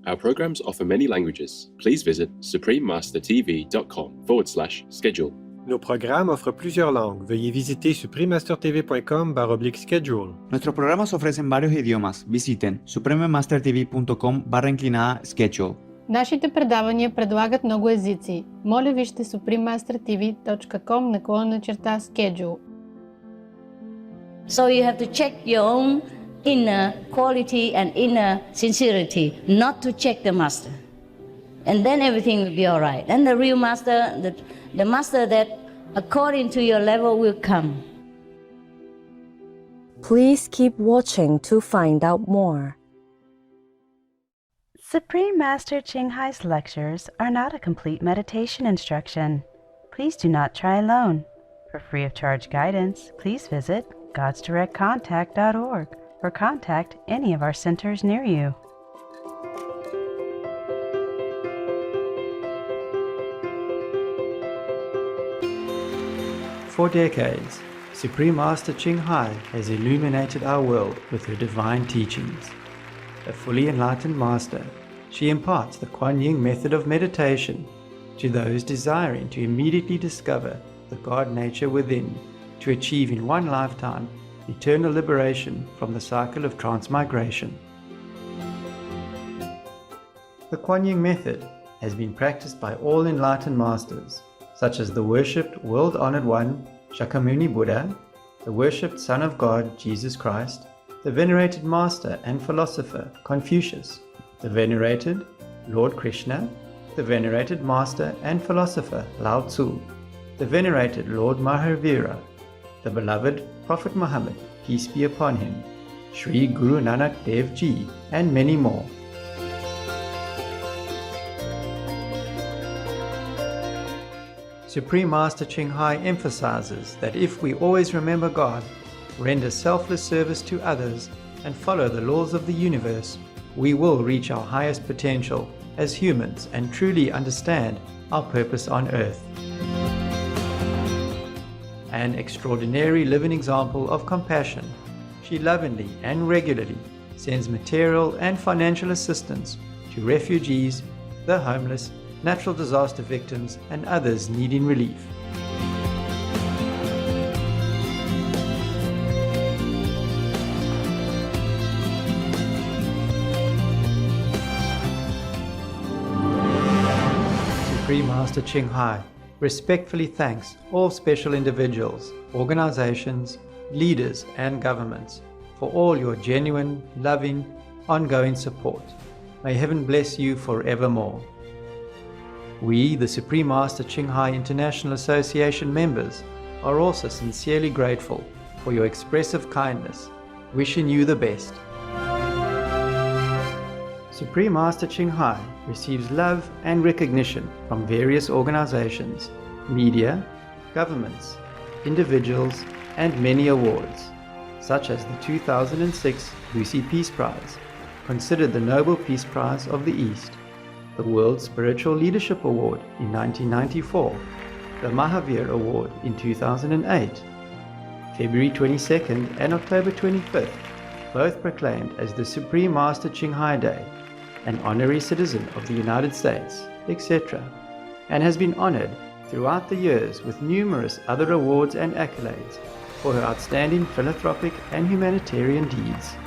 Our programs offer many languages. Please visit suprememastertv.com/schedule. Nos programmes offrent plusieurs langues. Veuillez visiter suprememastertv.com/schedule. Nuestros programas ofrecen varios idiomas. Visiten suprememastertv.com/schedule. Нашите предавания предлагат много езици. Моля вижте suprememastertv.com/schedule. So you have to check your own inner quality and inner sincerity, not to check the master. And then everything will be all right. And the real master, the master that according to your level will come. Please keep watching to find out more. Supreme Master Ching Hai's lectures are not a complete meditation instruction. Please do not try alone. For free of charge guidance, please visit godsdirectcontact.org or contact any of our centers near you. For decades, Supreme Master Ching Hai has illuminated our world with her divine teachings. A fully enlightened master, she imparts the Kuan Yin method of meditation to those desiring to immediately discover the God nature within, to achieve in one lifetime eternal liberation from the cycle of transmigration. The Kuan Yin method has been practiced by all enlightened masters, such as the worshipped world-honored one, Shakyamuni Buddha, the worshipped Son of God, Jesus Christ, the venerated master and philosopher, Confucius, the venerated Lord Krishna, the venerated master and philosopher, Lao Tzu, the venerated Lord Mahavira, the beloved Prophet Muhammad, peace be upon him, Sri Guru Nanak Dev Ji, and many more. Supreme Master Ching Hai emphasizes that if we always remember God, render selfless service to others, and follow the laws of the universe, we will reach our highest potential as humans and truly understand our purpose on earth. An extraordinary living example of compassion, she lovingly and regularly sends material and financial assistance to refugees, the homeless, natural disaster victims, and others needing relief. Supreme Master Ching Hai respectfully thanks all special individuals, organizations, leaders, and governments for all your genuine, loving, ongoing support. May heaven bless you forevermore. We, the Supreme Master Ching Hai International Association members, are also sincerely grateful for your expressive kindness, wishing you the best. Supreme Master Ching Hai receives love and recognition from various organizations, media, governments, individuals, and many awards, such as the 2006 Lucy Peace Prize, considered the Nobel Peace Prize of the East, the World Spiritual Leadership Award in 1994, the Mahavir Award in 2008, February 22nd and October 25th, both proclaimed as the Supreme Master Ching Hai Day, an honorary citizen of the United States, etc., and has been honored throughout the years with numerous other awards and accolades for her outstanding philanthropic and humanitarian deeds.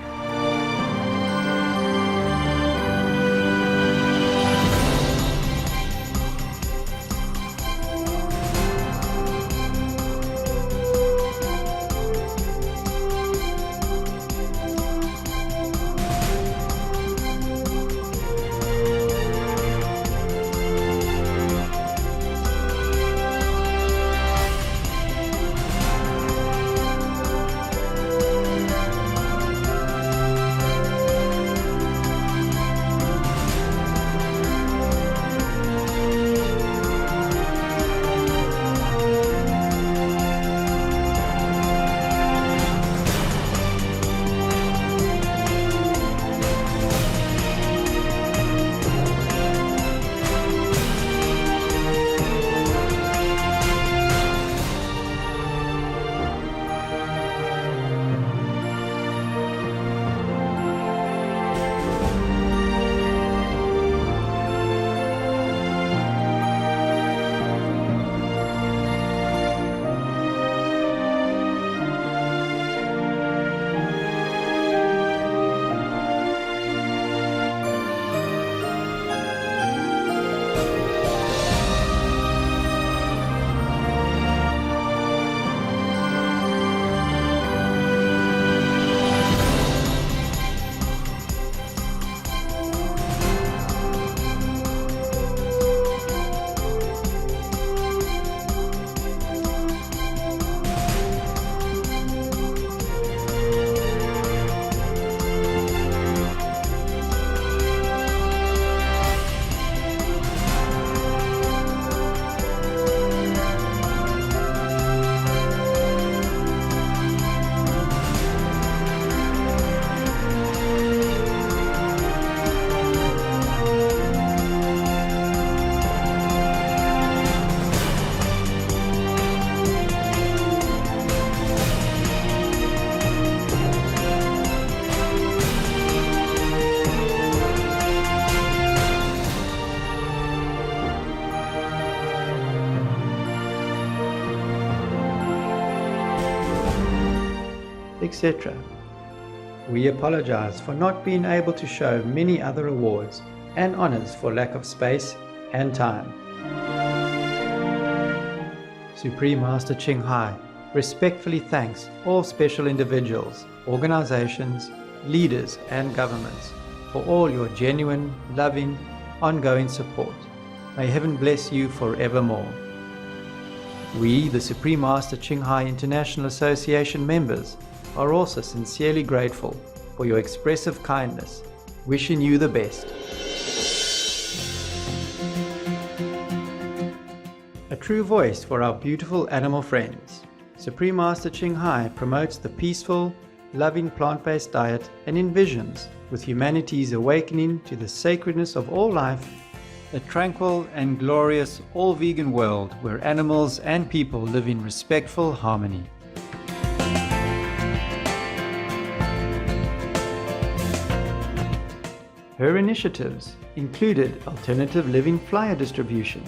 etc. We apologize for not being able to show many other awards and honors for lack of space and time. Supreme Master Ching Hai respectfully thanks all special individuals, organizations, leaders, and governments for all your genuine, loving, ongoing support. May heaven bless you forevermore. We, the Supreme Master Ching Hai International Association members, are also sincerely grateful for your expressive kindness, wishing you the best. A true voice for our beautiful animal friends. Supreme Master Ching Hai promotes the peaceful, loving plant-based diet and envisions, with humanity's awakening to the sacredness of all life, a tranquil and glorious all-vegan world where animals and people live in respectful harmony. Her initiatives included alternative living flyer distribution,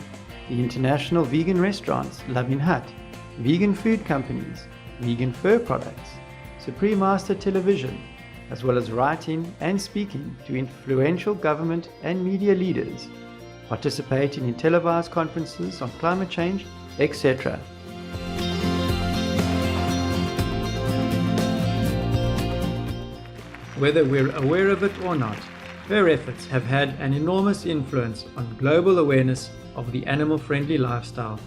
the international vegan restaurants Loving Hut, vegan food companies, vegan fur products, Supreme Master Television, as well as writing and speaking to influential government and media leaders, participating in televised conferences on climate change, etc. Whether we're aware of it or not, her efforts have had an enormous influence on global awareness of the animal-friendly lifestyle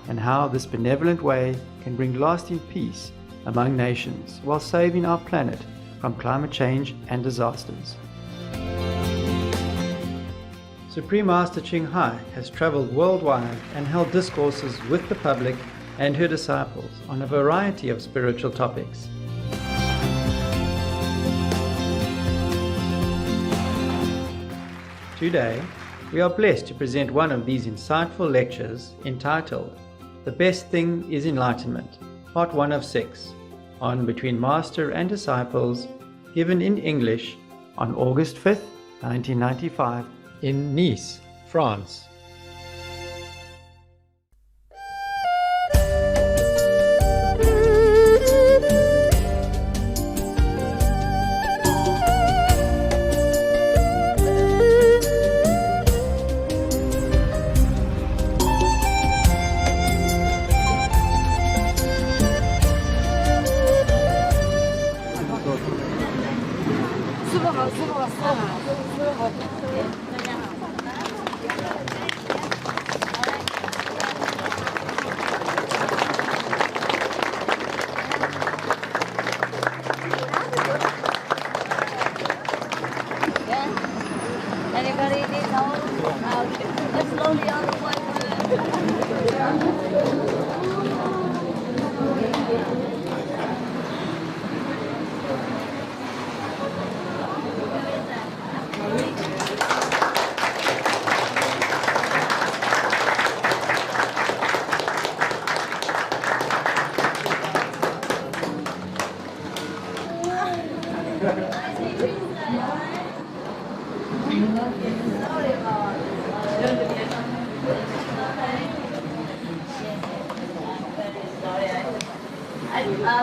and how this benevolent way can bring lasting peace among nations while saving our planet from climate change and disasters. Supreme Master Ching Hai has traveled worldwide and held discourses with the public and her disciples on a variety of spiritual topics. Today, we are blessed to present one of these insightful lectures entitled The Best Thing is Enlightenment, Part 1 of 6, on Between Master and Disciples, given in English on August 5th, 1995 in Nice, France. Anybody need help? Let's slowly on the way.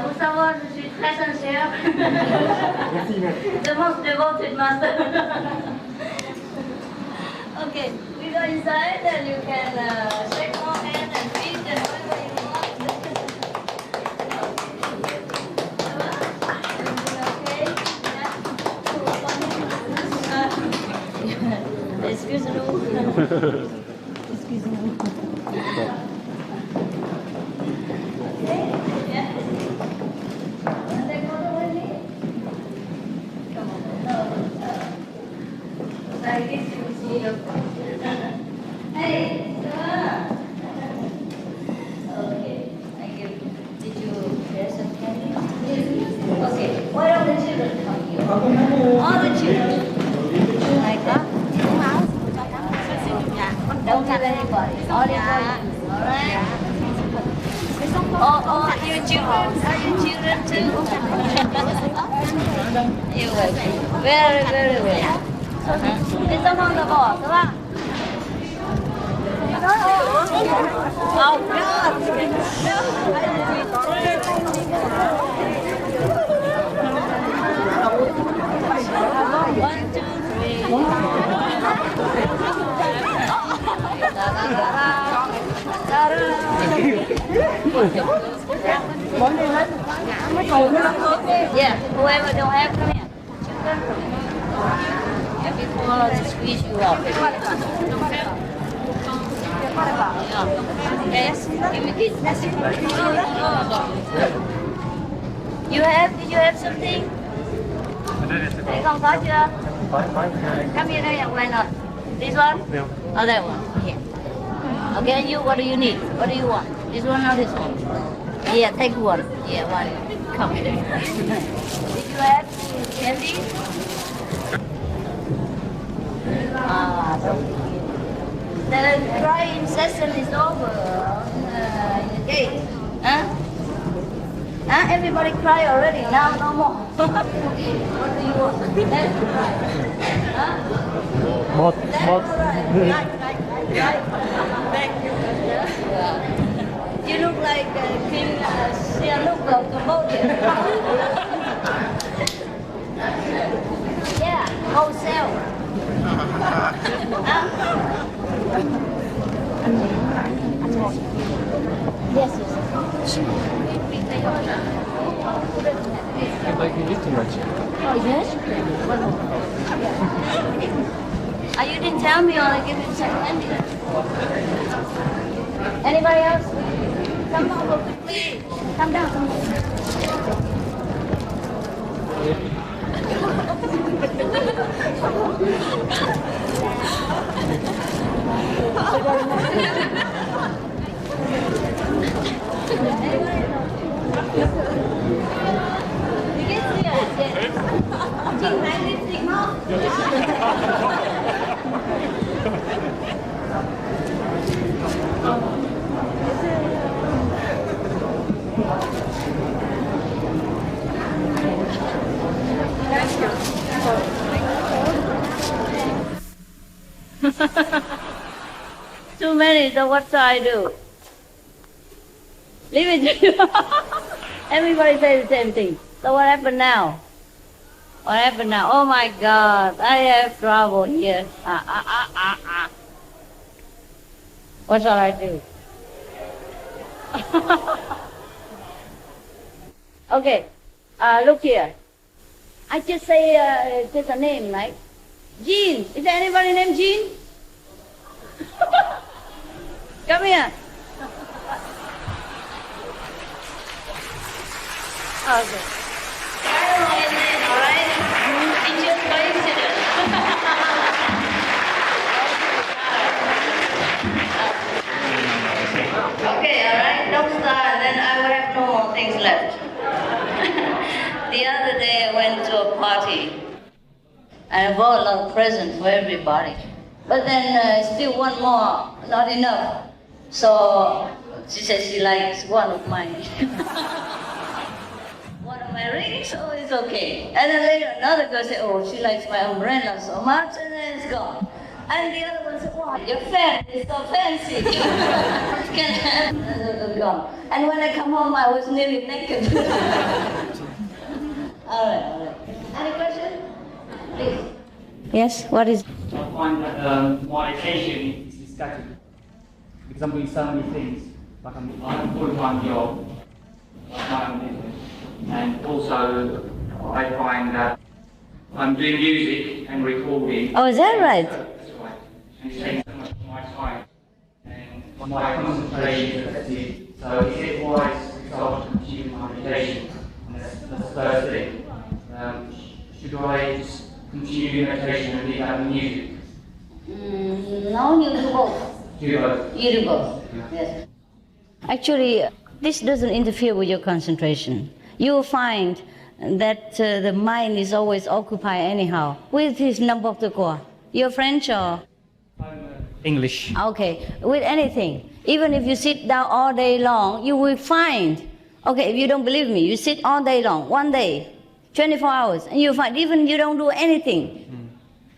Mustafa, je suis très sincère. The most devoted master. Okay, we go inside and you can shake more hands and feet and whatever you want. Okay? Excuse me. Excuse me. Hey, okay, thank you. Did you share some candy? Okay, why don't the children come here? All the children. Like that? Don't give anybody. All the alright? Oh, your children? Are your children too? You're welcome. Very, very well. It's among the boss, right? Oh, God! 1, 2, 3. Yeah, whoever don't have, come here. Yeah, before to squeeze you up. Yes, give me this. Did you have something? Thấy con có chưa? Come here đây, why not? This one? No. Oh, that one. Here. Okay, and you, what do you need? What do you want? This one or this one? Yeah, take one. Yeah, one. Come here. Did you have candy? The crying session is over in the gate. Huh? Huh? Everybody cry already. Now no more. What do you want? Huh? Mot. You look like King Sihanouk of Cambodia. Yeah, wholesale. Huh? Yes. Oh, yes? You didn't tell me, or I give you some candy. Anybody else? Come over quickly. Come down. Too many, so what do I do? Leave it to you. Everybody says the same thing. So what happened now? What happened now? Oh my God, I have trouble here. What shall I do? Okay, look here. I just say just a name, right? Jean. Is there anybody named Jean? Come here. Okay. I don't know his name, all right? It's just coincidence. Okay, all right? Don't start, then I will have no more things left. The other day I went to a party and I bought a lot of presents for everybody. But then still one more, not enough. So she said she likes one of my rings, so it's okay. And then later another girl said, oh, she likes my umbrella so much, and then it's gone. And the other one said, wow, your fan is so fancy. Can I have it? And it was gone. And when I come home, I was nearly naked. All right. Any question? Please. Yes, what is? I find that my attention is scattered because I'm doing so many things. Like I have a full-time job, like my own business, and also I find that I'm doing music and recording. Oh, is that right? That's right. And it's taking so much of my time and my concentration is affected. So is it wise to start to continue my meditation? And that's the first thing. Should I just continue meditation and leave out the music? No, you do both. Do both? You do both, yes. Actually, this doesn't interfere with your concentration. You will find that the mind is always occupied anyhow. With his number the core. You're French or? English. Okay, with anything. Even if you sit down all day long, you will find, okay, if you don't believe me, you sit all day long, one day, 24 hours, and you find even you don't do anything,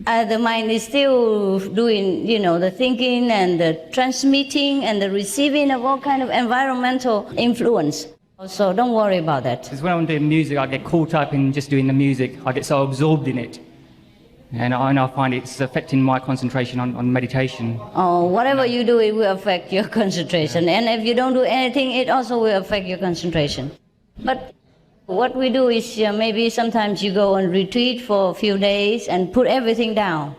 the mind is still doing, the thinking and the transmitting and the receiving of all kind of environmental influence. So don't worry about that. Because when I'm doing music, I get caught up in just doing the music. I get so absorbed in it. And I find it's affecting my concentration on meditation. Oh, whatever you do, it will affect your concentration. And if you don't do anything, it also will affect your concentration. But what we do is maybe sometimes you go on retreat for a few days and put everything down.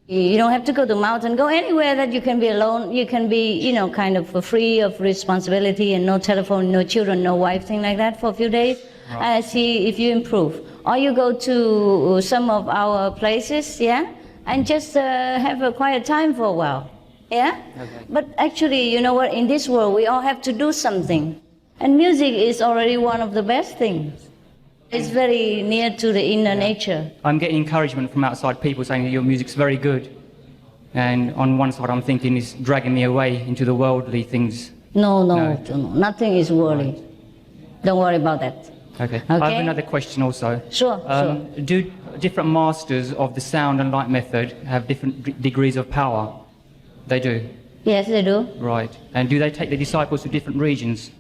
You don't have to go to mountain, go anywhere that you can be alone. You can be, kind of free of responsibility and no telephone, no children, no wife, thing like that for a few days. Right. See if you improve. Or you go to some of our places, and just have a quiet time for a while, Okay. But actually, you know what, in this world, we all have to do something. And music is already one of the best things. It's very near to the inner nature. I'm getting encouragement from outside people saying that your music's very good. And on one side, I'm thinking it's dragging me away into the worldly things. No, nothing is worldly. Don't worry about that. Okay. I have another question also. Sure. Do different masters of the sound and light method have different degrees of power? They do? Yes, they do. Right. And do they take the disciples to different regions?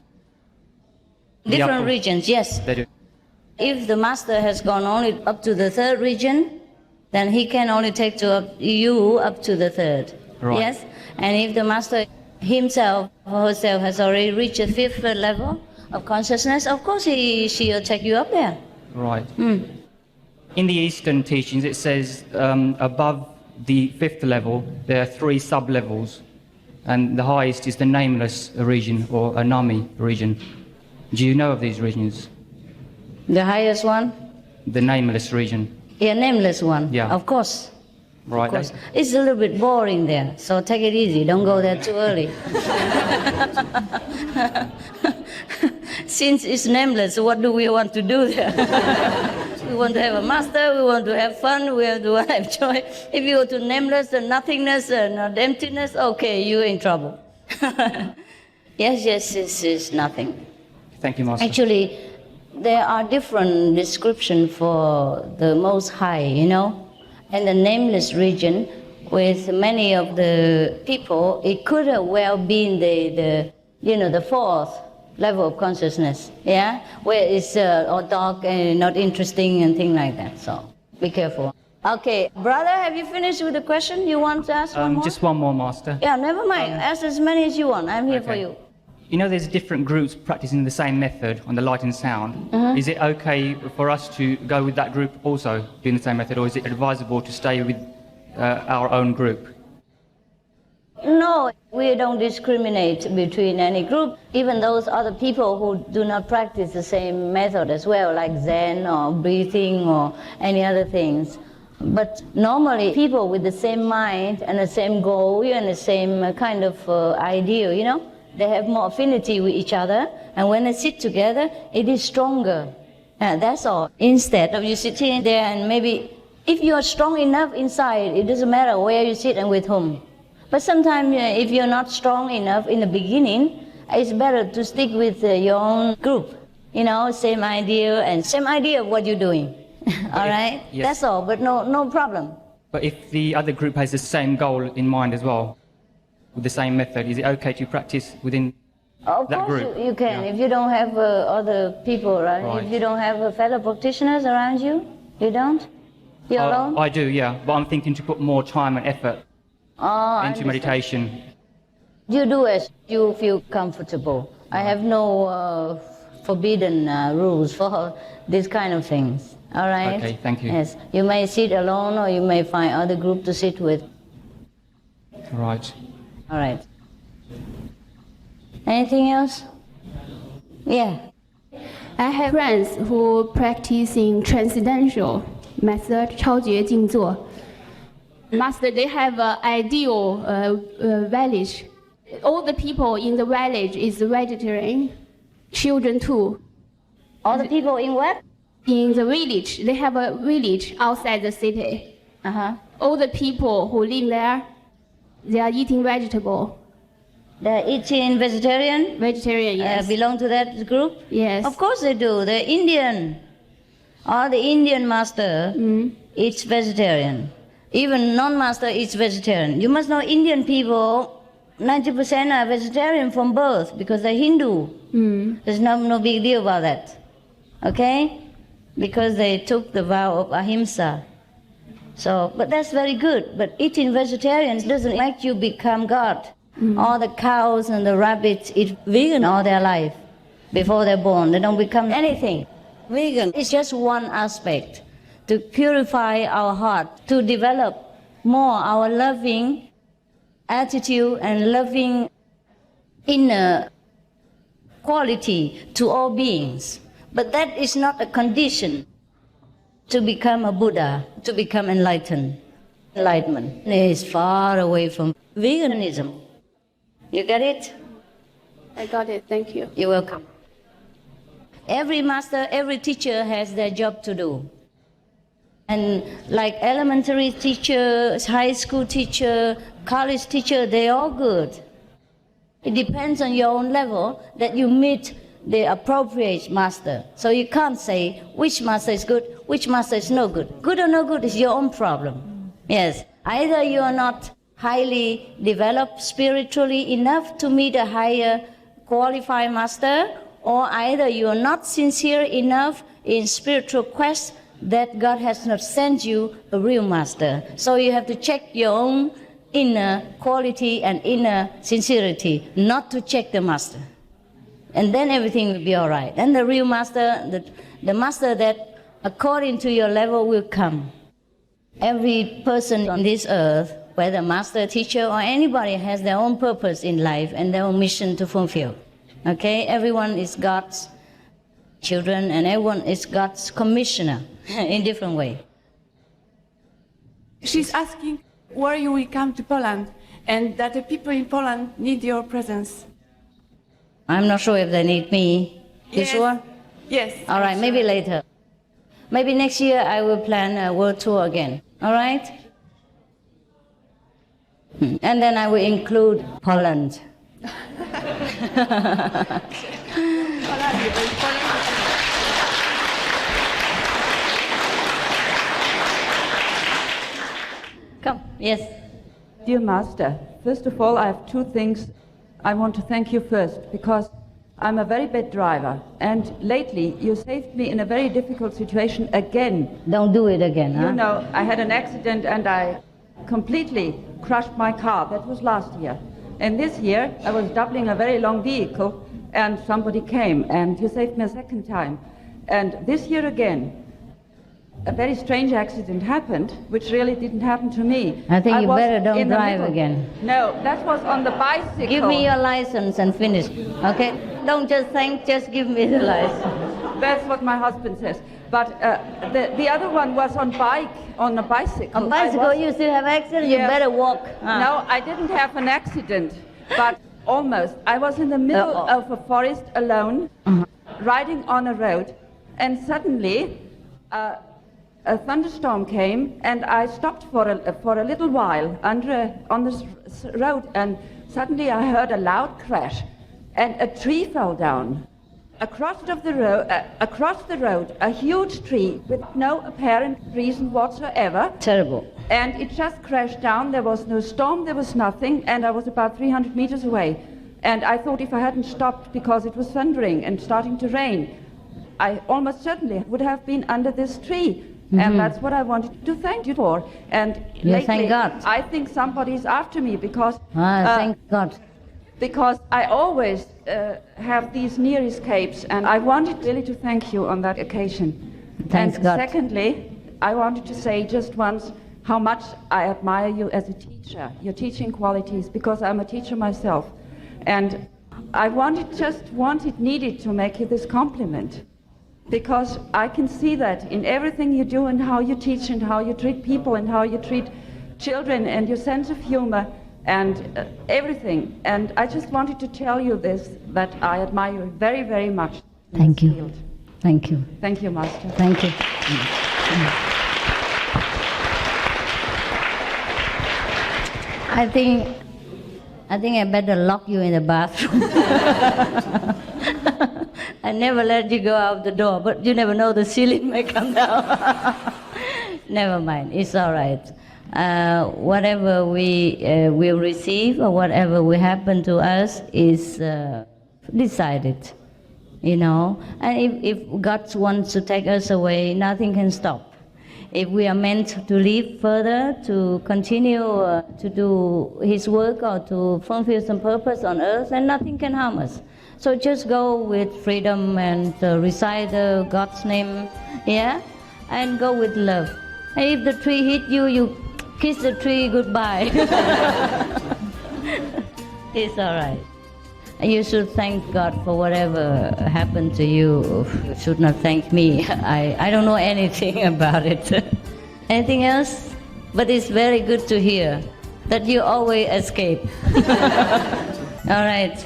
Different regions, yes. They do. If the master has gone only up to the third region, then he can only take you up to the third. Right. Yes? And if the master himself or herself has already reached the fifth level of consciousness, of course she'll take you up there. Right. In the Eastern teachings, it says above the fifth level, there are 3 sub-levels, and the highest is the nameless region, or Anami region. Do you know of these regions? The highest one? The nameless region. Yeah, nameless one. Yeah. Of course. Right. Of course. It's a little bit boring there, so take it easy. Don't go there too early. Since it's nameless, what do we want to do there? We want to have a master, we want to have fun, we want to have joy. If you go to nameless and nothingness and emptiness, okay, you're in trouble. Yes, this is nothing. Thank you, Master. Actually, there are different descriptions for the Most High, and the nameless region, with many of the people, it could have well been the fourth level of consciousness, where it's all dark and not interesting and things like that. So be careful. Okay, brother, have you finished with the question? You want to ask one more? Just one more, Master. Yeah, never mind. Ask as many as you want. I'm here for you. You know, there's different groups practicing the same method on the light and sound. Is it okay for us to go with that group also, doing the same method, or is it advisable to stay with our own group? No, we don't discriminate between any group, even those other people who do not practice the same method as well, like Zen or breathing or any other things. But normally, people with the same mind and the same goal and the same kind of idea, they have more affinity with each other, and when they sit together, it is stronger. That's all. Instead of you sitting there and maybe, if you are strong enough inside, it doesn't matter where you sit and with whom. But sometimes if you're not strong enough in the beginning, it's better to stick with your own group. Same idea and same idea of what you're doing. All right? Yes. That's all, but no problem. But if the other group has the same goal in mind as well, with the same method, is it okay to practice within that group? Of course you can. If you don't have other people around, Right. if you don't have fellow practitioners around you, you don't? You're alone? I do, yeah. But I'm thinking to put more time and effort into meditation. You do as you feel comfortable. I have no forbidden rules for these kind of things. All right? Okay, thank you. Yes. You may sit alone or you may find other group to sit with. Right. All right. Anything else? Yeah. I have friends who practicing transcendental method, 超觉静坐. Master, they have an ideal village. All the people in the village is vegetarian, children too. All the people in what? In the village, they have a village outside the city. All the people who live there, they are eating vegetable. They're eating vegetarian? Vegetarian, yes. Belong to that group? Yes. Of course they do. They're Indian. All the Indian master eats vegetarian. Even non-master eats vegetarian. You must know Indian people, 90% are vegetarian from birth because they're Hindu. There's no big deal about that. Okay? Because they took the vow of ahimsa. So, but that's very good. But eating vegetarian doesn't make you become God. All the cows and the rabbits eat vegan all their life before they're born. They don't become anything. Vegan is just one aspect to purify our heart, to develop more our loving attitude and loving inner quality to all beings. But that is not a condition to become a Buddha, to become enlightened. Enlightenment is far away from veganism. You get it? I got it. Thank you. You're welcome. Every master, every teacher has their job to do. And like elementary teacher, high school teacher, college teacher, they're all good. It depends on your own level that you meet the appropriate master. So you can't say which master is good, which master is no good. Good or no good is your own problem. Yes, either you are not highly developed spiritually enough to meet a higher qualified master, or either you are not sincere enough in spiritual quest that God has not sent you a real master. So you have to check your own inner quality and inner sincerity, not to check the master. And then everything will be all right. And the real master, the master that according to your level will come. Every person on this earth, whether master, teacher, or anybody, has their own purpose in life and their own mission to fulfill. Okay? Everyone is God's children and everyone is God's commissioner in different way. She's asking where you will come to Poland and that the people in Poland need your presence. I'm not sure if they need me. You sure? Yes. All right, maybe later. Maybe next year I will plan a world tour again. All right? And then I will include Poland. Come, yes. Dear Master, first of all, I have two things I want to thank you first, because I'm a very bad driver, and lately you saved me in a very difficult situation again. Don't do it again, huh? You know, I had an accident and I completely crushed my car. That was last year. And this year, I was doubling a very long vehicle, and somebody came, and you saved me a second time. And this year again, a very strange accident happened, which really didn't happen to me. I think you better don't drive again. No, that was on the bicycle. Give me your license and finish, okay? Don't just think, just give me the license. That's what my husband says. But the other one was on a bicycle. On bicycle, you still have accident? Yes. You better walk. No, I didn't have an accident, but almost. I was in the middle of a forest alone, riding on a road, and suddenly a thunderstorm came, and I stopped for a little while on this road, and suddenly I heard a loud crash, and a tree fell down. Across the road, a huge tree with no apparent reason whatsoever. Terrible. And it just crashed down. There was no storm, there was nothing, and I was about 300 meters away. And I thought if I hadn't stopped because it was thundering and starting to rain, I almost certainly would have been under this tree. And that's what I wanted to thank you for. And lately, thank God. I think somebody's after me because... thank God. Because I always have these near escapes, and I wanted really to thank you on that occasion. Thanks and God. Secondly, I wanted to say just once how much I admire you as a teacher, your teaching qualities, because I'm a teacher myself. And I needed to make you this compliment, because I can see that in everything you do and how you teach and how you treat people and how you treat children and your sense of humor and everything. And I just wanted to tell you this, that I admire you very, very much. Thank you. Thank you. Thank you, Master. Thank you. I think I better lock you in the bathroom. I never let you go out the door, but you never know, the ceiling may come down. Never mind, it's all right. Whatever we will receive or whatever will happen to us is decided, you know. And if God wants to take us away, nothing can stop. if we are meant to live further, to continue to do His work or to fulfill some purpose on earth, then nothing can harm us. So just go with freedom and recite God's name, yeah, and go with love. And if the tree hit you, you kiss the tree goodbye. It's all right. You should thank God for whatever happened to you. You should not thank me. I don't know anything about it. Anything else? But it's very good to hear that you always escape. All right.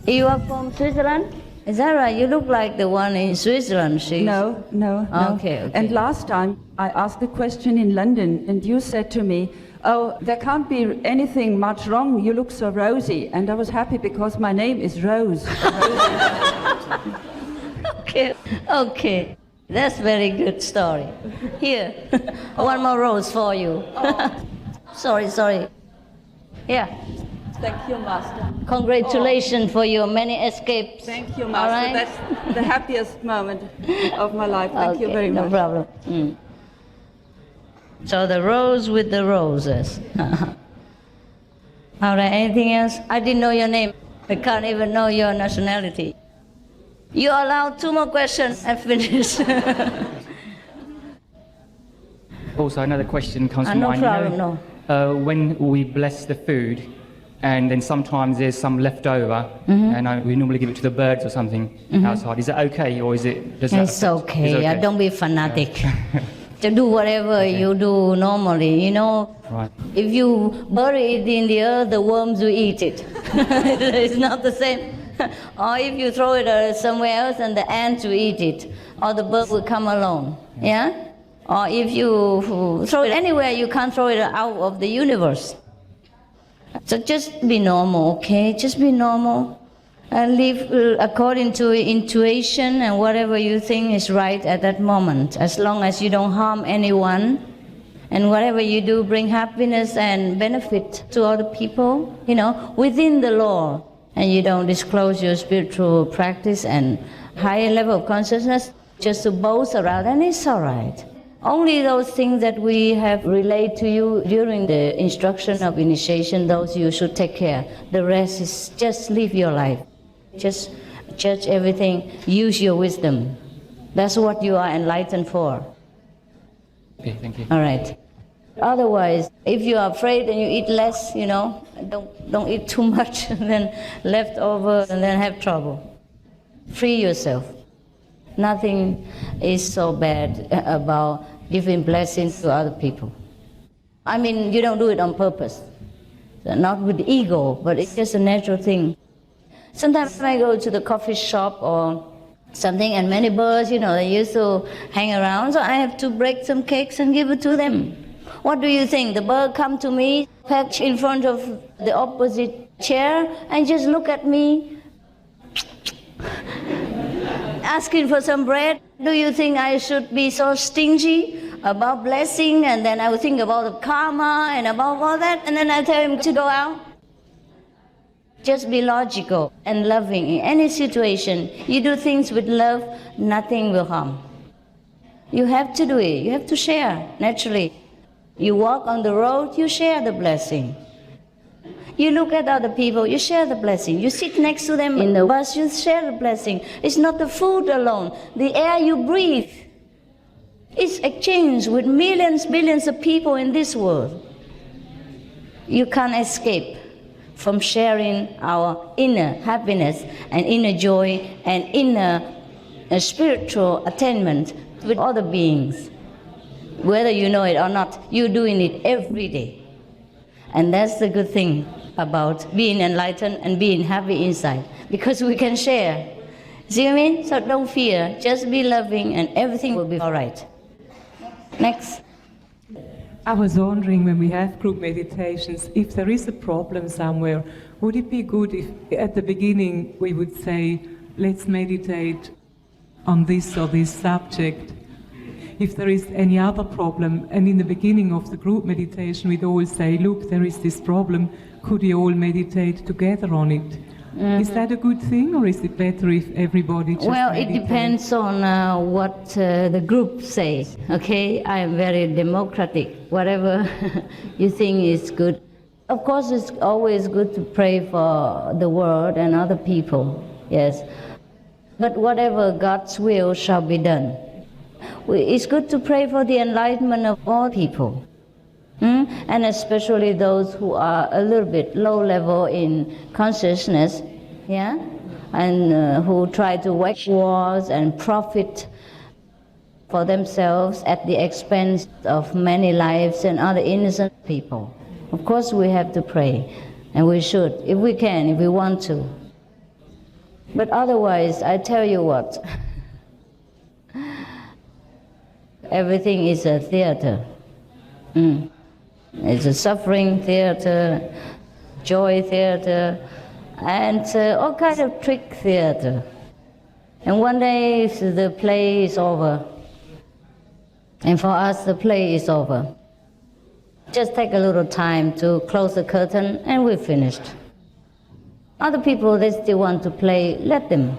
You are from Switzerland? Is that right? You look like the one in Switzerland. No. Okay. And last time I asked a question in London, and you said to me, "Oh, there can't be anything much wrong. You look so rosy." And I was happy because my name is Rose. Okay. That's very good story. Here, one more rose for you. Sorry. Yeah. Thank you, Master. Congratulations for your many escapes. Thank you, Master. Right? That's the happiest moment of my life. Thank you very much. No problem. So the rose with the roses. All right, anything else? I didn't know your name. I can't even know your nationality. You allowed 2 more questions and finish. Also, another question comes to No mind. problem, no. When we bless the food, and then sometimes there's some left over, and we normally give it to the birds or something outside. Is that okay, or is it? It's okay. Don't be fanatic. To do whatever you do normally, you know. Right. If you bury it in the earth, the worms will eat it. It's not the same. Or if you throw it somewhere else, and the ants will eat it, or the bird will come along. Yeah. Or if you throw it anywhere, you can't throw it out of the universe. So just be normal, okay? Just be normal. And live according to intuition and whatever you think is right at that moment, as long as you don't harm anyone, and whatever you do bring happiness and benefit to other people, you know, within the law, and you don't disclose your spiritual practice and higher level of consciousness just to boast around, and it's all right. Only those things that we have relayed to you during the instruction of initiation, those you should take care. The rest is just live your life. Just judge everything, use your wisdom. That's what you are enlightened for. Okay, thank you. All right. Otherwise, if you are afraid and you eat less, you know, don't eat too much, and then left over, and then have trouble. Free yourself. Nothing is so bad about giving blessings to other people. I mean, you don't do it on purpose. Not with ego, but it's just a natural thing. Sometimes I go to the coffee shop or something, and many birds, you know, they used to hang around, so I have to break some cakes and give it to them. What do you think? The bird come to me, perch in front of the opposite chair, and just look at me, asking for some bread. Do you think I should be so stingy about blessing, and then I would think about the karma and about all that, and then I tell him to go out? Just be logical and loving in any situation. You do things with love, nothing will harm. You have to do it. You have to share, naturally. You walk on the road, you share the blessing. You look at other people, you share the blessing. You sit next to them in the bus, you share the blessing. It's not the food alone. The air you breathe is exchanged with millions, billions of people in this world. You can't escape from sharing our inner happiness and inner joy and inner spiritual attainment with other beings. Whether you know it or not, you're doing it every day. And that's the good thing about being enlightened and being happy inside, because we can share. See what I mean? So don't fear, just be loving and everything will be all right. Next. I was wondering, when we have group meditations, if there is a problem somewhere, would it be good if at the beginning we would say, let's meditate on this or this subject? If there is any other problem, and in the beginning of the group meditation we'd all say, look, there is this problem, could you all meditate together on it? Is that a good thing, or is it better if everybody just Well, meditate? it depends on what the group says, okay? I am very democratic. Whatever you think is good. Of course, it's always good to pray for the world and other people, yes. But whatever God's will shall be done. It's good to pray for the enlightenment of all people. And especially those who are a little bit low level in consciousness, yeah, and who try to wage wars and profit for themselves at the expense of many lives and other innocent people. Of course we have to pray, and we should, if we can, if we want to. But otherwise, I tell you what, everything is a theater. It's a suffering theater, joy theater, and all kinds of trick theater. And one day the play is over. And for us, the play is over. Just take a little time to close the curtain and we're finished. Other people, they still want to play, let them.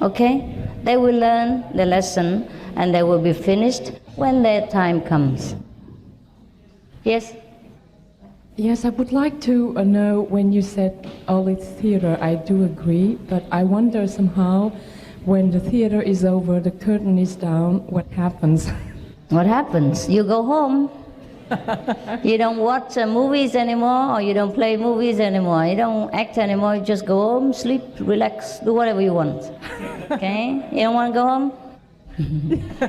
Okay? They will learn the lesson and they will be finished when their time comes. Yes? Yes, I would like to know when you said all it's theater, I do agree, but I wonder somehow when the theater is over, the curtain is down, what happens? What happens? You go home. You don't watch movies anymore, or you don't play movies anymore. You don't act anymore. You just go home, sleep, relax, do whatever you want. Okay? You don't want to go home?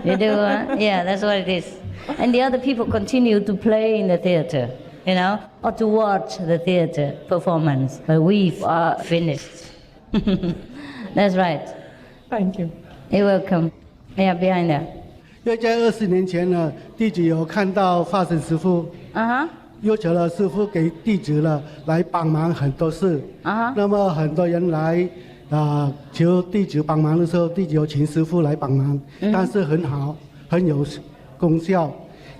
You do, huh? Yeah, that's what it is. And the other people continue to play in the theater, you know, or to watch the theater performance. But we are finished. That's right. Thank you. You're welcome. Yeah, behind there. 约在20年前呢，弟子有看到法身师父，要求了师父给弟子呢来帮忙很多事。那么很多人来求弟子帮忙的时候，弟子有请师父来帮忙，但是很好，很有功效。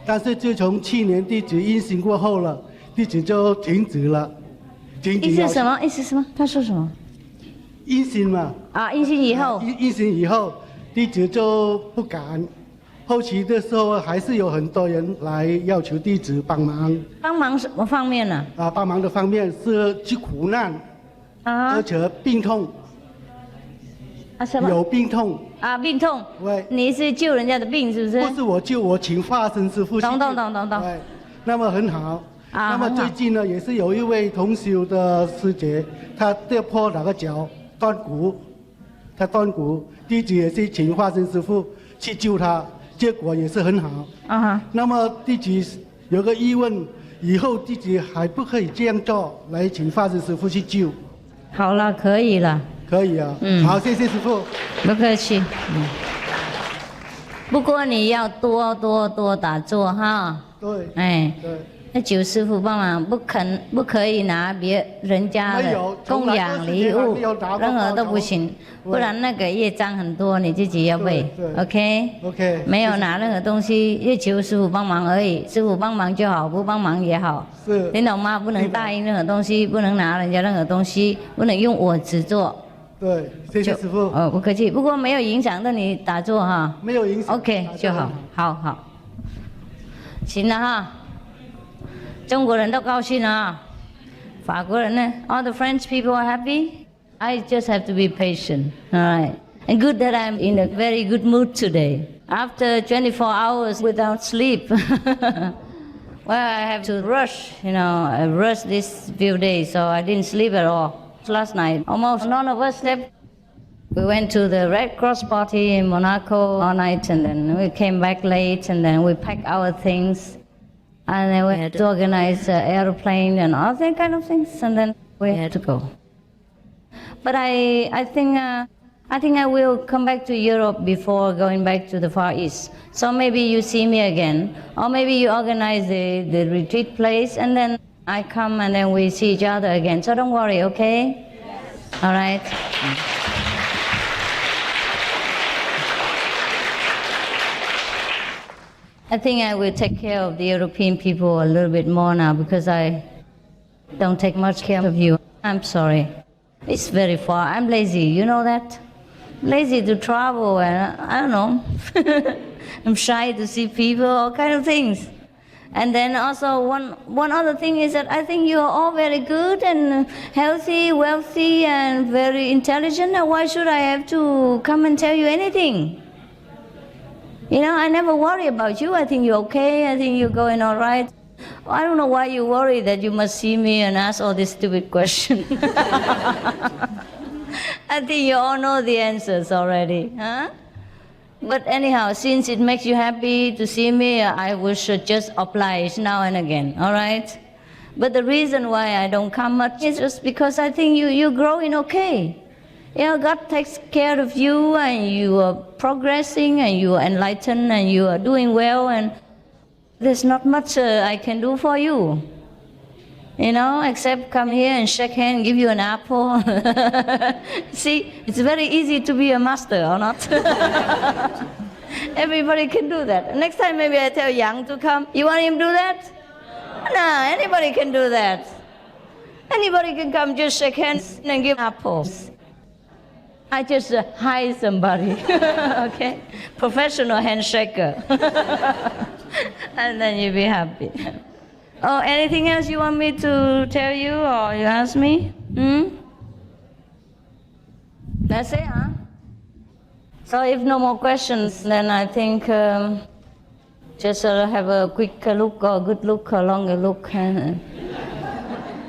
但是自从去年弟子阴性过后了，弟子就停止了。意思什么？意思什么？他说什么？阴性嘛。阴性以后。阴性以后，弟子就不敢。后期的时候还是有很多人来要求弟子帮忙。帮忙什么方面呢？帮忙的方面是去苦难，而且病痛。什么？有病痛。病痛。对。你是救人家的病是不是？不是我救，我请化身师父去救。懂。对，那么很好。那么最近呢，也是有一位同修的师姐，她跌破那个脚，断骨，她断骨，弟子也是请化身师父去救她。结果也是很好。那么弟子有个疑问，以后弟子还不可以这样做，来请法师师父去救。好了，可以了。可以啊。好，谢谢师父。不客气。不过你要多打坐哈。对。哎。对。那九师父帮忙，不可以拿别人家的供养礼物，任何都不行，不然那个业障很多，你自己要背。OK。没有拿任何东西，就求师父帮忙而已，师父帮忙就好，不帮忙也好。是。你懂吗？不能答应任何东西，不能拿人家任何东西，不能用我执做。对，谢谢师父。不客气。不过没有影响到你打坐哈。没有影响。OK 就好，好。行了哈。中国人都高兴啊，法国人呢 ？All the French people are happy. I just have to be patient. All right. And good that I'm in a very good mood today. After 24 hours without sleep. Well, I have to rush, I rushed these few days, so I didn't sleep at all. Last night, almost none of us slept. We went to the Red Cross party in Monaco all night, and then we came back late, and then we packed our things. And then we had to organize an airplane and all that kind of things, and then we had to go. But I think I will come back to Europe before going back to the Far East. So maybe you see me again, or maybe you organize the retreat place, and then I come and then we see each other again. So don't worry, okay? Yes. All right. I think I will take care of the European people a little bit more now because I don't take much care of you. I'm sorry. It's very far. I'm lazy, you know that? Lazy to travel, and I don't know. I'm shy to see people, all kind of things. And then also one other thing is that I think you are all very good and healthy, wealthy, and very intelligent. Now why should I have to come and tell you anything? You know, I never worry about you. I think you're okay. I think you're going all right. I don't know why you worry that you must see me and ask all these stupid questions. I think you all know the answers already, huh? But anyhow, since it makes you happy to see me, I should just oblige now and again, all right? But the reason why I don't come much is just because I think you're growing okay. You know, God takes care of you, and you are progressing, and you are enlightened, and you are doing well, and there's not much I can do for you. You know, except come here and shake hands, give you an apple. See, it's very easy to be a master, or not? Everybody can do that. Next time maybe I tell Yang to come. You want him to do that? No, anybody can do that. Anybody can come, just shake hands and give apples. I just hire somebody, okay? Professional handshaker. And then you'll be happy. Oh, anything else you want me to tell you, or you ask me? That's it, huh? So if no more questions, then I think just have a quick look, or good look, or longer look. And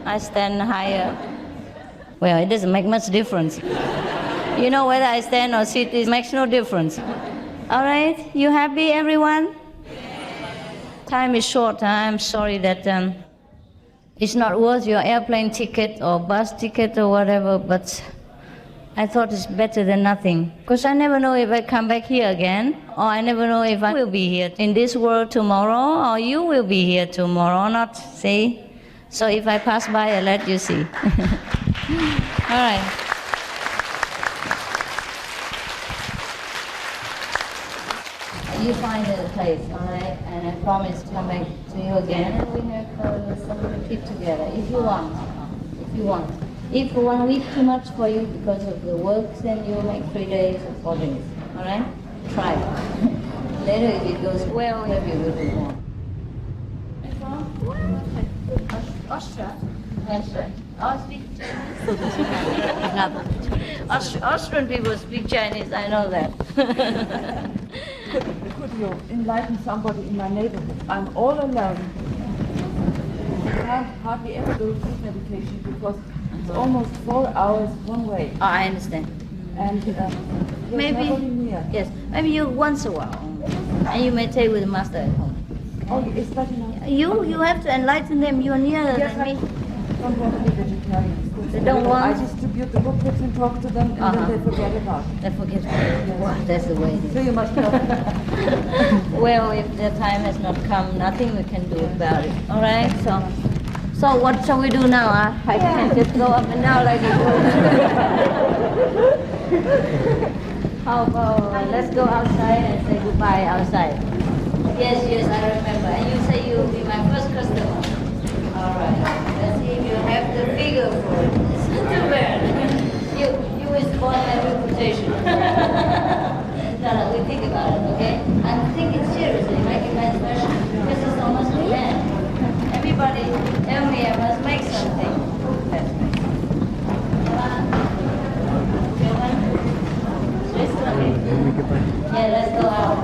I stand higher. Well, it doesn't make much difference. You know, whether I stand or sit, it makes no difference. All right, you happy, everyone? Time is short. I'm sorry that it's not worth your airplane ticket or bus ticket or whatever, but I thought it's better than nothing. Because I never know if I come back here again, or I never know if I will be here in this world tomorrow, or you will be here tomorrow or not, see? So if I pass by, I'll let you see. All right. You find a place, all right? And I promise to come back to you again, and we have some retreat together, if you want. If you want. If 1 week too much for you because of the work, then you make 3 days or 4 days, all right? Try it. Later, if it goes well, maybe you will do more. Austria. Austria. Austrian people speak Chinese, I know that. Could you enlighten somebody in my neighborhood? I'm all alone. I can't hardly ever do food meditation because it's almost 4 hours one way. Oh, I understand. And maybe, nobody near. yes, maybe you once a while, and you may take with the master at home. Oh, is that enough? You have to enlighten them. You're nearer than me. I don't want to be vegetarian. They don't want? I distribute the booklets and talk to them, and then they forget about it. They forget about it. Wow, that's the way it is. So you must help them. Well, if the time has not come, nothing we can do about it. All right, so what shall we do now? I can't just go up and down like this. How about let's go outside and say goodbye outside? Yes, I remember. And you say you'll be my first customer. All right. Let's see if you have the figure for it. It's not too bad. You will spoil my reputation. We think about it, okay? I'm thinking seriously, making my expression. This is almost the end. Everybody tell me I must make something. That's right. Yeah, let's go out.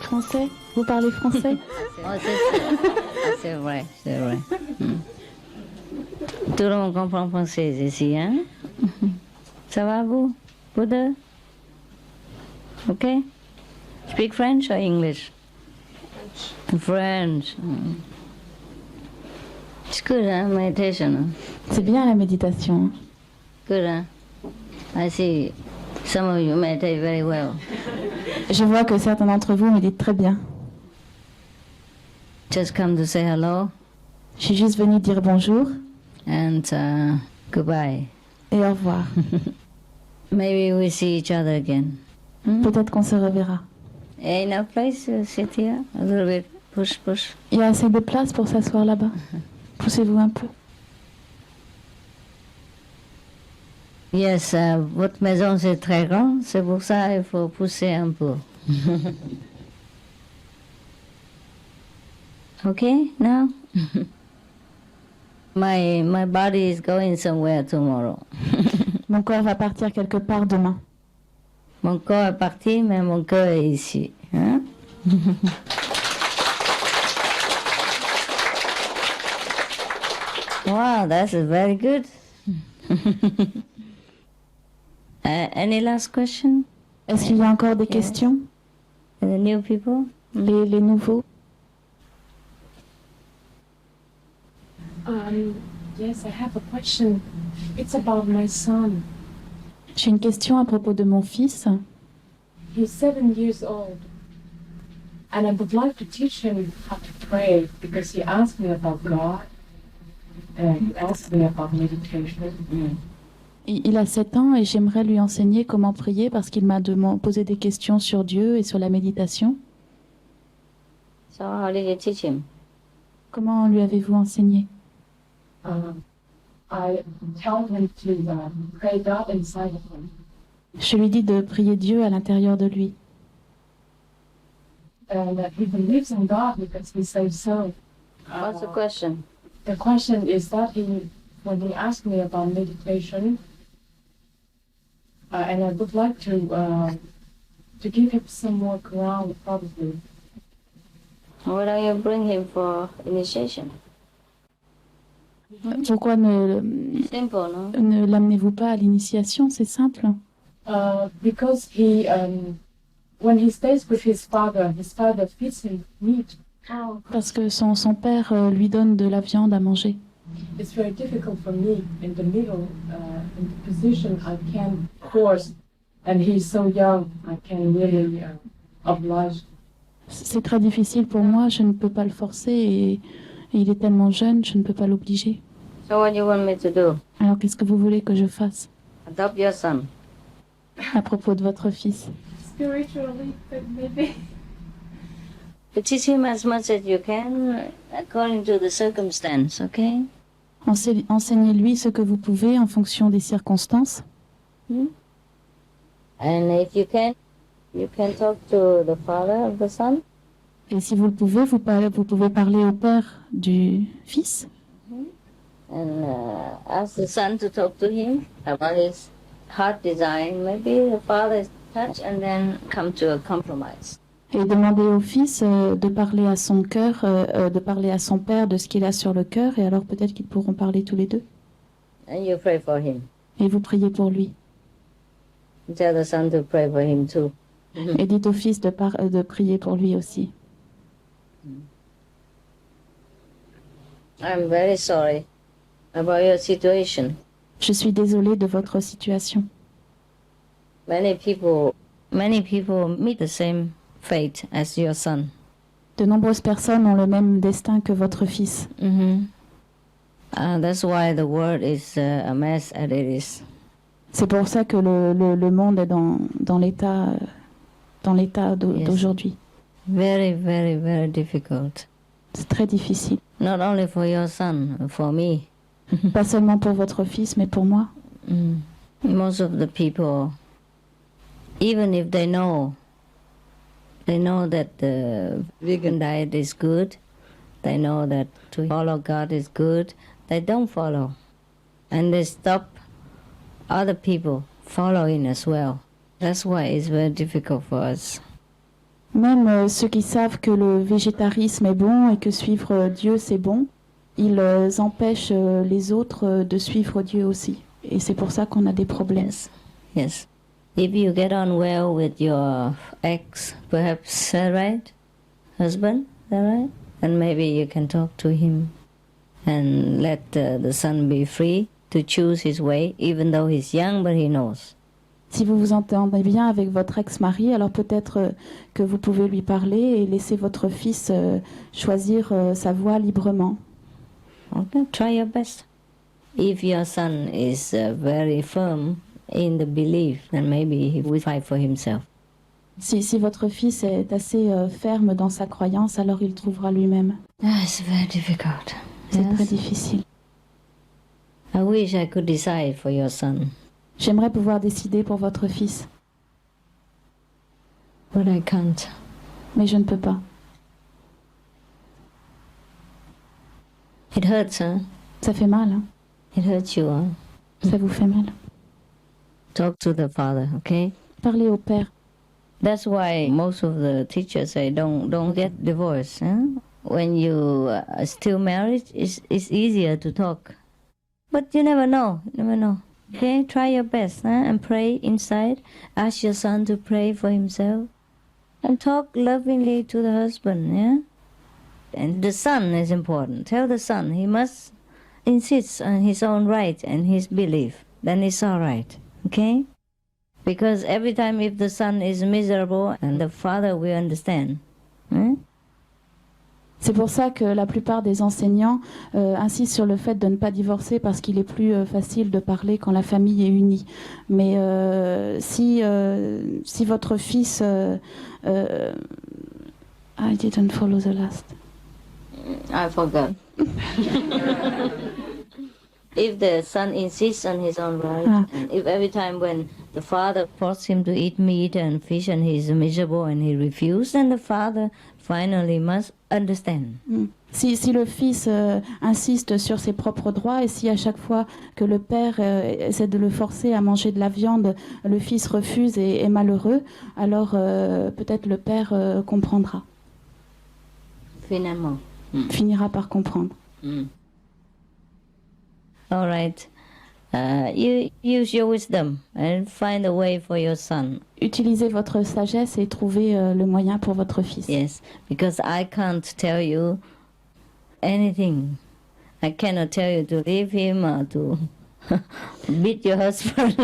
Français? Vous parlez français? Oh, c'est vrai, c'est vrai. Tout le monde comprend français ici, hein? Ça va vous? Vous deux? Okay? Speak French or English? French. It's good, huh? Meditation. C'est bien la méditation. Good, huh? I see some of you meditate very well. Je vois que certains d'entre vous méditent très bien. Just come to say hello. Je suis juste venue dire bonjour. And goodbye. Et au revoir. Maybe we see each other again. Peut-être qu'on se reverra. Enough place to sit here? A little bit. Push, push. Il y a assez de place pour s'asseoir là-bas. Poussez-vous un peu. Yes, votre maison c'est très grand, c'est pour ça il faut pousser un peu. Okay, now? My body is going somewhere tomorrow. Mon corps va partir quelque part demain. Mon corps est parti, mais mon cœur est ici. Hein? Wow, that's very good. Any last question? Est-ce qu'il y a encore des questions? The new people? Les nouveaux? Yes, I have a question. It's about my son. J'ai une question à propos de mon fils. He's 7 years old. And I would like to teach him how to pray because he asked me about God. And he asked me about meditation. Il a 7 ans et j'aimerais lui enseigner comment prier parce qu'il m'a posé des questions sur Dieu et sur la méditation. So how did you teach him? Comment lui avez-vous enseigné? I tell him to pray God inside of him. Je lui dis de prier Dieu à l'intérieur de lui. And he believes in God because he says so. What's the question? The question is that when he asked me about meditation, and I would like to give him some more ground, probably. Why don't you bring him for initiation? Pourquoi Simple, no? ne l'amenez-vous pas à l'initiation? C'est simple. Because when he stays with his father feeds him meat. Parce que son père lui donne de la viande à manger. It's very difficult for me in the middle, in the position I can force, and he's so young, I can really oblige. C'est très difficile pour moi, je ne peux pas le forcer et il est tellement jeune, je ne peux pas l'obliger. So what do you want me to do? Alors qu'est-ce que vous voulez que je fasse Adopt your son. à propos de votre fils? Spiritually, but maybe. But teach him as much as you can according to the circumstance, okay? Enseignez-lui ce que vous pouvez en fonction des circonstances. And if you can talk to the father of the son. Et si vous le pouvez, vous pouvez parler au père du fils. And ask the son to talk to him about his heart design. Maybe the father is touched and then come to a compromise. Et demander au fils de parler à son cœur, de parler à son père de ce qu'il a sur le cœur, et alors peut-être qu'ils pourront parler tous les deux. And you pray for him. Et vous priez pour lui. Tell the son to pray for him too. Et dites au fils de prier pour lui aussi. I'm very sorry about your situation. Je suis désolée de votre situation. Many people meet the same fate as your son. De nombreuses personnes ont le même destin que votre fils. That's why the world is a mess as it is. C'est pour ça que le monde est dans l'état d'aujourd'hui. Very, very, very difficult. C'est très difficile. Not only for your son, for me. Pas seulement pour votre fils, mais pour moi. Most of the people, even if they know that the vegan diet is good, they know that to follow God is good, they don't follow. And they stop other people following as well. That's why it's very difficult for us. Même ceux qui savent que le végétarisme est bon et que suivre Dieu c'est bon, ils empêchent les autres de suivre Dieu aussi. Et c'est pour ça qu'on a des problèmes. Yes. Yes. If you get on well with your ex, perhaps, right? Husband, right? And maybe you can talk to him and let the son be free to choose his way, even though he's young, but he knows. Si vous vous entendez bien avec votre ex-mari, alors peut-être que vous pouvez lui parler et laisser votre fils choisir sa voie librement. Okay, try your best. If your son is very firm in the belief, then maybe he will fight for himself. Si votre fils est assez ferme dans sa croyance, alors il trouvera lui-même. It's very difficult. C'est très difficile. I wish I could decide for your son. J'aimerais pouvoir décider pour votre fils. But I can't. Mais je ne peux pas. It hurts, huh? Ça fait mal. Hein? It hurts you, huh? Ça vous fait mal. Talk to the father, okay? Parlez au père. That's why most of the teachers say don't get divorced. Huh? When you are still married, it's easier to talk. But you never know. Okay, try your best and pray inside. Ask your son to pray for himself. And talk lovingly to the husband, yeah? And the son is important. Tell the son he must insist on his own right and his belief. Then it's all right, okay? Because every time if the son is miserable, and the father will understand. C'est pour ça que la plupart des enseignants insistent sur le fait de ne pas divorcer parce qu'il est plus facile de parler quand la famille est unie. Mais si votre fils... I didn't follow the last. I forgot. If the son insists on his own right, and if every time when the father forces him to eat meat and fish and he's miserable and he refuses, then the father finally must understand. Si le fils insiste sur ses propres droits et si à chaque fois que le père essaie de le forcer à manger de la viande, le fils refuse et est malheureux, alors peut-être le père comprendra. Finalement. Finira par comprendre. All right. You use your wisdom and find a way for your son. Utilisez votre sagesse et trouvez le moyen pour votre fils. Yes, because I can't tell you anything. I cannot tell you to leave him or to beat your husband.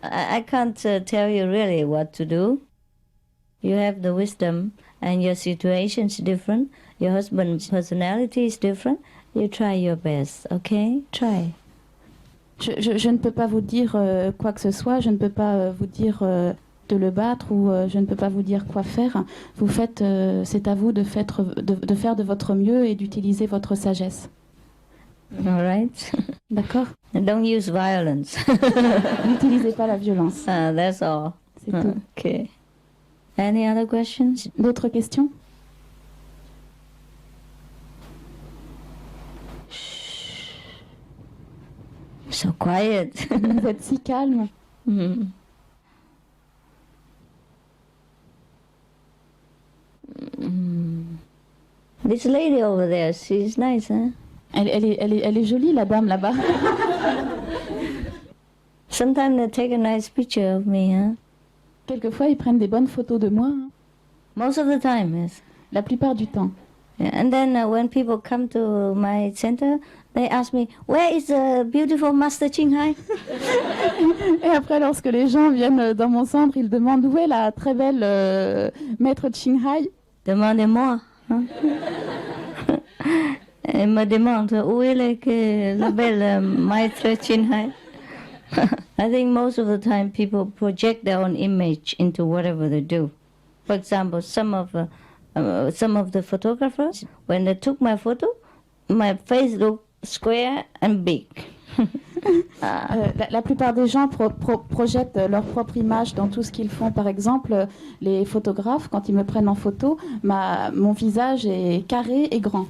I can't tell you really what to do. You have the wisdom and your situation is different. Your husband's personality is different. You try your best, okay? Try. Je ne peux pas vous dire quoi que ce soit, je ne peux pas vous dire de le battre ou je ne peux pas vous dire quoi faire. Vous faites, c'est à vous de faire de votre mieux et d'utiliser votre sagesse. All right. D'accord. Don't use violence. N'utilisez pas la violence. That's all. C'est tout. Okay. Any other questions? D'autres questions? So quiet. Vous êtes si calme. This lady over there, she's nice, huh? Elle est jolie, la dame là-bas. Sometimes they take a nice picture of me, huh? Quelquefois, ils prennent des bonnes photos de moi. Hein. Most of the time, yes. La plupart du temps. Yeah, and then when people come to my center, they ask me, where is the beautiful Master Qinghai? Et après, lorsque les gens viennent dans mon centre, ils demandent où est la très belle maître Qinghai. Demandez-moi. Hein? Elle me demande où est la belle maître Qinghai. I think most of the time people project their own image into whatever they do. For example, some of the photographers, when they took my photo, my face looked square and big. La plupart des gens projettent leur propre image dans tout ce qu'ils font. Par exemple, les photographes, quand ils me prennent en photo, mon visage est carré et grand.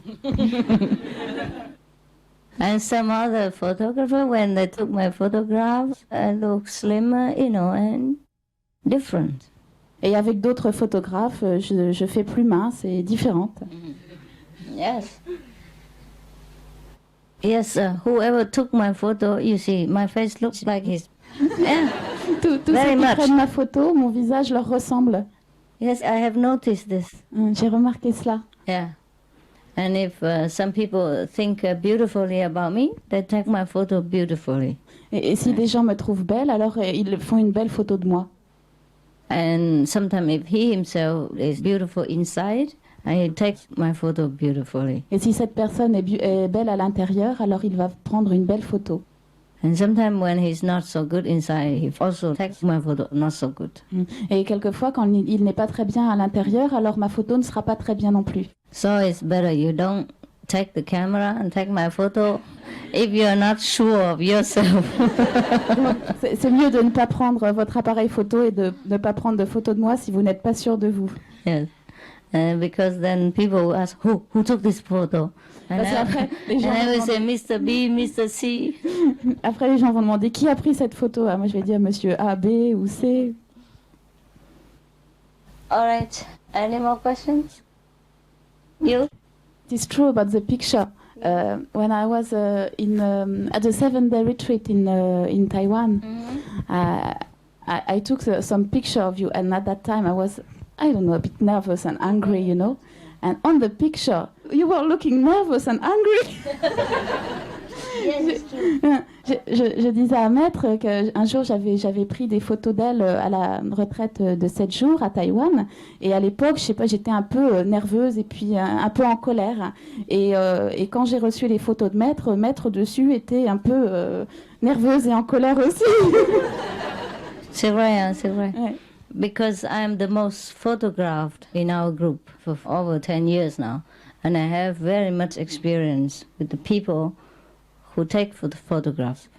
And some other photographers, when they took my photographs, I look slimmer, and different. Et avec d'autres photographes, je fais plus mince et différente. Yes. Yes, whoever took my photo, you see, my face looks like his. Yeah. Tous ceux Very qui much. prennent ma photo, mon visage leur ressemble. Yes, I have noticed this. J'ai remarqué cela. Yeah. And if some people think beautifully about me, they take my photo beautifully. Et si des gens me trouvent belle, alors ils font une belle photo de moi. And sometimes if he himself is beautiful inside, he takes my photo beautifully. Et si cette personne est belle à l'intérieur, alors il va prendre une belle photo. And sometimes when he's not so good inside, he also takes my photo not so good. Et quelquefois, quand il n'est pas très bien à l'intérieur, alors ma photo ne sera pas très bien non plus. So it's better you don't take the camera and take my photo if you're not sure of yourself. C'est mieux de ne pas prendre votre appareil photo et de ne pas prendre de photos de moi si vous n'êtes pas sûr de vous. Yes. Because then people will ask, who took this photo? And I will say, Mr. B, Mr. C. Après, les gens vont demander qui a pris cette photo. Moi, je vais dire Monsieur A, B ou C. All right. Any more questions? You? It's true about the picture. When I was at the 7-day retreat in Taiwan, I took some picture of you, and at that time I was, I don't know, a bit nervous and angry, you know. And on the picture, you were looking nervous and angry. Je disais à Maître qu'un jour j'avais pris des photos d'elle à la retraite de 7 jours à Taïwan, et à l'époque, je sais pas, j'étais un peu nerveuse et puis un peu en colère. Et quand j'ai reçu les photos de Maître dessus était un peu nerveuse et en colère aussi. C'est vrai, hein, c'est vrai. Ouais. Because I'm the most photographed in our group for over 10 years now, and I have very much experience with the people who take photographs.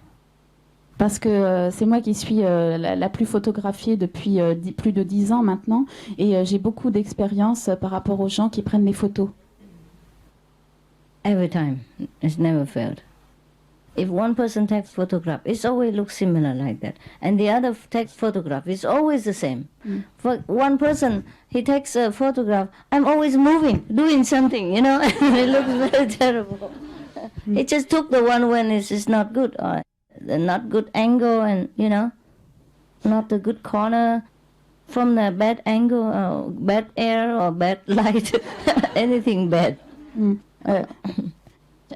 Parce que c'est moi qui suis la plus photographiée depuis plus de 10 ans maintenant, et j'ai beaucoup d'expérience par rapport aux gens qui prennent les photos. Every time, it's never failed. If one person takes photograph, it always looks similar like that, and the other takes photograph, it's always the same. For one person, he takes a photograph, I'm always moving, doing something, you know. It looks very terrible. He just took the one when it's not good, or the not good angle, and you know, not the good corner, from the bad angle, or bad air, or bad light, anything bad.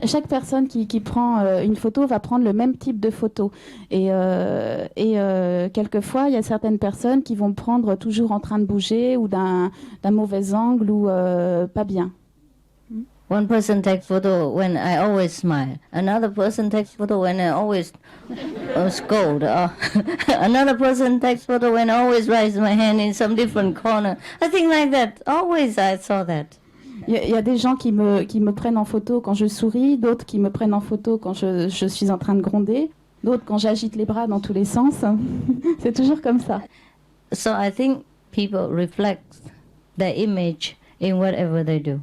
Chaque personne qui prend une photo va prendre le même type de photo. Et quelquefois, il y a certaines personnes qui vont prendre toujours en train de bouger ou d'un mauvais angle ou pas bien. One person takes photo when I always smile. Another person takes photo when I always scold. Another person takes photo when I always raise my hand in some different corner. I think like that. Always I saw that. Il y a des gens qui me prennent en photo quand je souris, d'autres qui me prennent en photo quand je suis en train de gronder, d'autres quand j'agite les bras dans tous les sens. C'est toujours comme ça. So I think people reflect their image in whatever they do.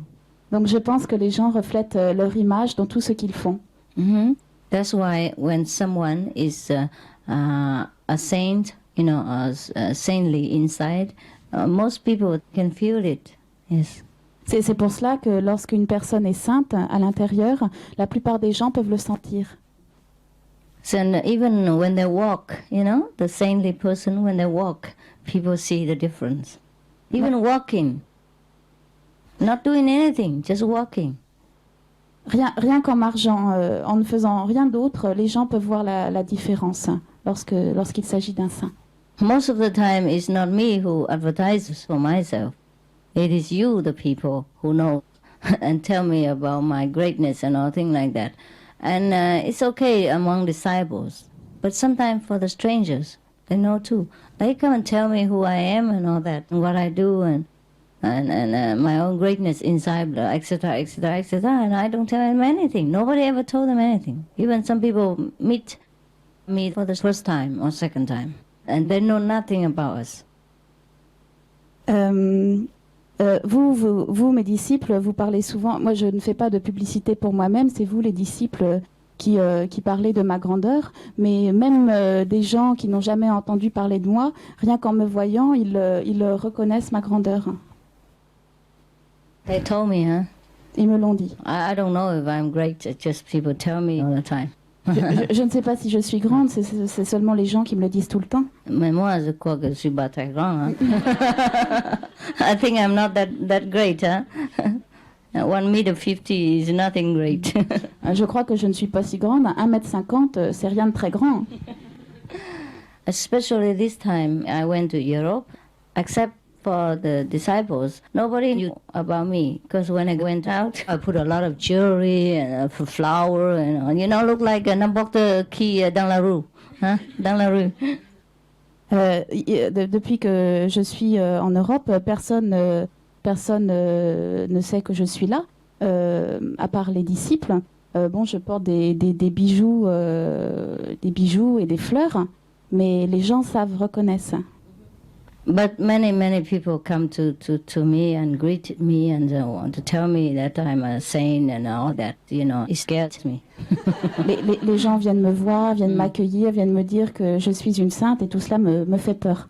Donc je pense que les gens reflètent leur image dans tout ce qu'ils font. That's why when someone is a saint, you know, saintly inside, most people can feel it. Yes. C'est pour cela que lorsqu'une personne est sainte à l'intérieur, la plupart des gens peuvent le sentir. So even when they walk, you know, the saintly person, when they walk, people see the difference. Even walking, not doing anything, just walking. Rien qu'en marchant, en ne faisant rien d'autre, les gens peuvent voir la différence lorsqu'il s'agit d'un saint. Most of the time, it's not me who advertises for myself. It is you, the people, who know and tell me about my greatness and all things like that. And it's okay among disciples. But sometimes for the strangers, they know too. They come and tell me who I am and all that, and what I do, and my own greatness inside, etc., etc., etc. And I don't tell them anything. Nobody ever told them anything. Even some people meet me for the first time or second time, and they know nothing about us. Vous, mes disciples, vous parlez souvent. Moi, je ne fais pas de publicité pour moi-même. C'est vous, les disciples, qui parlez de ma grandeur. Mais même des gens qui n'ont jamais entendu parler de moi, rien qu'en me voyant, ils reconnaissent ma grandeur. They told me, Ils me l'ont dit. I don't know if I'm great, it's just people tell me all the time. Je ne sais pas si je suis grande, c'est seulement les gens qui me le disent tout le temps. Mais moi, je crois que je suis pas très grande. Hein? I think I'm not that great. Huh? 1,50 m is nothing great. Je crois que je ne suis pas si grande. 1,50 m, c'est rien de très grand. Especially this time, I went to Europe, except for the disciples. Nobody knew about me, because when I went out, I put a lot of jewelry and flower, and look like n'importe qui dans la rue, hein? Dans la rue. Depuis que je suis en Europe, personne ne sait que je suis là, à part les disciples. Je porte des bijoux et des fleurs, mais les gens reconnaissent. But many people come to me and greet me and want to tell me that I'm a saint and all that, it scares me. les gens viennent me voir, viennent m'accueillir, viennent me dire que je suis une sainte et tout cela me fait peur.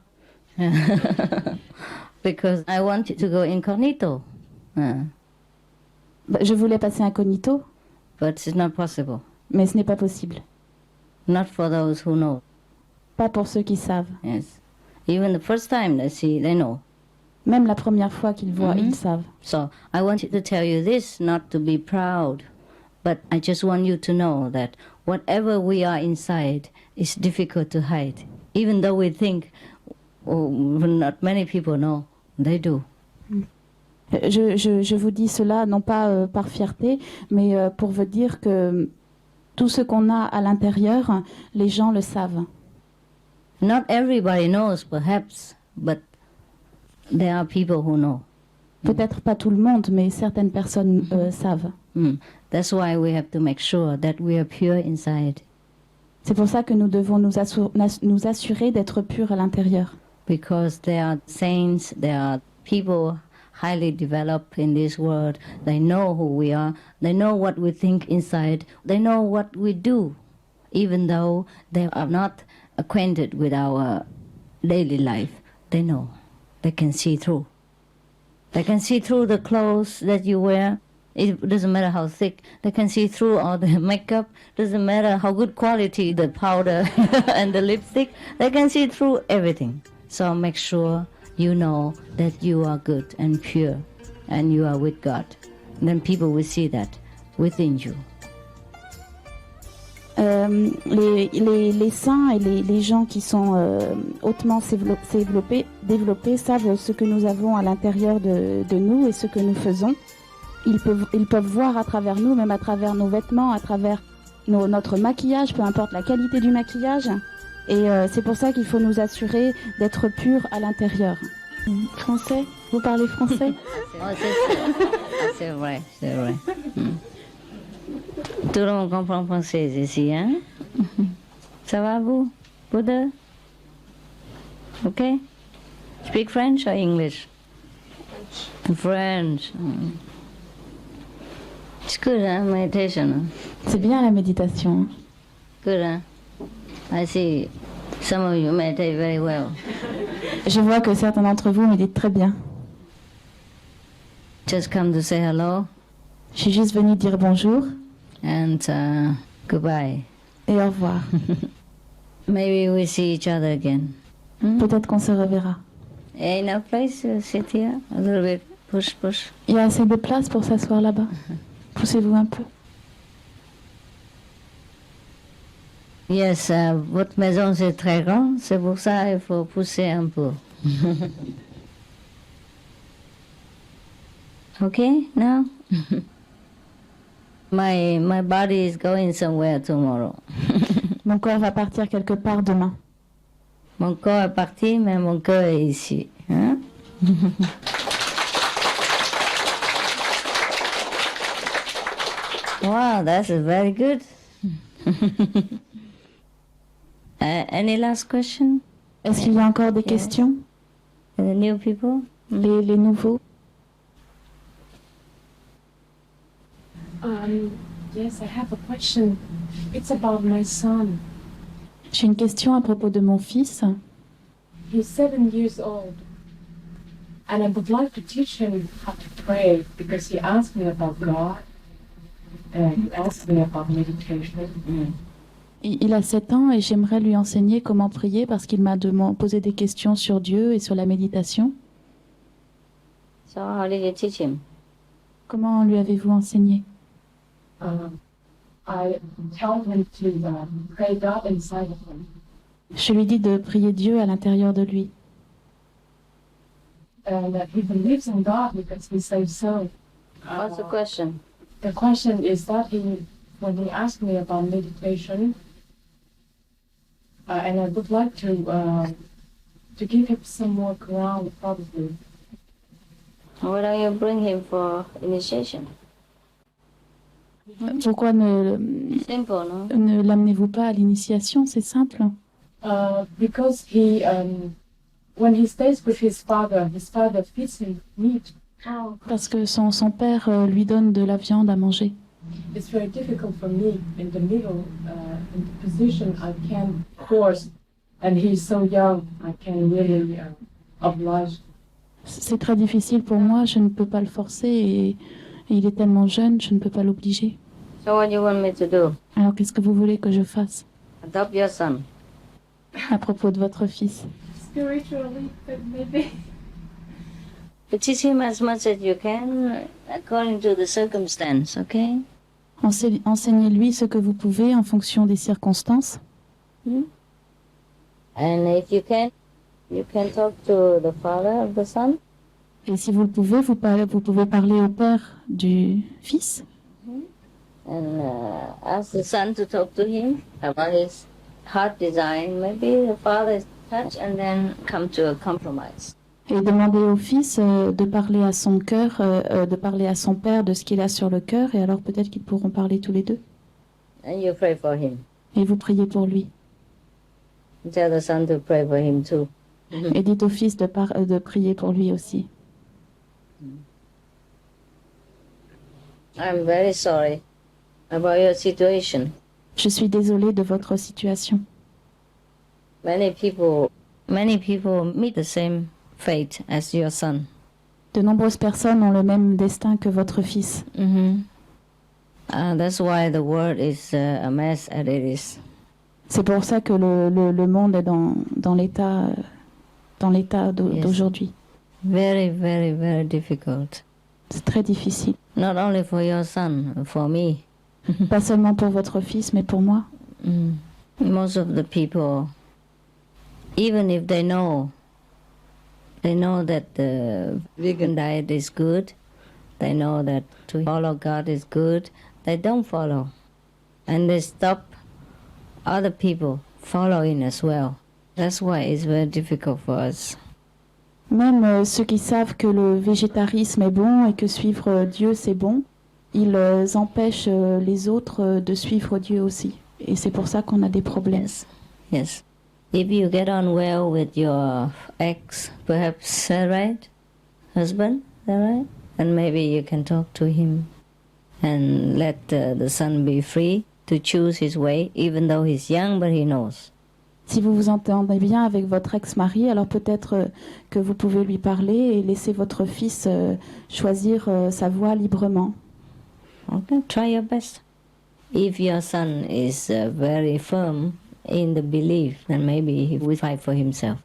Because I want to go incognito. Je voulais passer incognito. But it's not possible. Mais ce n'est pas possible. Not for those who know. Pas pour ceux qui savent. Yes. Even the first time they see, they know. Même la première fois qu'ils voient, ils savent. So I want to tell you this, not to be proud, but I just want you to know that whatever we are inside is difficult to hide. Even though we think not many people know, they do. Je vous dis cela non pas par fierté, mais pour vous dire que tout ce qu'on a à l'intérieur, les gens le savent. Not everybody knows, perhaps, but there are people who know. Peut-être pas tout le monde, mais certaines personnes savent. That's why we have to make sure that we are pure inside. C'est pour ça que nous devons nous assurer d'être purs à l'intérieur. Because there are saints, there are people highly developed in this world. They know who we are. They know what we think inside. They know what we do, even though they are not acquainted with our daily life. They know. They can see through. They can see through the clothes that you wear. It doesn't matter how thick. They can see through all the makeup. Doesn't matter how good quality the powder and the lipstick. They can see through everything. So make sure you know that you are good and pure and you are with God. And then people will see that within you. Les saints et les gens qui sont hautement développés savent ce que nous avons à l'intérieur de nous et ce que nous faisons. Ils peuvent voir à travers nous, même à travers nos vêtements, à travers notre maquillage, peu importe la qualité du maquillage. Et c'est pour ça qu'il faut nous assurer d'être purs à l'intérieur. Français? Vous parlez français? C'est vrai, c'est vrai. Tout le monde comprend français ici, hein? Ça va, vous? Vous deux? Okay? Speak French or English? French. It's good, huh? Meditation. C'est bien la méditation. Good, huh? I see some of you meditate very well. Je vois que certains d'entre vous méditent très bien. Just come to say hello. Je suis juste venue dire bonjour. And goodbye. Et au revoir. Maybe we'll see each other again. Peut-être qu'on se reverra. Enough place to sit here? A little bit. Push. Il y a assez de place pour s'asseoir là-bas. Poussez-vous un peu. Yes, votre maison c'est très grand, c'est pour ça il faut pousser un peu. Okay, now? My body is going somewhere tomorrow. Mon corps va partir quelque part demain. Mon corps est parti, mais mon cœur est ici. Hein? Wow, that's very good. Any last question? Est-ce qu'il y a encore des questions? The new people? Les nouveaux? Yes, I have a question. It's about my son. J'ai une question à propos de mon fils. He's 7 years old, and I would like to teach him how to pray because he asked me about God and he asked me about meditation. Il a 7 ans et j'aimerais lui enseigner comment prier parce qu'il m'a posé des questions sur Dieu et sur la méditation. So how did you teach him? Comment lui avez-vous enseigné? I told him to pray God inside of him. Je lui dis de prier Dieu à l'intérieur de lui. And that he believes in God because he says so. What's the question? The question is that when he asked me about meditation, and I would like to give him some more ground, probably. Why don't you bring him for initiation? Pourquoi Simple, no? ne l'amenez-vous pas à l'initiation? C'est simple. Because when he stays with his father feeds him meat. Parce que son père lui donne de la viande à manger. It's very difficult for me in the middle, in the position I can't force, and he's so young, I can really oblige. C'est très difficile pour moi, je ne peux pas le forcer et il est tellement jeune, je ne peux pas l'obliger. So what do you want me to do? Alors qu'est-ce que vous voulez que je fasse Adopt your son. à propos de votre fils? Spiritually, but maybe. But teach him as much as you can according to the circumstance, okay? Enseignez-lui ce que vous pouvez en fonction des circonstances. And if you can talk to the father of the son. Et si vous le pouvez, vous pouvez parler au père du fils. And ask the son to talk to him about his heart design. Maybe the father is touched and then come to a compromise. Et demander au fils de parler à son cœur, de parler à son père de ce qu'il a sur le cœur, et alors peut-être qu'ils pourront parler tous les deux. And you pray for him. Et vous priez pour lui. Tell the son to pray for him too. Et dites au fils de prier pour lui aussi. I'm very sorry about your situation. Je suis désolée de votre situation. Many people meet the same fate as your son. De nombreuses personnes ont le même destin que votre fils. That's why the world is a mess as it is. C'est pour ça que le monde est dans l'état d'aujourd'hui. Very, very, very difficult. C'est très difficile. Not only for your son, for me. Pas seulement pour votre fils, mais pour moi. Most of the people, even if they know that the vegan diet is good, they know that to follow God is good, they don't follow. And they stop other people following as well. That's why it's very difficult for us. Même ceux qui savent que le végétarisme est bon et que suivre Dieu c'est bon, ils empêchent les autres de suivre Dieu aussi. Et c'est pour ça qu'on a des problèmes. Yes. If you get on well with your ex, perhaps, right? Husband, right? And maybe you can talk to him and let the son be free to choose his way, even though he's young, but he knows. Si vous vous entendez bien avec votre ex-mari, alors peut-être que vous pouvez lui parler et laisser votre fils choisir sa voie librement. Okay, try your best. If your son is very firm in the belief, then maybe he will fight for himself.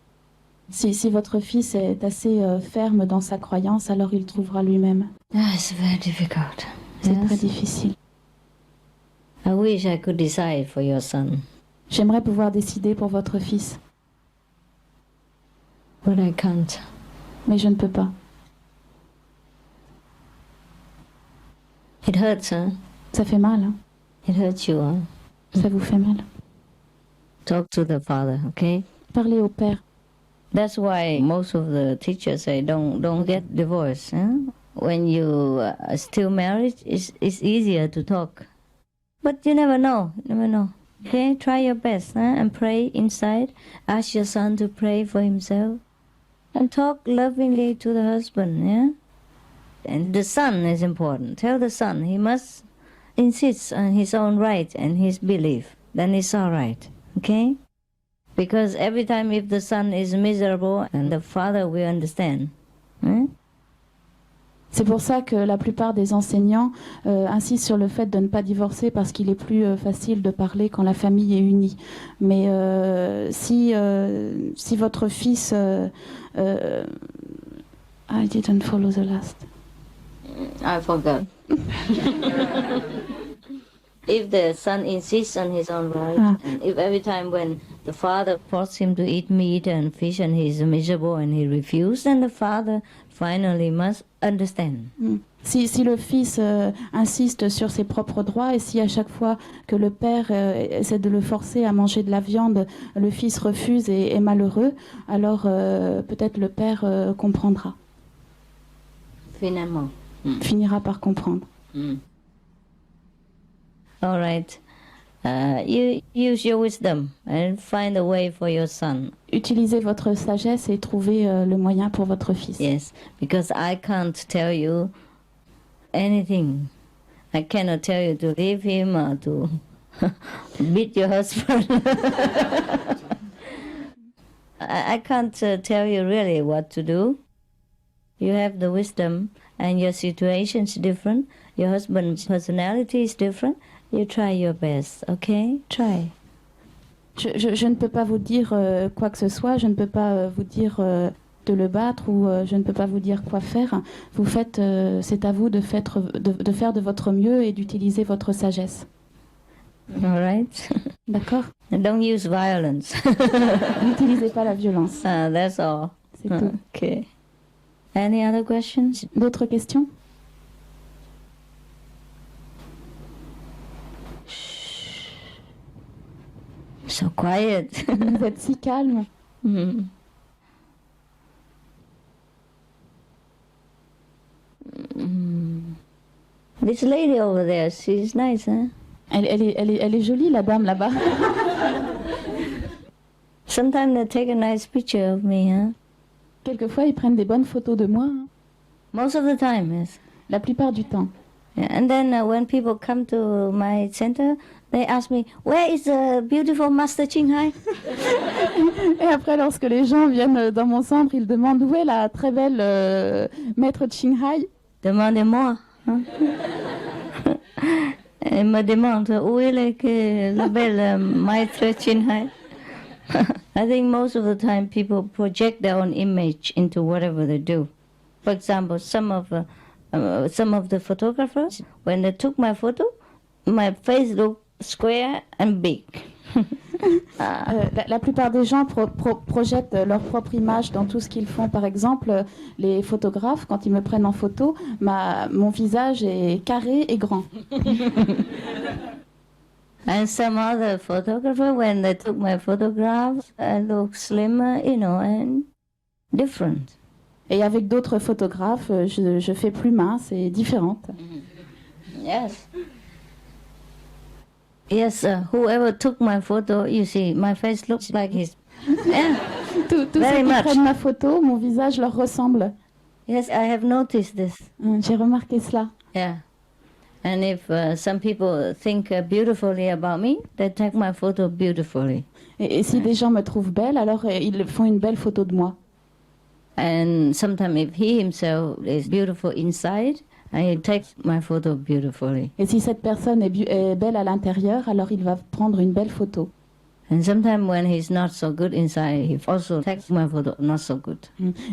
Si votre fils est assez ferme dans sa croyance, alors il trouvera lui-même. It's very difficult. C'est très difficile. I wish I could decide for your son. J'aimerais pouvoir décider pour votre fils. But I can't. Mais je ne peux pas. It hurts, huh? Ça fait mal. Hein? It hurts you, huh? Ça vous fait mal. Talk to the father, okay? Parlez au père. That's why most of the teachers say don't get divorced. Huh? When you are still married, it's easier to talk. But you never know. Okay, try your best and pray inside. Ask your son to pray for himself. And talk lovingly to the husband, yeah? And the son is important. Tell the son he must insist on his own right and his belief. Then it's all right, okay? Because every time if the son is miserable, and the father will understand. C'est pour ça que la plupart des enseignants insistent sur le fait de ne pas divorcer parce qu'il est plus facile de parler quand la famille est unie. Mais si votre fils... I didn't follow the last. I forgot. If the son insists on his own right, and if every time when the father forces him to eat meat and fish and he's miserable and he refuses, then the father finally must understand. Si le fils insiste sur ses propres droits et si à chaque fois que le père essaie de le forcer à manger de la viande, le fils refuse et est malheureux, alors peut-être le père comprendra. Finalement. Finira par comprendre. All right. You use your wisdom and find a way for your son. Utilisez votre sagesse et trouvez le moyen pour votre fils. Yes, because I can't tell you anything. I cannot tell you to leave him or to beat your husband. I can't tell you really what to do. You have the wisdom and your situation is different. Your husband's personality is different. You try your best, okay? Try. Je ne peux pas vous dire quoi que ce soit, je ne peux pas vous dire de le battre ou je ne peux pas vous dire quoi faire. Vous faites, c'est à vous de faire de votre mieux et d'utiliser votre sagesse. All right. D'accord. Don't use violence. N'utilisez pas la violence. That's all. C'est tout. Okay. Any other questions? D'autres questions? So quiet. Vous êtes si calme. This lady over there, she's nice, huh? Elle est jolie, la dame là-bas. Sometimes they take a nice picture of me, huh? Quelquefois, ils prennent des bonnes photos de moi. Most of the time, yes. La plupart du temps. Yeah, and then when people come to my center, they ask me, where is the beautiful Master Qinghai? Et après, lorsque les gens viennent dans mon centre, ils demandent où est la très belle maître Qinghai. Demandez-moi. Hein? Elle me demande où est la belle maître Qinghai. I think most of the time people project their own image into whatever they do. For example, some of the photographers, when they took my photo, my face looked square and big. La plupart des gens projettent leur propre image dans tout ce qu'ils font. Par exemple, les photographes, quand ils me prennent en photo, mon visage est carré et grand. And some other photographer, when they took my photographs, I look slimmer, and different. Et avec d'autres photographes, je fais plus mince et différente. Yes. Yes, whoever took my photo, you see, my face looks like his. Yeah. Tous ceux qui prennent ma photo, mon visage leur ressemble. Yes, I have noticed this. J'ai remarqué cela. Yeah. And if some people think beautifully about me, they take my photo beautifully. Et si des gens me trouvent belle, alors ils font une belle photo de moi. And sometimes if he himself is beautiful inside, he takes my photo beautifully. Et si cette personne est belle à l'intérieur, alors il va prendre une belle photo. And sometimes when he's not so good inside, he also takes my photo not so good.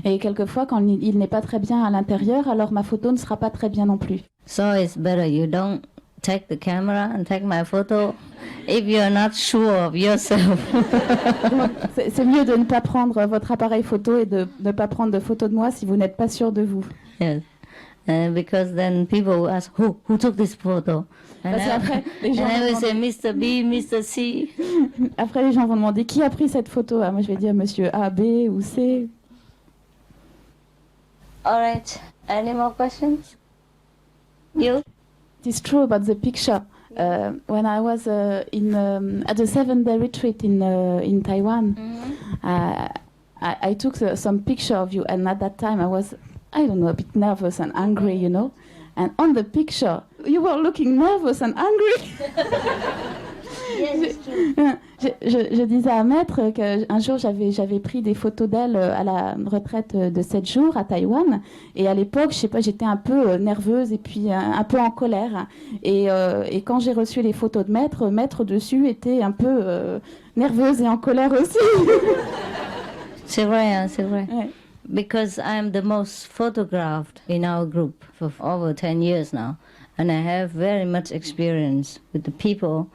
Et quelquefois, quand il n'est pas très bien à l'intérieur, alors ma photo ne sera pas très bien non plus. So it's better you don't take the camera and take my photo if you're not sure of yourself. C'est mieux de ne pas prendre votre appareil photo et de ne pas prendre de photos de moi si vous n'êtes pas sûr de vous. Yes. Because then people will ask, who took this photo? And I will say, Mr. B, Mr. C. Après, les gens vont demander qui a pris cette photo. Moi, je vais dire Monsieur A, B ou C. All right. Any more questions? You? It's true about the picture. When I was at the 7-day retreat in Taiwan, I took some picture of you, and at that time I was, I don't know, a bit nervous and angry, And on the picture, you were looking nervous and angry. Yes, it's true. Je disais à Maître qu'un jour j'avais pris des photos d'elle à la retraite de 7 jours à Taïwan, et à l'époque, je sais pas, j'étais un peu nerveuse et puis un peu en colère. Et quand j'ai reçu les photos de Maître dessus était un peu nerveuse et en colère aussi. C'est vrai, hein, c'est vrai. Ouais. Because I'm the most photographed in our group for over 10 years now, and I have very much experience with the people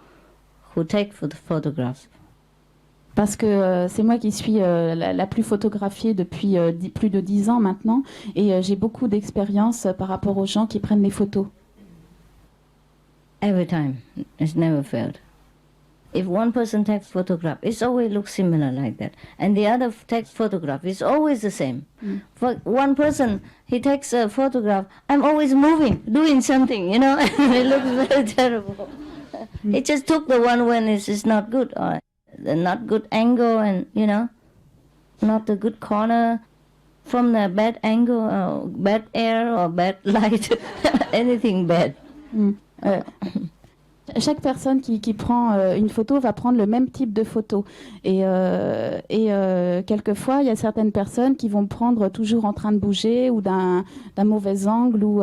who take photographs. Parce que c'est moi qui suis la plus photographiée depuis plus de 10 ans maintenant, et j'ai beaucoup d'expérience par rapport aux gens qui prennent les photos. Every time, it's never failed. If one person takes photograph, it always looks similar like that, and the other takes photograph, it's always the same. For one person, he takes a photograph, I'm always moving, doing something, you know, it looks very terrible. He just took the one when it's not good, or the not good angle, and you know, not the good corner, from the bad angle, or bad air, or bad light, anything bad. Chaque personne qui prend une photo va prendre le même type de photo. Et quelquefois, il y a certaines personnes qui vont prendre toujours en train de bouger ou d'un mauvais angle ou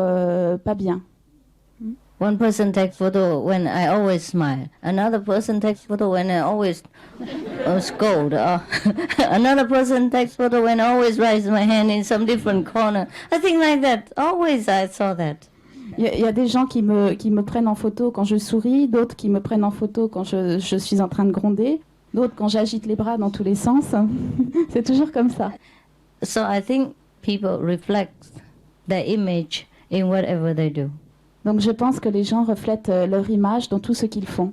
pas bien. One person takes photo when I always smile. Another person takes photo when I always scold. Another person takes photo when I always raise my hand in some different corner. I think like that. Always I saw that. Il y a des gens qui me prennent en photo quand je souris, d'autres qui me prennent en photo quand je suis en train de gronder, d'autres quand j'agite les bras dans tous les sens. C'est toujours comme ça. So I think people reflect their image in whatever they do. Donc je pense que les gens reflètent leur image dans tout ce qu'ils font.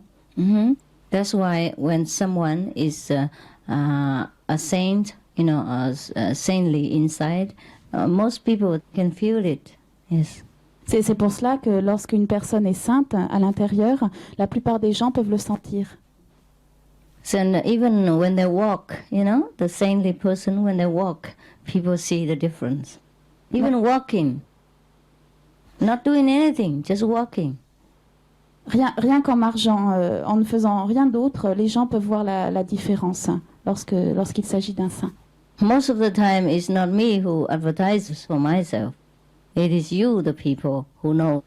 That's why when someone is a saint, you know, saintly inside, most people can feel it. Yes. C'est pour cela que lorsqu'une personne est sainte à l'intérieur, la plupart des gens peuvent le sentir. So even when they walk, you know, the saintly person, when they walk, people see the difference. Even walking, not doing anything, just walking. Rien qu'en marchant, en ne faisant rien d'autre, les gens peuvent voir la différence lorsqu'il s'agit d'un saint. Most of the time, it's not me who advertises for myself. It is you, the people, who know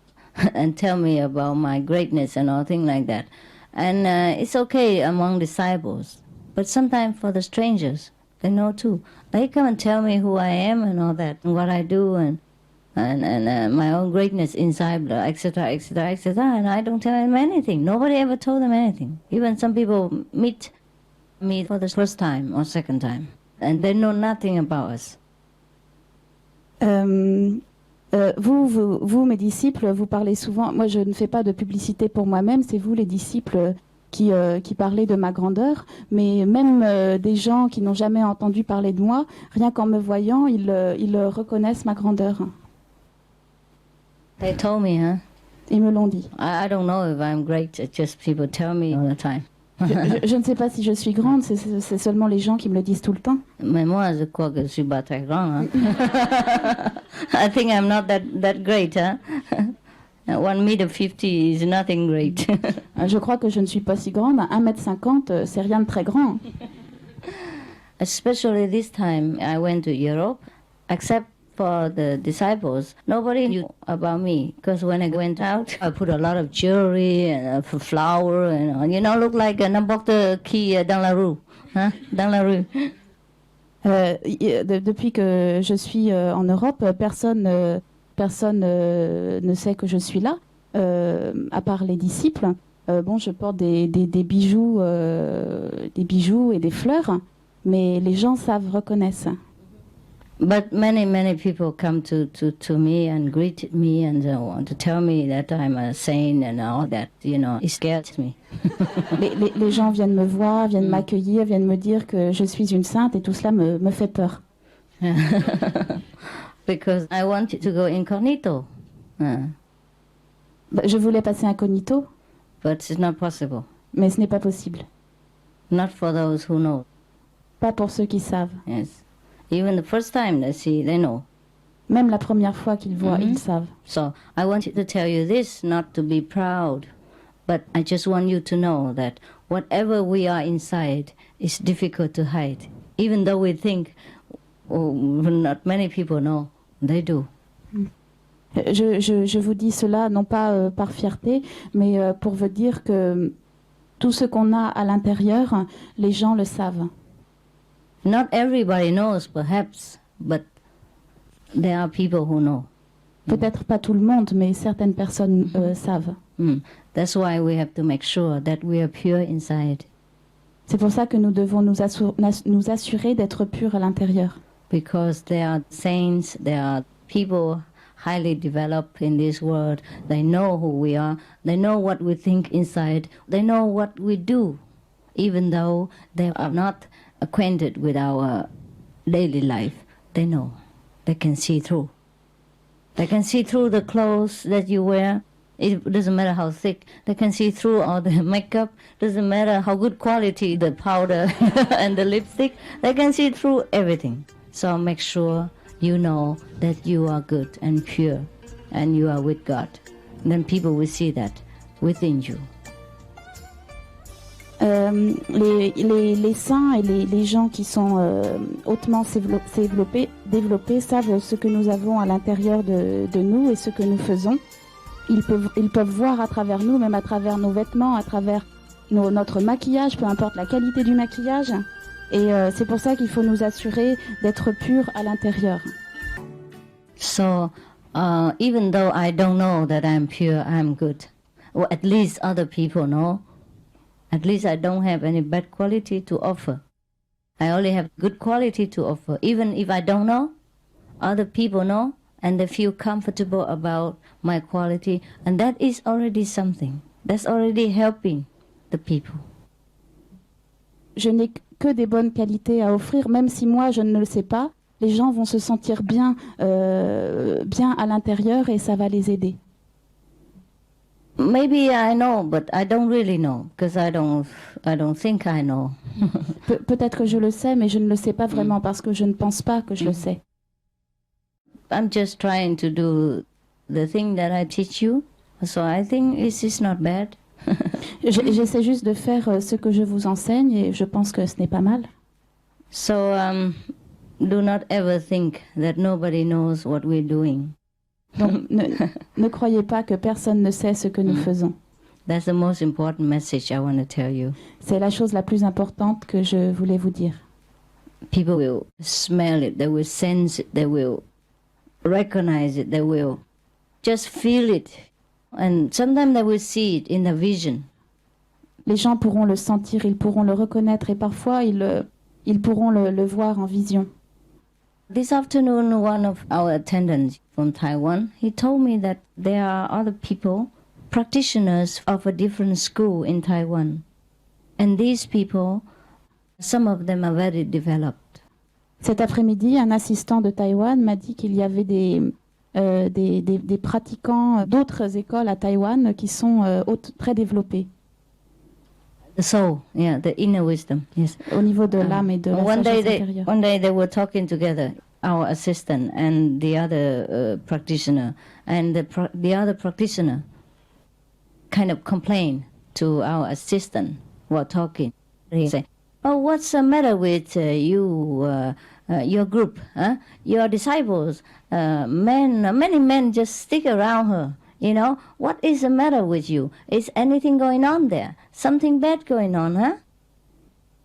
and tell me about my greatness and all things like that. And it's okay among disciples. But sometimes for the strangers, they know too. They come and tell me who I am and all that, and what I do, and my own greatness inside, etc., etc., etc. And I don't tell them anything. Nobody ever told them anything. Even some people meet me for the first time or second time, and they know nothing about us. Vous, mes disciples, vous parlez souvent. Moi, je ne fais pas de publicité pour moi-même. C'est vous, les disciples, qui parlez de ma grandeur. Mais même des gens qui n'ont jamais entendu parler de moi, rien qu'en me voyant, ils reconnaissent ma grandeur. They told me, huh? Ils me l'ont dit. I don't know if I'm great. It's just people tell me all the time. Je ne sais pas si je suis grande, c'est seulement les gens qui me le disent tout le temps. Mais moi, je crois que je suis pas très grande. Hein? I think I'm not that great. Huh? 1,50 m is nothing great. Je crois que je ne suis pas si grande. 1,50 m, c'est rien de très grand. Especially this time, I went to Europe, except for the disciples. Nobody knew about me, because when I went out, I put a lot of jewelry and flower, and you know, look like n'importe qui dans la rue, hein? Dans la rue. Depuis que je suis en Europe, personne ne sait que je suis là, à part les disciples. Je porte des bijoux et des fleurs, mais les gens reconnaissent. But many people come to me and greet me and want to tell me that I'm a saint and all that, you know, it scares me. les gens viennent me voir, viennent m'accueillir, viennent me dire que je suis une sainte, et tout cela me fait peur. Because I want to go incognito. Je voulais passer incognito. But it's not possible. Mais ce n'est pas possible. Not for those who know. Pas pour ceux qui savent. Yes. Even the first time they see, they know. Même la première fois qu'ils voient, ils savent. So I want to tell you this, not to be proud, but I just want you to know that whatever we are inside is difficult to hide. Even though we think, oh, not many people know, they do. Je vous dis cela non pas par fierté, mais pour vous dire que tout ce qu'on a à l'intérieur, les gens le savent. Not everybody knows, perhaps, but there are people who know. Peut-être pas tout le monde, mais certaines personnes savent. That's why we have to make sure that we are pure inside. C'est pour ça que nous devons nous assurer d'être purs à l'intérieur. Because there are saints, there are people highly developed in this world. They know who we are. They know what we think inside. They know what we do, even though they are not acquainted with our daily life. They know. They can see through. They can see through the clothes that you wear. It doesn't matter how thick. They can see through all the makeup. Doesn't matter how good quality the powder and the lipstick. They can see through everything. So make sure you know that you are good and pure and you are with God. Then people will see that within you. Les saints et les gens qui sont hautement développés savent ce que nous avons à l'intérieur de nous et ce que nous faisons. Ils peuvent voir à travers nous, même à travers nos vêtements, à travers notre maquillage, peu importe la qualité du maquillage. Et c'est pour ça qu'il faut nous assurer d'être purs à l'intérieur. So, even though I don't know that I'm pure, I'm good. Or at least other people know. At least I don't have any bad quality to offer. I only have good quality to offer. Even if I don't know, other people know, and they feel comfortable about my quality. And that is already something. That's already helping the people. Je n'ai que des bonnes qualités à offrir, même si moi je ne le sais pas. Les gens vont se sentir bien à l'intérieur et ça va les aider. Maybe I know, but I don't really know, because I don't think I know. Peut-être que je le sais, mais je ne le sais pas vraiment parce que je ne pense pas que je le sais. I'm just trying to do the thing that I teach you, so I think this is not bad. J'essaie juste de faire ce que je vous enseigne et je pense que ce n'est pas mal. So do not ever think that nobody knows what we're doing. Donc ne croyez pas que personne ne sait ce que nous faisons. That's the most important message I want to tell you. C'est la chose la plus importante que je voulais vous dire. People will smell it, they will sense it, they will recognize it, they will just feel it. And sometimes they will see it in the vision. Les gens pourront le sentir, ils pourront le reconnaître et parfois ils pourront le voir en vision. This afternoon, one of our attendants from Taiwan, he told me that there are other people, practitioners of a different school in Taiwan. And these people, some of them are very developed. Cet après-midi, un assistant de Taïwan m'a dit qu'il y avait des pratiquants d'autres écoles à Taïwan qui sont très développés. The soul, yeah, the inner wisdom, yes. Au niveau de l'âme et de la sagesse intérieure. One day they were talking together, our assistant and the other practitioner, and the other practitioner kind of complained to our assistant while talking. He said, "Oh, what's the matter with your group? Huh? Your disciples, many men just stick around her. You know, what is the matter with you? Is anything going on there? Something bad going on, huh?"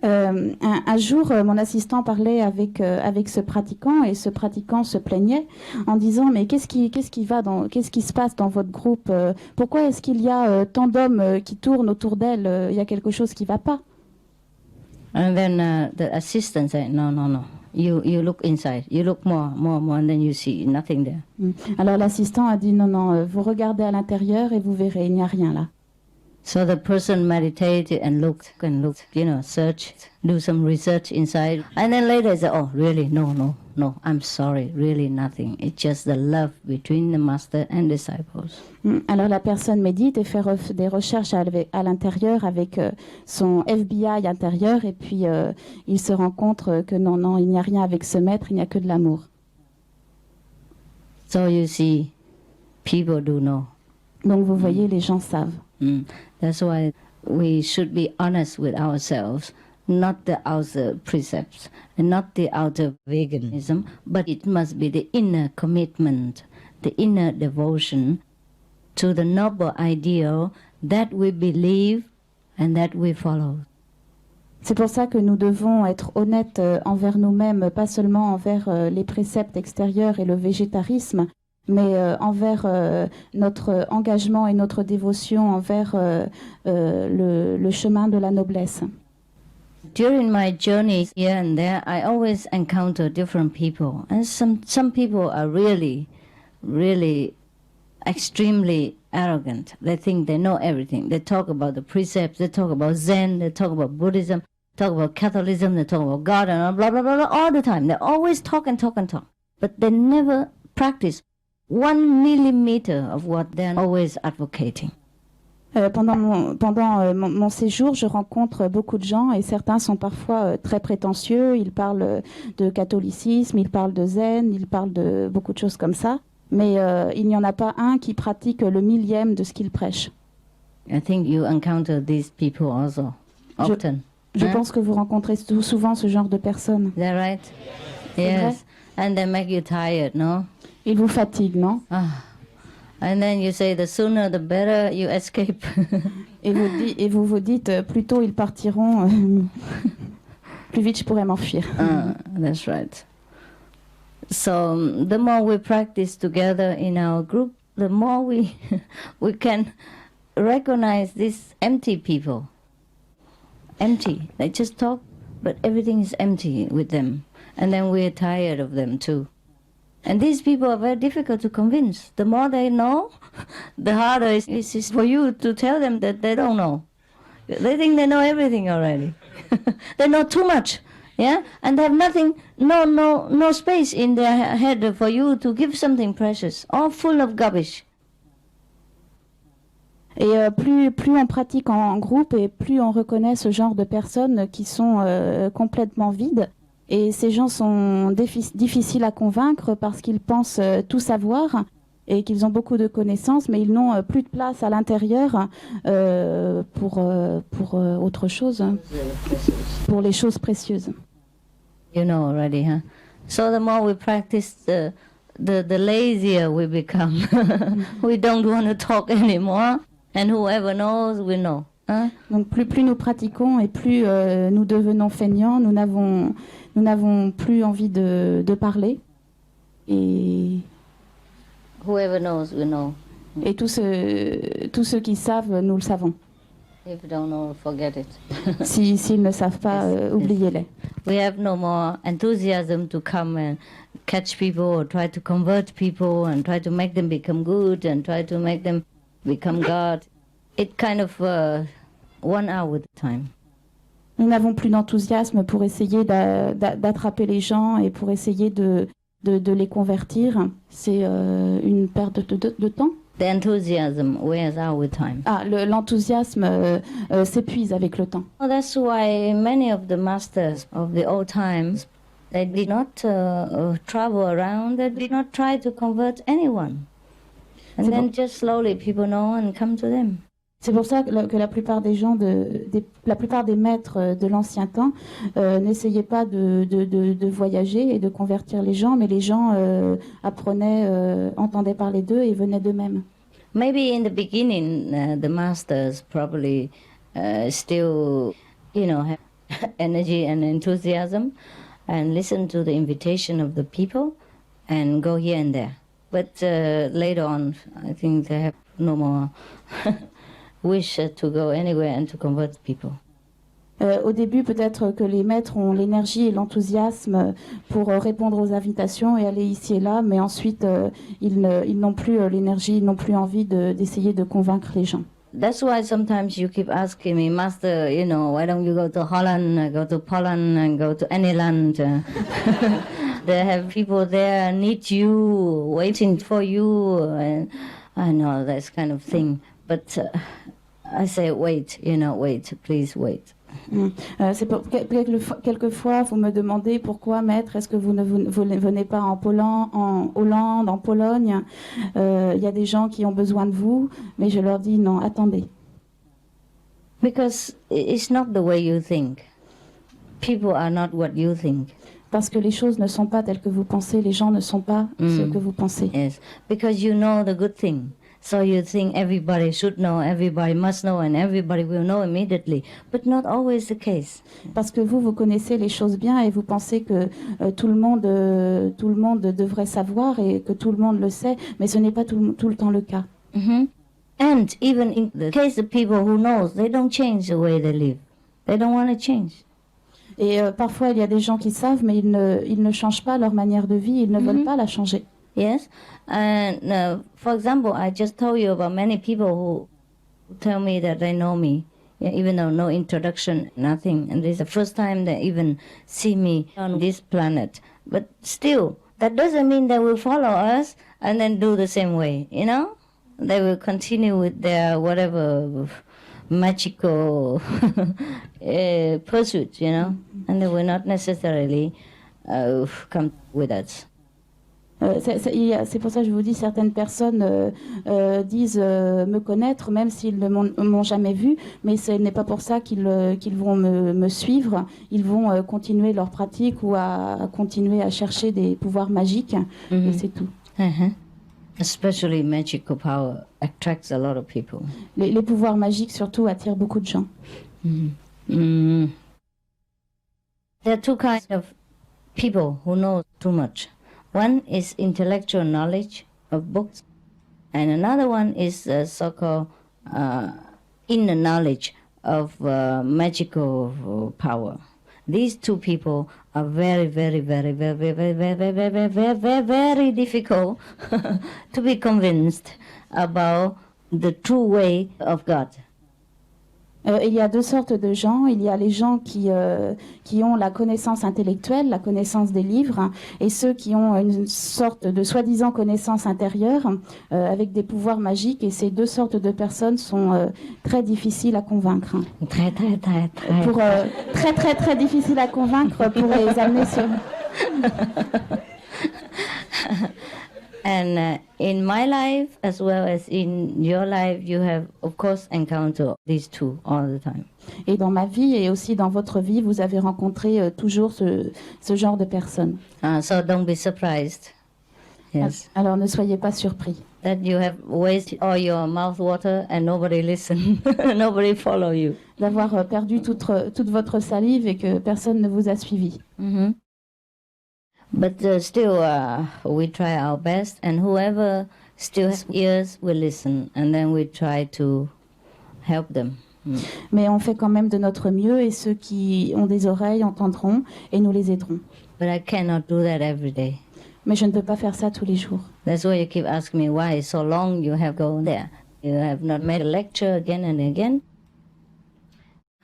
Un jour, mon assistant parlait avec ce pratiquant et ce pratiquant se plaignait en disant mais qu'est-ce qui se passe dans votre groupe? Pourquoi est-ce qu'il y a tant d'hommes qui tournent autour d'elle? Il y a quelque chose qui ne va pas. And then the assistant said, no. You look inside. You look more, and then you see nothing there. Alors l'assistant a dit non, vous regardez à l'intérieur et vous verrez, il n'y a rien là. So the person meditated and looked, searched, do some research inside. And then later said, oh, really, no, I'm sorry, really nothing. It's just the love between the master and disciples. Alors la personne médite et fait des recherches à l'intérieur avec son FBI intérieur et puis il se rend compte que non, il n'y a rien avec ce maître, il n'y a que de l'amour. So you see, people do know. Donc vous voyez, les gens savent. That's why we should be honest with ourselves, not the outer precepts and not the outer veganism, but it must be the inner commitment, the inner devotion to the noble ideal that we believe and that we follow. C'est pour ça que nous devons être honnêtes envers nous-mêmes, pas seulement envers les préceptes extérieurs et le végétarisme, mais envers notre engagement et notre dévotion envers le chemin de la noblesse. During my journeys here and there, I always encounter different people. And some people are really, really extremely arrogant. They think they know everything. They talk about the precepts, they talk about Zen, they talk about Buddhism, talk about Catholicism, they talk about God, and blah, blah, blah, blah, all the time. They always talk and talk and talk. But they never practice 1 millimeter of what they're always advocating. Pendant mon séjour, je rencontre beaucoup de gens et certains sont parfois très prétentieux. Ils parlent de catholicisme, ils parlent de zen, ils parlent de beaucoup de choses comme ça. Mais il n'y en a pas un qui pratique le millième de ce qu'ils prêchent. I think you encounter these people also often. Je pense que vous rencontrez souvent ce genre de personnes. Is that right? Yes. And they make you tired, no? Ils vous fatiguent, non? And then you say the sooner the better you escape. et vous vous dites plus tôt ils partiront, plus vite je pourrai m'enfuir. That's right. So the more we practice together in our group, the more we can recognize these empty people. Empty. They just talk, but everything is empty with them. And then we're tired of them too. And these people are very difficult to convince. The more they know, the harder it is for you to tell them that they don't know. They think they know everything already. They know too much, yeah? And they have nothing, no space in their head for you to give something precious, all full of garbage. Et plus on pratique en groupe et plus on reconnaît ce genre de personnes qui sont complètement vides. Et ces gens sont difficiles à convaincre parce qu'ils pensent tout savoir et qu'ils ont beaucoup de connaissances, mais ils n'ont plus de place à l'intérieur pour autre chose, pour les choses précieuses. You know already, huh? So the more we practice, the lazier we become. We don't want to talk anymore, and whoever knows, we know. Hein? Donc plus nous pratiquons et plus nous devenons feignants, nous n'avons plus envie de parler. Et whoever knows, we know. Et tous ceux qui savent, nous le savons. If you don't know, forget it. S'ils ne savent pas, oubliez-les. We have no more enthusiasm to come and catch people or try to convert people and try to make them become good and try to make them become God. It kind of one hour at a time. Nous n'avons plus d'enthousiasme pour essayer d'attraper les gens et pour essayer de les convertir. C'est une perte de temps. The enthusiasm wears out with time. L'enthousiasme s'épuise avec le temps. Well, that's why many of the masters of the old times, they did not travel around, they did not try to convert anyone. And then just slowly people know and come to them. C'est pour ça que la plupart des gens, la plupart des maîtres de l'ancien temps n'essayaient pas de voyager et de convertir les gens, mais les gens apprenaient, entendaient parler d'eux et venaient d'eux-mêmes. Maybe in the beginning, the masters probably still, have energy and enthusiasm and listen to the invitation of the people and go here and there. But later on, I think they have no more wish to go anywhere and to convert people. Au début, peut-être que les maîtres ont l'énergie et l'enthousiasme pour répondre aux invitations et aller ici et là, mais ensuite, ils n'ont plus l'énergie, ils n'ont plus envie d'essayer de convaincre les gens. That's why sometimes you keep asking me, Master, why don't you go to Holland, go to Poland, and go to any land? They have people there need you, waiting for you, and I know that kind of thing. But I say, wait, wait, please wait. C'est quelquefois, vous me demandez pourquoi, maître, est-ce que vous ne venez pas en Hollande, en Pologne? Il y a des gens qui ont besoin de vous, mais je leur dis non, attendez. Because it's not the way you think. People are not what you think. Parce que les choses ne sont pas telles que vous pensez, les gens ne sont pas ce que vous pensez. Yes, because you know the good thing. So you think everybody should know, everybody must know, and everybody will know immediately. But not always the case. Parce que vous connaissez les choses bien et vous pensez que tout le monde devrait savoir et que tout le monde le sait, mais ce n'est pas tout le temps le cas. Mm-hmm. And even in the case of people who knows, they don't change the way they live. They don't want to change. Et parfois, il y a des gens qui savent, mais ils ne changent pas leur manière de vie, ils ne veulent pas la changer. Yes, and for example, I just told you about many people who tell me that they know me, even though no introduction, nothing. And this is the first time they even see me on this planet. But still, that doesn't mean they will follow us and then do the same way, you know? They will continue with their whatever magical pursuit, you know? And they will not necessarily come with us. C'est pour ça que je vous dis, certaines personnes disent me connaître, même s'ils ne m'ont jamais vu, mais ce n'est pas pour ça qu'ils vont me suivre. Ils vont continuer leur pratique ou à continuer à chercher des pouvoirs magiques, et c'est tout. Especially magical power attracts a lot of people. Les pouvoirs magiques surtout attirent beaucoup de gens. There are two kinds of people who know too much. One is intellectual knowledge of books, and another one is so-called inner knowledge of magical power. These two people are very, very, very, very, very, very, very, very, very, very, very difficult to be convinced about the true way of God. Il y a deux sortes de gens. Il y a les gens qui ont la connaissance intellectuelle, la connaissance des livres, et ceux qui ont une sorte de soi-disant connaissance intérieure avec des pouvoirs magiques. Et ces deux sortes de personnes sont très difficiles à convaincre. Très difficiles à convaincre pour les amener sur... And in my life, as well as in your life, you have, of course, encountered these two all the time. Et dans ma vie et aussi dans votre vie, vous avez rencontré toujours ce genre de personnes. So don't be surprised. Yes. Alors ne soyez pas surpris. That you have wasted all your mouth water and nobody listen, nobody follow you. D'avoir perdu toute votre salive et que personne ne vous a suivi. Mm-hmm. But still, we try our best, and whoever still has ears will listen, and then we try to help them. Mais on fait quand même de notre mieux, et ceux qui ont des oreilles entendront, et nous les aiderons. But I cannot do that every day. Mais je ne peux pas faire ça tous les jours. That's why you keep asking me why so long you have gone there. You have not made a lecture again and again.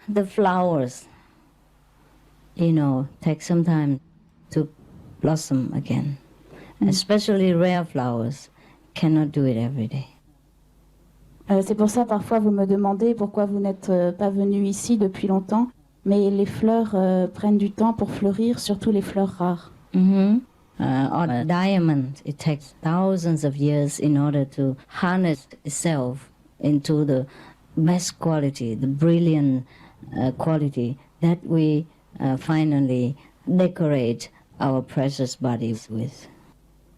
The flowers, take some time to blossom again. Especially rare flowers cannot do it every day. C'est pour ça parfois vous me demandez pourquoi vous n'êtes pas venu ici depuis longtemps, mais les fleurs prennent du temps pour fleurir, surtout les fleurs rares. On a diamond, it takes thousands of years in order to harness itself into the best quality, the brilliant quality that we finally decorate our precious bodies with.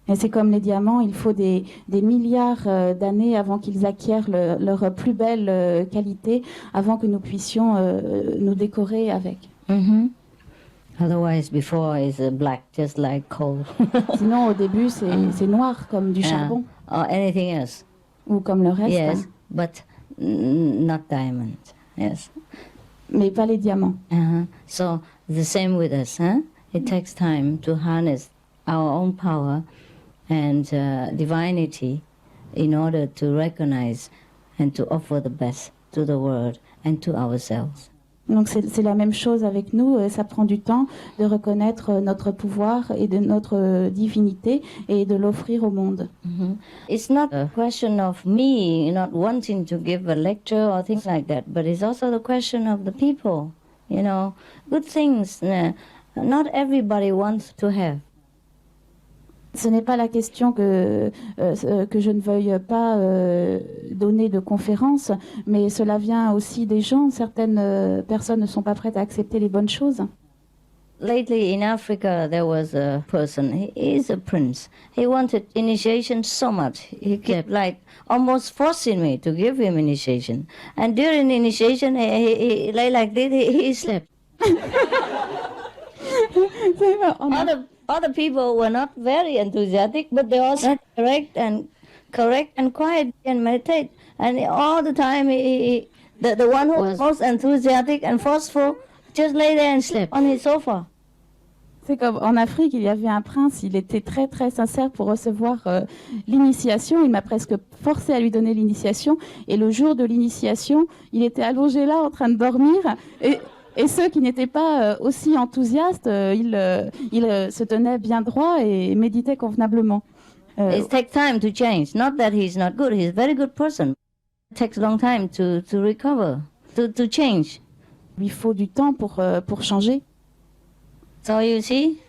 Et c'est comme les diamants, il faut des milliards d'années avant qu'ils acquièrent leur plus belle qualité, avant que nous puissions nous décorer avec. Otherwise, before is black, just like coal. Sinon, au début, c'est noir comme du charbon. Or anything else. Ou comme le reste. Yes, but not diamond. Yes. Mais pas les diamants. So the same with us, huh? It takes time to harness our own power and divinity in order to recognize and to offer the best to the world and to ourselves. Donc c'est la même chose avec nous, ça prend du temps de reconnaître notre pouvoir et de notre divinité et de l'offrir au monde. It's not a question of me not wanting to give a lecture or things like that, but it's also the question of the people, good things. Not everybody wants to have. Ce n'est pas la question que je ne veuille pas donner donner de conférences, mais cela vient aussi des gens. Certaines personnes ne sont pas prêtes à accepter les bonnes choses. Lately in Africa, there was a person, he is a prince. He wanted initiation so much. He kept like almost forcing me to give him initiation. And during initiation, he lay like this, he slept. Other people were not very enthusiastic, but they all said correct and quiet and meditate. And all the time, the one who was most enthusiastic and forceful just lay there and slept on his sofa. C'est comme en Afrique, il y avait un prince, il était très très sincère pour recevoir l'initiation. Il m'a presque forcé à lui donner l'initiation. Et le jour de l'initiation, il était allongé là en train de dormir. Et ceux qui n'étaient pas aussi enthousiastes, ils se tenaient bien droit et méditaient convenablement. It takes time to change. Not that he's not good. He's a very good person. It takes a long time to recover, to change. Il faut du temps pour changer. So you see?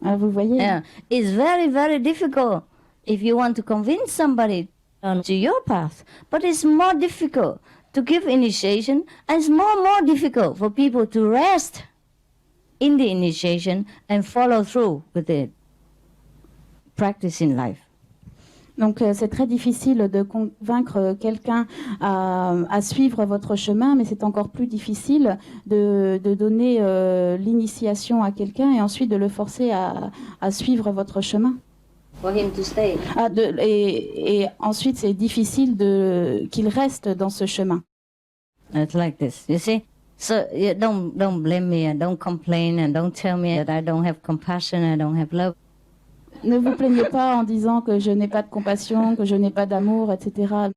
Vous voyez? Yeah. It's very, very difficult if you want to convince somebody to your path. But it's more difficult to give initiation, and it's more difficult for people to rest in the initiation and follow through with it. Practice in life. Donc c'est très difficile de convaincre quelqu'un à suivre votre chemin, mais c'est encore plus difficile de donner l'initiation à quelqu'un et ensuite de le forcer à suivre votre chemin. For him to stay. Et ensuite c'est difficile qu'il reste dans ce chemin. It's like this, you see? So don't blame me and don't complain and don't tell me that I don't have compassion, I don't have love. Ne vous plaignez pas en disant que je n'ai pas de compassion, que je n'ai pas d'amour, etc.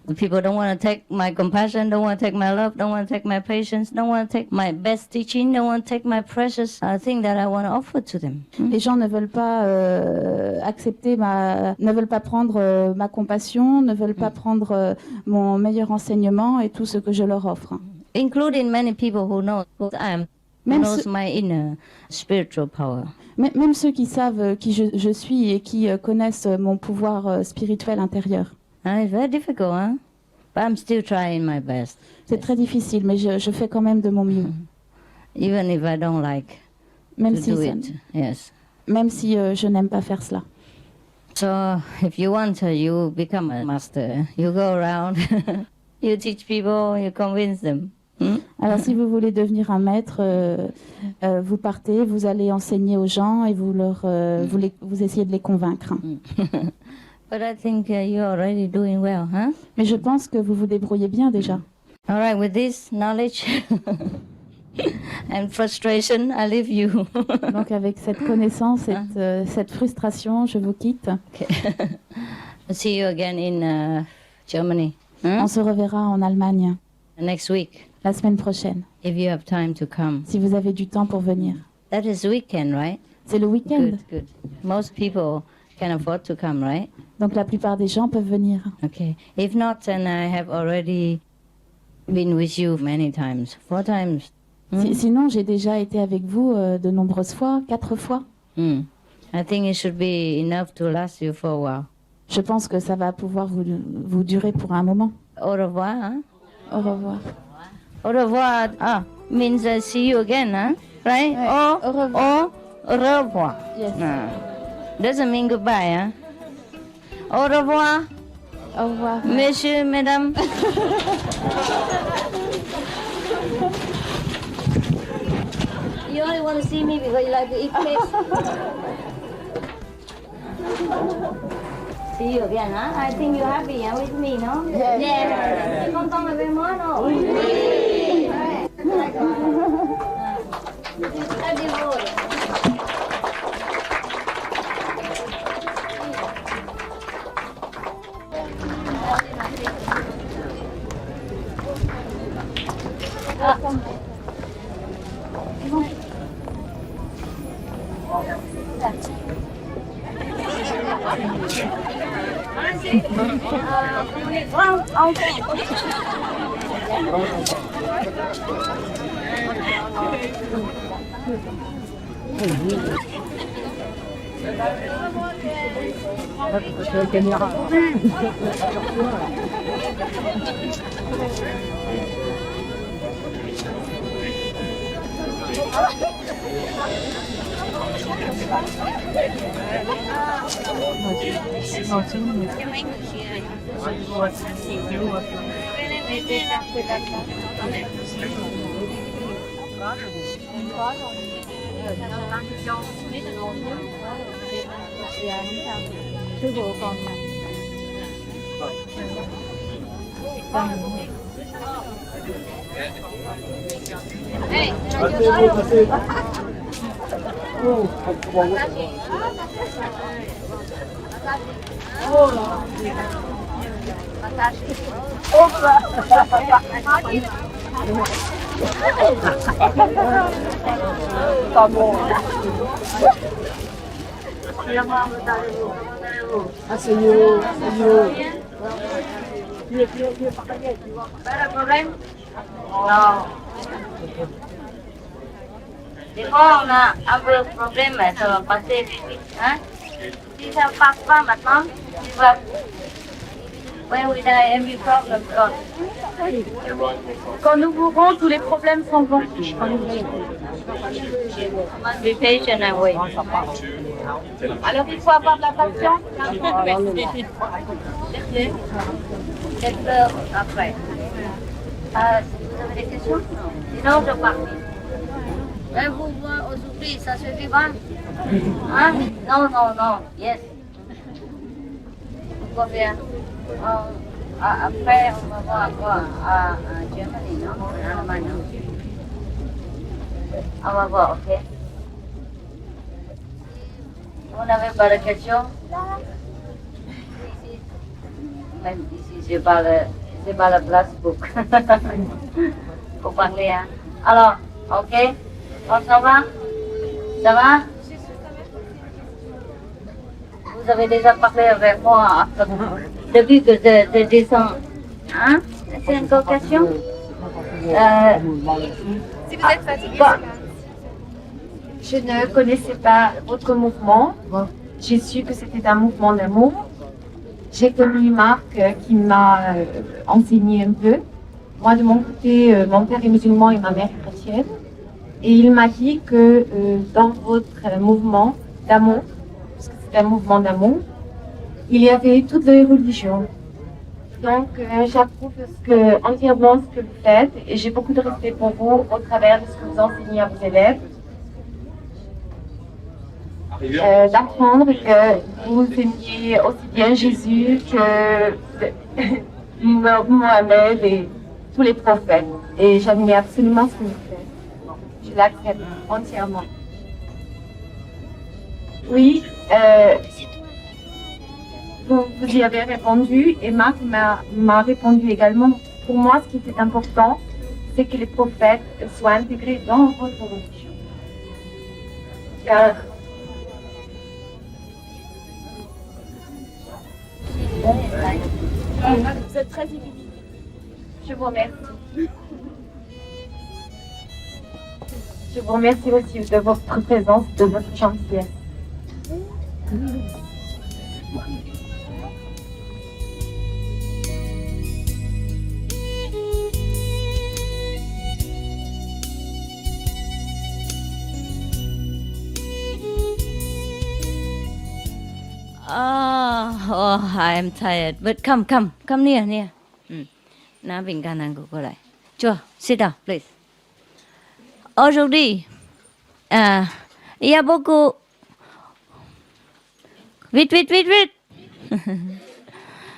The people don't want to take my compassion, don't want to take my love, don't want to take my patience, don't want to take my best teaching, don't want to take my precious thing that I want to offer to them. Les gens ne veulent pas accepter ne veulent pas prendre ma compassion, ne veulent pas prendre mon meilleur enseignement et tout ce que je leur offre. Including many people who know who I am. Knows my inner spiritual power. Même ceux qui savent qui je suis et qui connaissent mon pouvoir spirituel intérieur. It's very difficult, huh? But I'm still trying my best. C'est très difficile, mais je fais quand même de mon mieux. Even if I don't like même to si do it. Yes. Même si je n'aime pas faire cela. So if you want, you become a master. You go around, you teach people, you convince them. Alors si vous voulez devenir un maître, vous partez, vous allez enseigner aux gens et vous essayez de les convaincre. But I think you're already doing well, huh? Mais je pense que vous vous débrouillez bien déjà. All right, with this knowledge and frustration, I leave you. Donc avec cette connaissance, cette frustration, je vous quitte. Okay. I'll see you again in Germany. On se reverra en Allemagne. Next week. La semaine prochaine. If you have time to come. Si vous avez du temps pour venir. That is weekend, right? C'est le week-end. Good. Most people can afford to come, right? Donc la plupart des gens peuvent venir. Okay. If not, then I have already been with you many times, 4 times. Sinon, j'ai déjà été avec vous de nombreuses fois, 4 fois. I think it should be enough to last you for a while. Je pense que ça va pouvoir vous durer pour un moment. Au revoir. Hein? Au revoir. Au revoir means I see you again, huh? Right? Au revoir. Au revoir. Yes. Doesn't mean goodbye, huh? Au revoir. Au revoir. Monsieur, mesdames. You only want to see me because you like to eat cakes. See you again, huh? I think you're happy, huh, with me, no? Yes. Yes. Content avec moi, non? Oui. Pas de problème? Non. Des fois, on a un peu de problème, mais ça va passer vite. Hein? Si ça ne passe pas maintenant, tu vas. When will every problem gone? Quand nous mourrons, tous les problèmes sont bons. Must be patient and wait. Alors il faut avoir de la patience. Quelques heures après. Vous avez des questions? Sinon, je pars. Vous voir aujourd'hui, ça suffit pas? Hein? Non, non, non. Yes. Pourquoi bien? Après, on va voir quoi? À Germany, non? En Allemagne, non? On va voir, ok? Vous n'avez pas de questions? Ici. Même ici, c'est pas la place pour parler, hein? Alors, ok? On s'en va? Ça va? Vous avez déjà parlé avec moi depuis que je descends. Hein? C'est une question? Si vous êtes fatigué, je ne connaissais pas votre mouvement. J'ai su que c'était un mouvement d'amour. J'ai connu Marc qui m'a enseigné un peu. Moi, de mon côté, mon père est musulman et ma mère est chrétienne. Et il m'a dit que dans votre mouvement d'amour, parce que c'est un mouvement d'amour, il y avait toutes les religions. Donc, j'approuve entièrement ce que vous faites et j'ai beaucoup de respect pour vous au travers de ce que vous enseignez à vos élèves. D'apprendre que vous aimiez aussi bien Jésus que Mohamed et tous les prophètes. Et j'admire absolument ce que vous faites. Je l'accepte entièrement. Oui, vous y avez répondu et Marc m'a répondu également. Pour moi, ce qui est important, c'est que les prophètes soient intégrés dans votre religion. Car vous êtes très illuminé. Je vous remercie. Je vous remercie aussi de votre présence, de votre gentillesse. Oh, I am tired. But come near. Na bình can nàng của cô lại. Sure, sit down, please. Aujourd'hui, il y a beaucoup. Vite.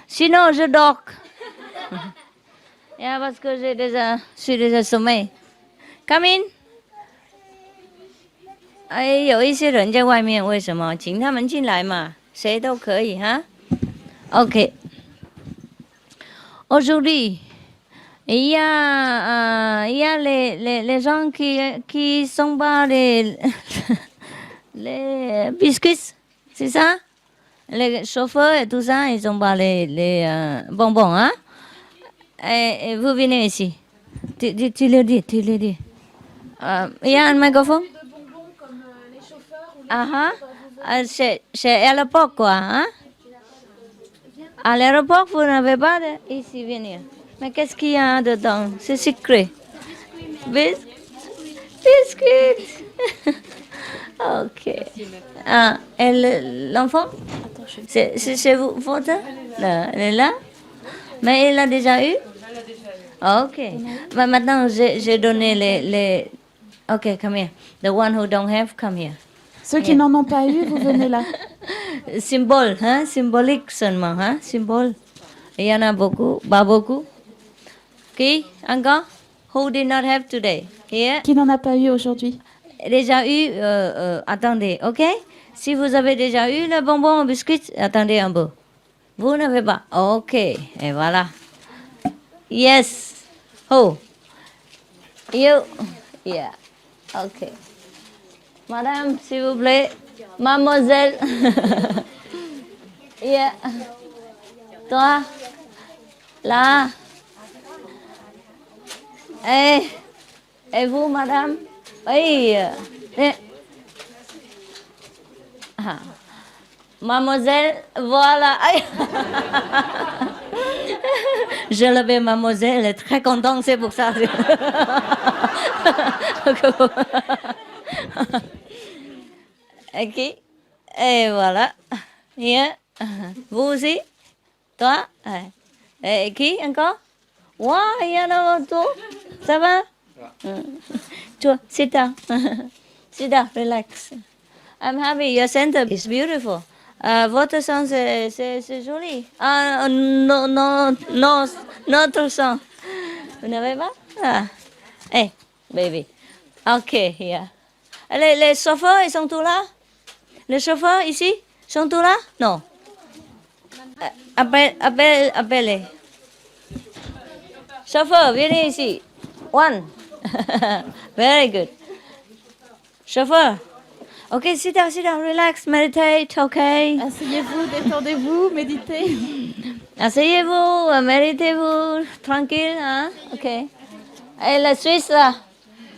Sinon, je dors. Parce que je suis déjà sommeil. Come in. 有一些人在外面，为什么？请他们进来嘛，谁都可以哈。OK. Aujourd'hui, il y a les gens qui sont pas les biscuits, c'est ça? Les chauffeurs et tout ça, ils sont pas les bonbons, hein? Et vous venez ici. Tu le dis. Il y a un microphone? Ah, Chez l'aéroport, quoi, hein? À l'aéroport, vous n'avez pas de... Ici, venir. Mais qu'est-ce qu'il y a dedans? C'est secret. Biscuits. Ok. Ah, et l'enfant? C'est vous, votre? Là, elle est là? Mais elle a déjà eu? Ok. Mais maintenant, j'ai donné les... Ok, come here. The one who don't have, come here. Ceux qui n'en ont pas eu, vous venez là. Symbole, hein? Symbolique seulement, hein? Symbole. Il y en a beaucoup, pas beaucoup. Qui? Encore? Who did not have today? Here? Qui n'en a pas eu aujourd'hui? Déjà eu, attendez, ok? Si vous avez déjà eu le bonbon au biscuit, attendez un peu. Vous n'avez pas? Ok, et voilà. Yes. Who? You? Yeah. Ok. Madame, s'il vous plaît. Mademoiselle. Yeah. Toi? Là? Et vous, madame? Oui. Ah. Mademoiselle, voilà. Je l'avais, mademoiselle, elle est très contente, c'est pour ça. Ok. Et voilà. Yeah. Vous aussi? Toi? Et qui encore? Wow, il y en a autour. Ça va? Toi, sit down. Sit down, relax. I'm happy. Your center is beautiful. Votre son, c'est joli. Ah, non, notre son. Vous n'avez pas? Ah. Hey, baby. Ok, yeah. Les chauffeurs, ils sont tous là? Les chauffeurs ici, sont tous là? Non. Appelez. Chauffeur, venez ici. One. Very good. Chauffeur. Ok, sit down, relax, meditate, ok. Asseyez-vous, détendez-vous, méditez. Asseyez-vous, méditez-vous, tranquille, hein? Ok. Et la Suisse, là?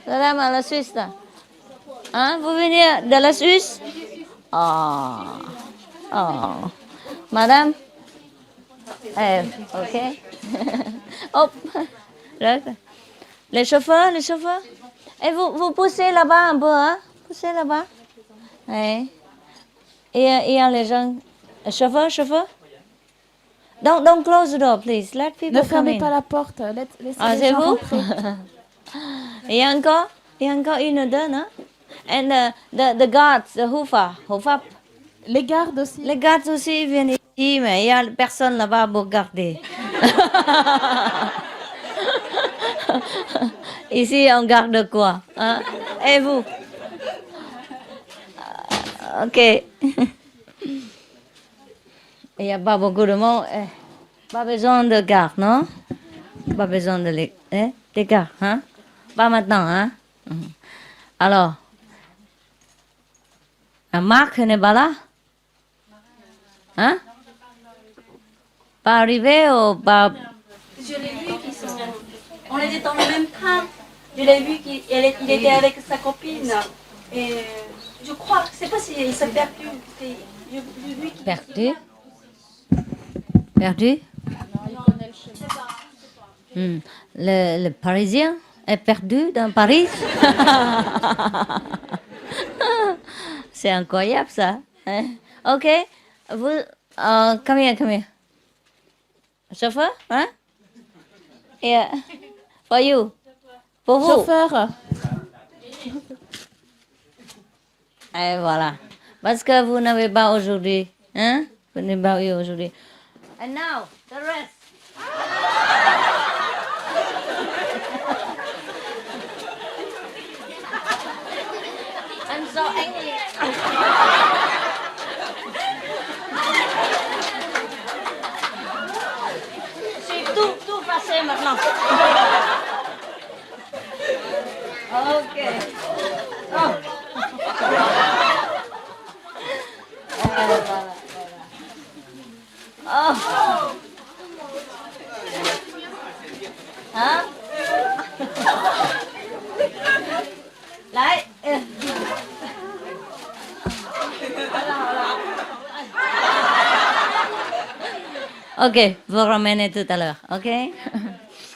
Madame, à la Suisse, là? Hein? Vous venez de la Suisse? Oh. Madame? Ok. Hop. Les chauffeurs. Et vous poussez là-bas un peu, hein? Poussez là-bas. Ouais. Et il y a les gens. Chauffeur? Don't close the door, please. Let people Ne come fermez in. pas la porte. Laissez Ah, les c'est gens vous? rentrer. Il y a encore une ou deux, non? And the guards, the Hufa. Les gardes aussi. Les gardes aussi viennent ici, mais il y a personne là-bas pour garder. Ici, on garde quoi? Hein? Et vous? Ok. Il n'y a pas beaucoup de monde. Pas besoin de garde, non? Pas besoin de des gardes, hein? Pas maintenant, hein? Alors, Marc n'est pas là? Hein? Pas arrivé ou pas? Je l'ai vu qu'ils sont... On était dans le même train. Je l'ai vu qu'il était avec sa copine. Et je crois, je ne sais pas s'il s'est perdu. Perdu? Le Parisien est perdu dans Paris? C'est incroyable ça. Hein? Ok, vous, come here. Chauffeur, hein? Yeah. For you. Pour vous. Chauffeur. Et voilà. Parce que vous n'avez pas aujourd'hui. Hein? Vous n'avez pas eu aujourd'hui. And now, the rest. I'm so angry. Je suis tout passé maintenant. Ok. Oh. Voilà. Oh. Hả? Lại. Ok, vous ramenez tout à l'heure, ok?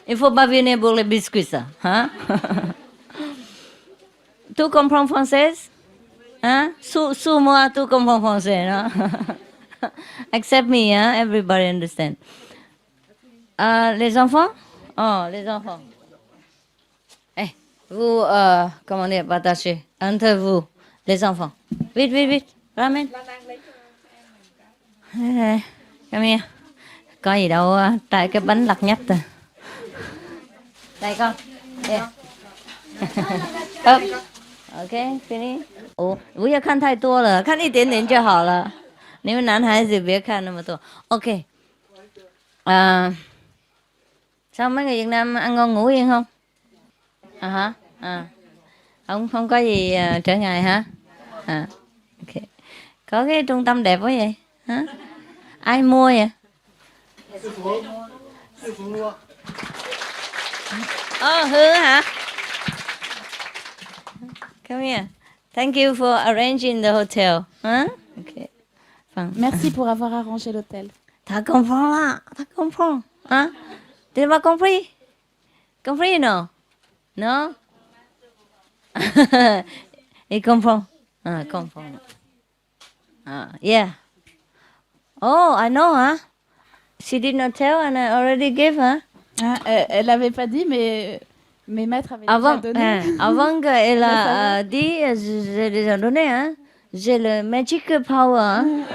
Il faut pas venir pour les biscuits, ça. Hein? Tu comprends français? Hein? Sous moi, tu comprends français, non? Except me, hein? Everybody understand. Les enfants? Oh, les enfants. Eh, vous, comment dire, partagez entre vous, les enfants. Vite, vite, vite, ramène. Come here. Có gì đâu, tại cái bánh lặt nhách à. Đây con. Yeah. Up. OK, finish. 不要看太多了，看一点点就好了。你们男孩子别看那么多。OK. Sao mấy người Việt Nam ăn ngon ngủ yên không? Hả? Không có gì trở ngại hả? OK. Có cái trung tâm đẹp quá vậy? Hả? Ai mua vậy? Hứa hả? Come here. Thank you for arranging the hotel. Hein? Okay. Enfin, Merci pour avoir arrangé l'hôtel. T'as compris là? T'as compris? Hein? Tu n'as pas compris? Compris non? Non? Il comprend. Comprend. Yeah. Oh, I know, huh? She did not tell and I already gave her. Elle n'avait pas dit, mais mes maîtres avaient déjà donné. Avant qu'elle a dit, j'ai déjà donné, hein? J'ai le magic power. Hein?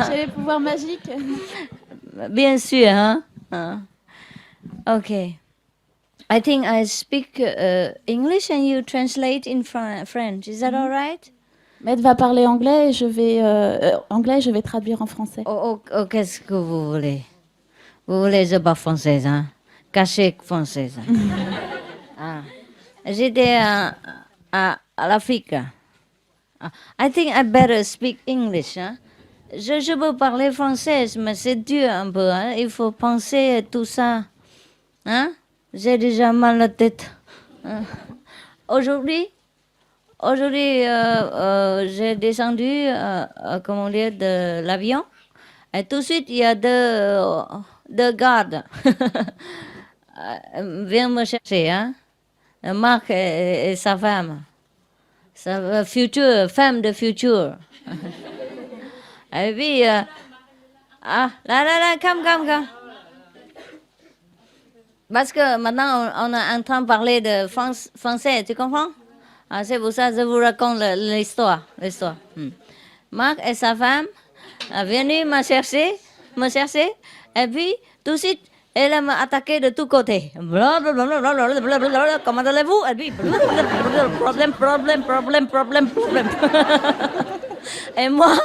J'ai les pouvoirs magiques. Bien sûr, hein? Okay. I think I speak English and you translate in French. Is that all right? Maître va parler anglais et je vais traduire en français. Qu'est-ce que vous voulez? Vous voulez je parle française, hein? Caché française. J'étais à l'Afrique. I think I better speak English. Hein? Je peux parler français, mais c'est dur un peu. Hein? Il faut penser à tout ça. Hein? J'ai déjà mal à la tête. Aujourd'hui, j'ai descendu comment dire, de l'avion. Et tout de suite, il y a deux gardes. Viens me chercher. Hein? Marc et sa femme. Sa future, femme de futur. Et puis, là, come. Parce que maintenant, on est en train de parler de français, tu comprends? C'est pour ça que je vous raconte l'histoire. Marc et sa femme sont venus me chercher, et puis, tout de suite, elle m'a attaqué de tous côtés. Comment allez-vous? Et puis, problème. Et moi,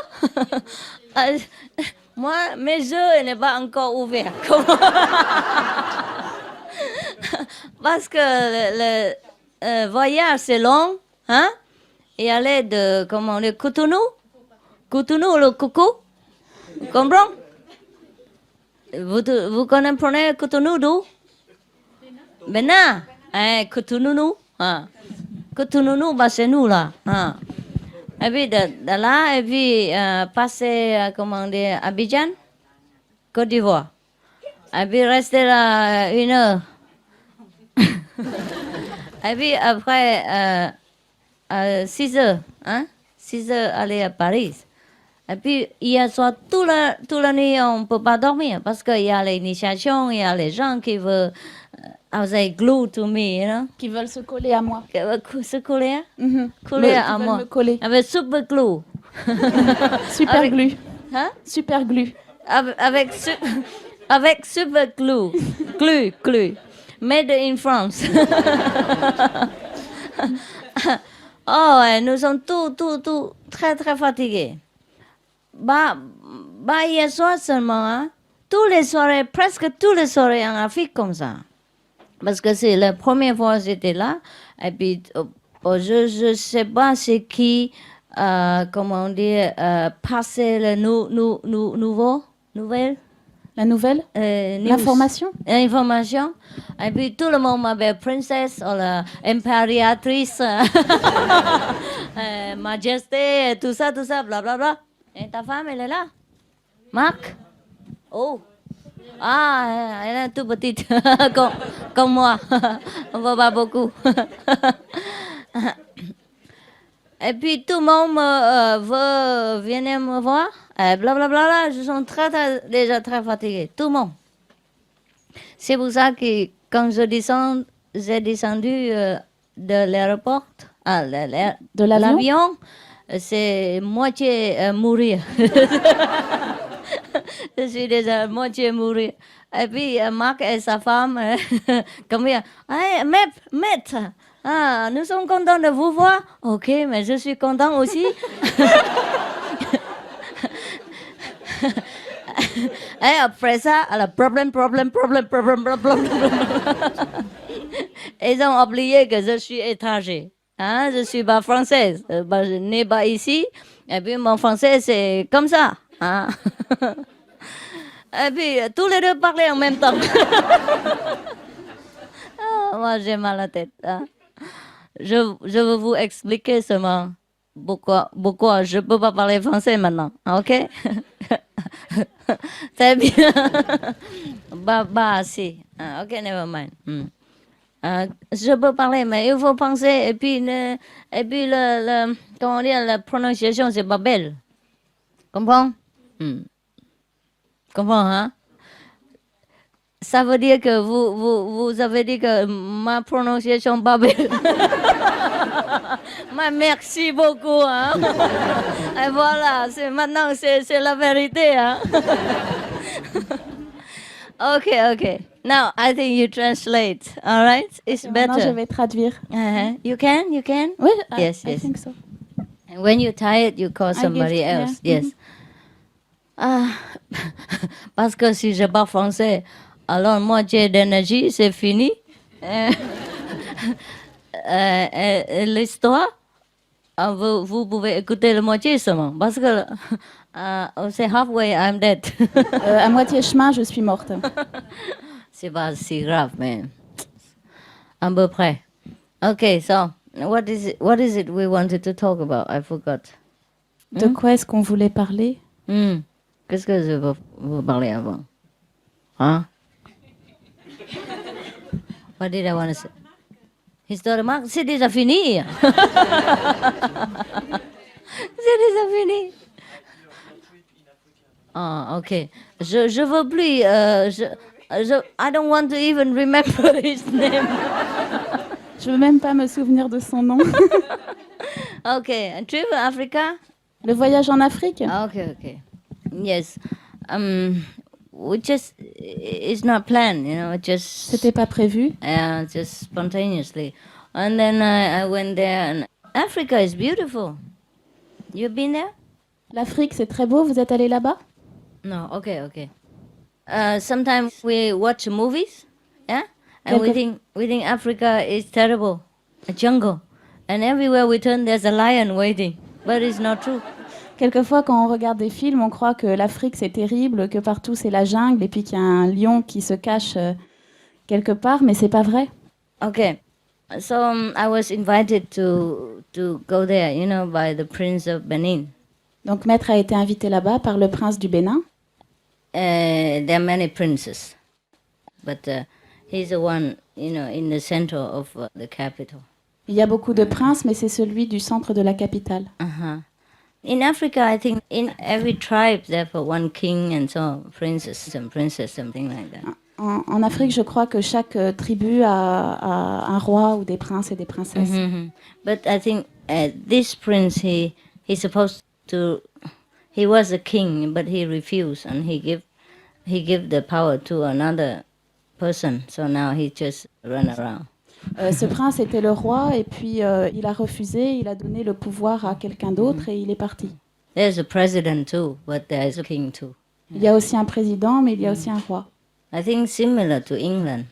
mes yeux n'est pas encore ouverts. Parce que le voyage, c'est long. Hein? Et aller de, comment on dit, Cotonou, le coucou. Vous comprenez? Vous comprenez Cotonou d'où? Bénin. Cotonou. Cotonou, bah, c'est nous là. Et puis de là, et puis passer, comment dire, Abidjan, Côte d'Ivoire. Et puis rester là 1 heure. Et puis après 6 heures, hein? 6 heures aller à Paris. Et puis hier soir, toute la nuit, on ne peut pas dormir parce qu'il y a l'initiation, il y a les gens qui veulent say glue to me, you know? Qui veulent se coller à moi. Se coller? Coller à moi. Me coller. Avec super glue. Super glue. Hein? Super glue. Avec super glue. Glue. Made in France. Nous sommes tous très très fatigués. Hier soir seulement, hein? Presque tous les soirées en Afrique comme ça. Parce que c'est la première fois que j'étais là. Et puis, je ne sais pas c'est qui, comment on dit, passer le nouvelle. La nouvelle? L'information? L'information. Et puis tout le monde m'appelle princesse ou l'impératrice, majesté, tout ça, blablabla. Et ta femme, elle est là? Marc? Oh, Ah, elle est toute petite, comme moi. On ne voit pas beaucoup. Et puis tout le monde veut venir me voir. Blablabla, je suis déjà très fatiguée. Tout le monde. C'est pour ça que quand j'ai descendu de l'aéroport, De l'avion l'avion, c'est moitié mourir. Je suis déjà moitié mourir. Et puis Marc et sa femme, comme il hey, maître, ah, nous sommes contents de vous voir. Ok, mais je suis content aussi. Et après ça, alors, problème. Ils ont oublié que je suis étranger. Hein, je ne suis pas française. Je n'ai pas ici. Et puis mon français, c'est comme ça. Hein. Et puis tous les deux parlaient en même temps. Ah, moi, j'ai mal à la tête. Hein. Je veux vous expliquer seulement pourquoi je ne peux pas parler français maintenant. Ok? Très bien. Bah, si. Ah, ok, never mind. Je peux parler, mais il faut penser. Et puis, comment dire, la prononciation, c'est pas belle. Comprends? Comprends, hein? Ça veut dire que vous avez dit que ma prononciation pas belle. Mais merci beaucoup, hein? Et voilà, maintenant c'est la vérité, hein? Okay. Now I think you translate. All right, it's better. Maintenant, je vais traduire. You can. Oui, Yes. I think so. And when you're tired, you call somebody else. Yeah. Yes. Parce que si je parle français, alors moitié d'énergie, c'est fini. L'histoire, vous pouvez écouter la moitié seulement. Parce que c'est halfway, I'm dead. À moitié chemin, je suis morte. C'est pas si grave, mais à peu près. Okay, so what is it we wanted to talk about? I forgot. De quoi est-ce qu'on voulait parler? Qu'est-ce que je veux vous parler avant? Hein? What did I want to say? Histoire de Marc, c'est déjà fini. C'est déjà fini. Ah, ok. Je veux plus. I don't want to even remember his name. Je veux même pas me souvenir de son nom. Ok. A trip to Africa? Le voyage en Afrique? Ok. Yes. It's not planned, just... C'était pas prévu. Just spontaneously. And then I went there, and Africa is beautiful. You've been there? L'Afrique, c'est très beau. Vous êtes allé là-bas? No, okay. Sometimes we watch movies, yeah? And we think Africa is terrible, a jungle. And everywhere we turn, there's a lion waiting. But it's not true. Quelquefois, quand on regarde des films, on croit que l'Afrique, c'est terrible, que partout, c'est la jungle, et puis qu'il y a un lion qui se cache quelque part, mais c'est pas vrai. Okay. So I was invited to go there, by the Prince of Benin. Donc, Maître a été invité là-bas par le prince du Bénin. There are many princes, but he's the one, in the center of the capital. Il y a beaucoup de princes, mais c'est celui du centre de la capitale. In Africa, I think in every tribe, there are one king and so princes and princess, something like that. En Afrique, je crois que chaque tribu a un roi ou des princes et des princesses. But I think this prince, he's supposed to, he was a king, but he refused, and he give the power to another person. So now he just run around. Ce prince était le roi et puis il a refusé, il a donné le pouvoir à quelqu'un d'autre et il est parti. There's a president too, but there's a king too. Il y a aussi un président, mais il y a aussi un roi. I think similar to England.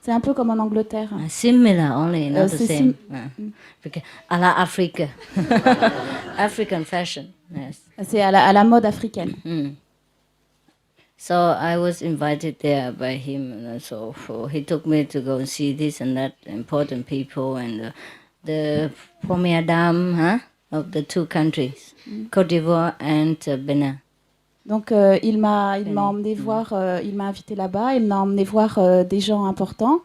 C'est un peu comme en Angleterre. Similar, only not the same. À la Afrique. African fashion, yes. C'est à la mode africaine. So I was invited there by him, and so he took me to go and see this and that important people and the première dame of the two countries, Côte d'Ivoire and Benin. Donc il m'a emmené voir, il m'a invité là-bas, il m'a emmené voir des gens importants,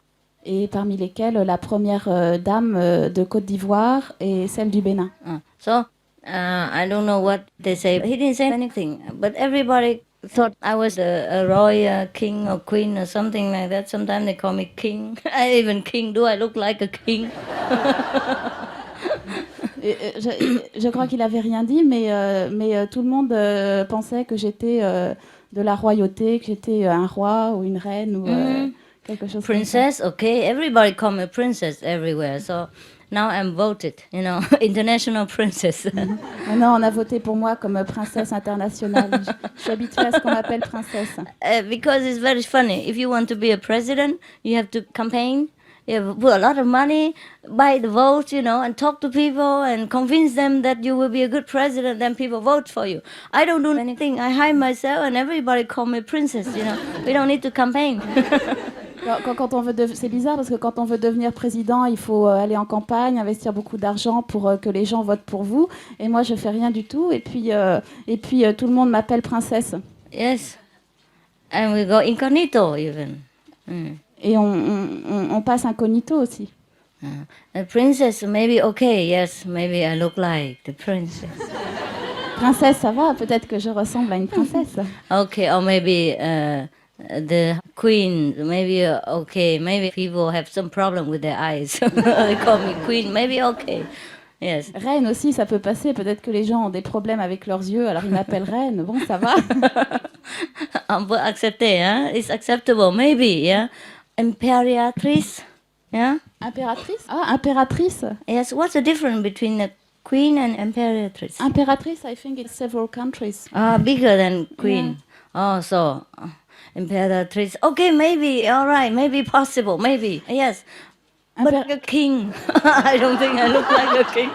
et parmi lesquels la première dame de Côte d'Ivoire et celle du Bénin. I don't know what they say. He didn't say anything, but everybody thought I was a royal king or queen or something like that. Sometimes they call me king. Even king. Do I look like a king? Je crois qu'il n'avait rien dit, mais tout le monde pensait que j'étais de la royauté, que j'étais un roi ou une reine ou quelque chose Princess, comme ça. okay. Everybody call me princess everywhere. So now I'm voted, international princess. Maintenant, on a voté pour moi comme princesse internationale. Je suis habituée à ce qu'on m'appelle princesse. Because it's very funny. If you want to be a president, you have to campaign. You have to put a lot of money, buy the vote, and talk to people and convince them that you will be a good president. Then people vote for you. I don't do anything. I hide myself, and everybody call me princess. We don't need to campaign. Quand on veut c'est bizarre parce que quand on veut devenir président, il faut aller en campagne, investir beaucoup d'argent pour que les gens votent pour vous. Et moi, je fais rien du tout. Et puis tout le monde m'appelle princesse. Yes, and we go incognito even. Et on passe incognito aussi. A princess, maybe okay. Yes, maybe I look like the princess. Princesse, ça va. Peut-être que je ressemble à une princesse. Okay, or maybe the queen. Maybe okay. Maybe people have some problem with their eyes. They call me queen. Maybe okay. Yes. Reine aussi, ça peut passer. Peut-être que les gens ont des problèmes avec leurs yeux, alors ils m'appellent reine. Bon, ça va. On peut accepter, hein? It's acceptable, maybe, yeah. Imperatrice, yeah. Impératrice? Ah, impératrice. Yes. What's the difference between a queen and imperatrice? Impératrice, I think it's several countries. Bigger than queen. Yeah. Oh, so imperatrice. Okay, maybe. All right, maybe possible. Maybe. Yes. But a king. I don't think I look like a king.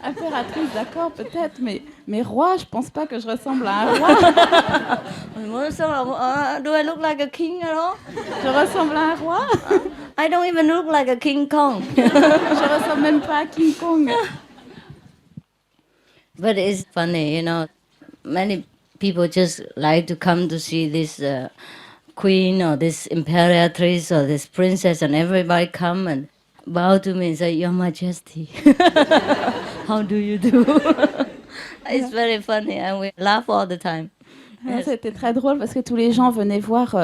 Impératrice, d'accord, peut-être, mais roi, je pense pas que je ressemble à un roi. Do I look like a king at all? Je ressemble à un roi. I don't even look like a King Kong. Je ressemble même pas à King Kong. But it's funny, many people just like to come to see this queen or this imperatrice or this princess, and everybody come and bow to me and say, Your Majesty. How do you do? It's very funny and we laugh all the time. Yes. C'était très drôle parce que tous les gens venaient voir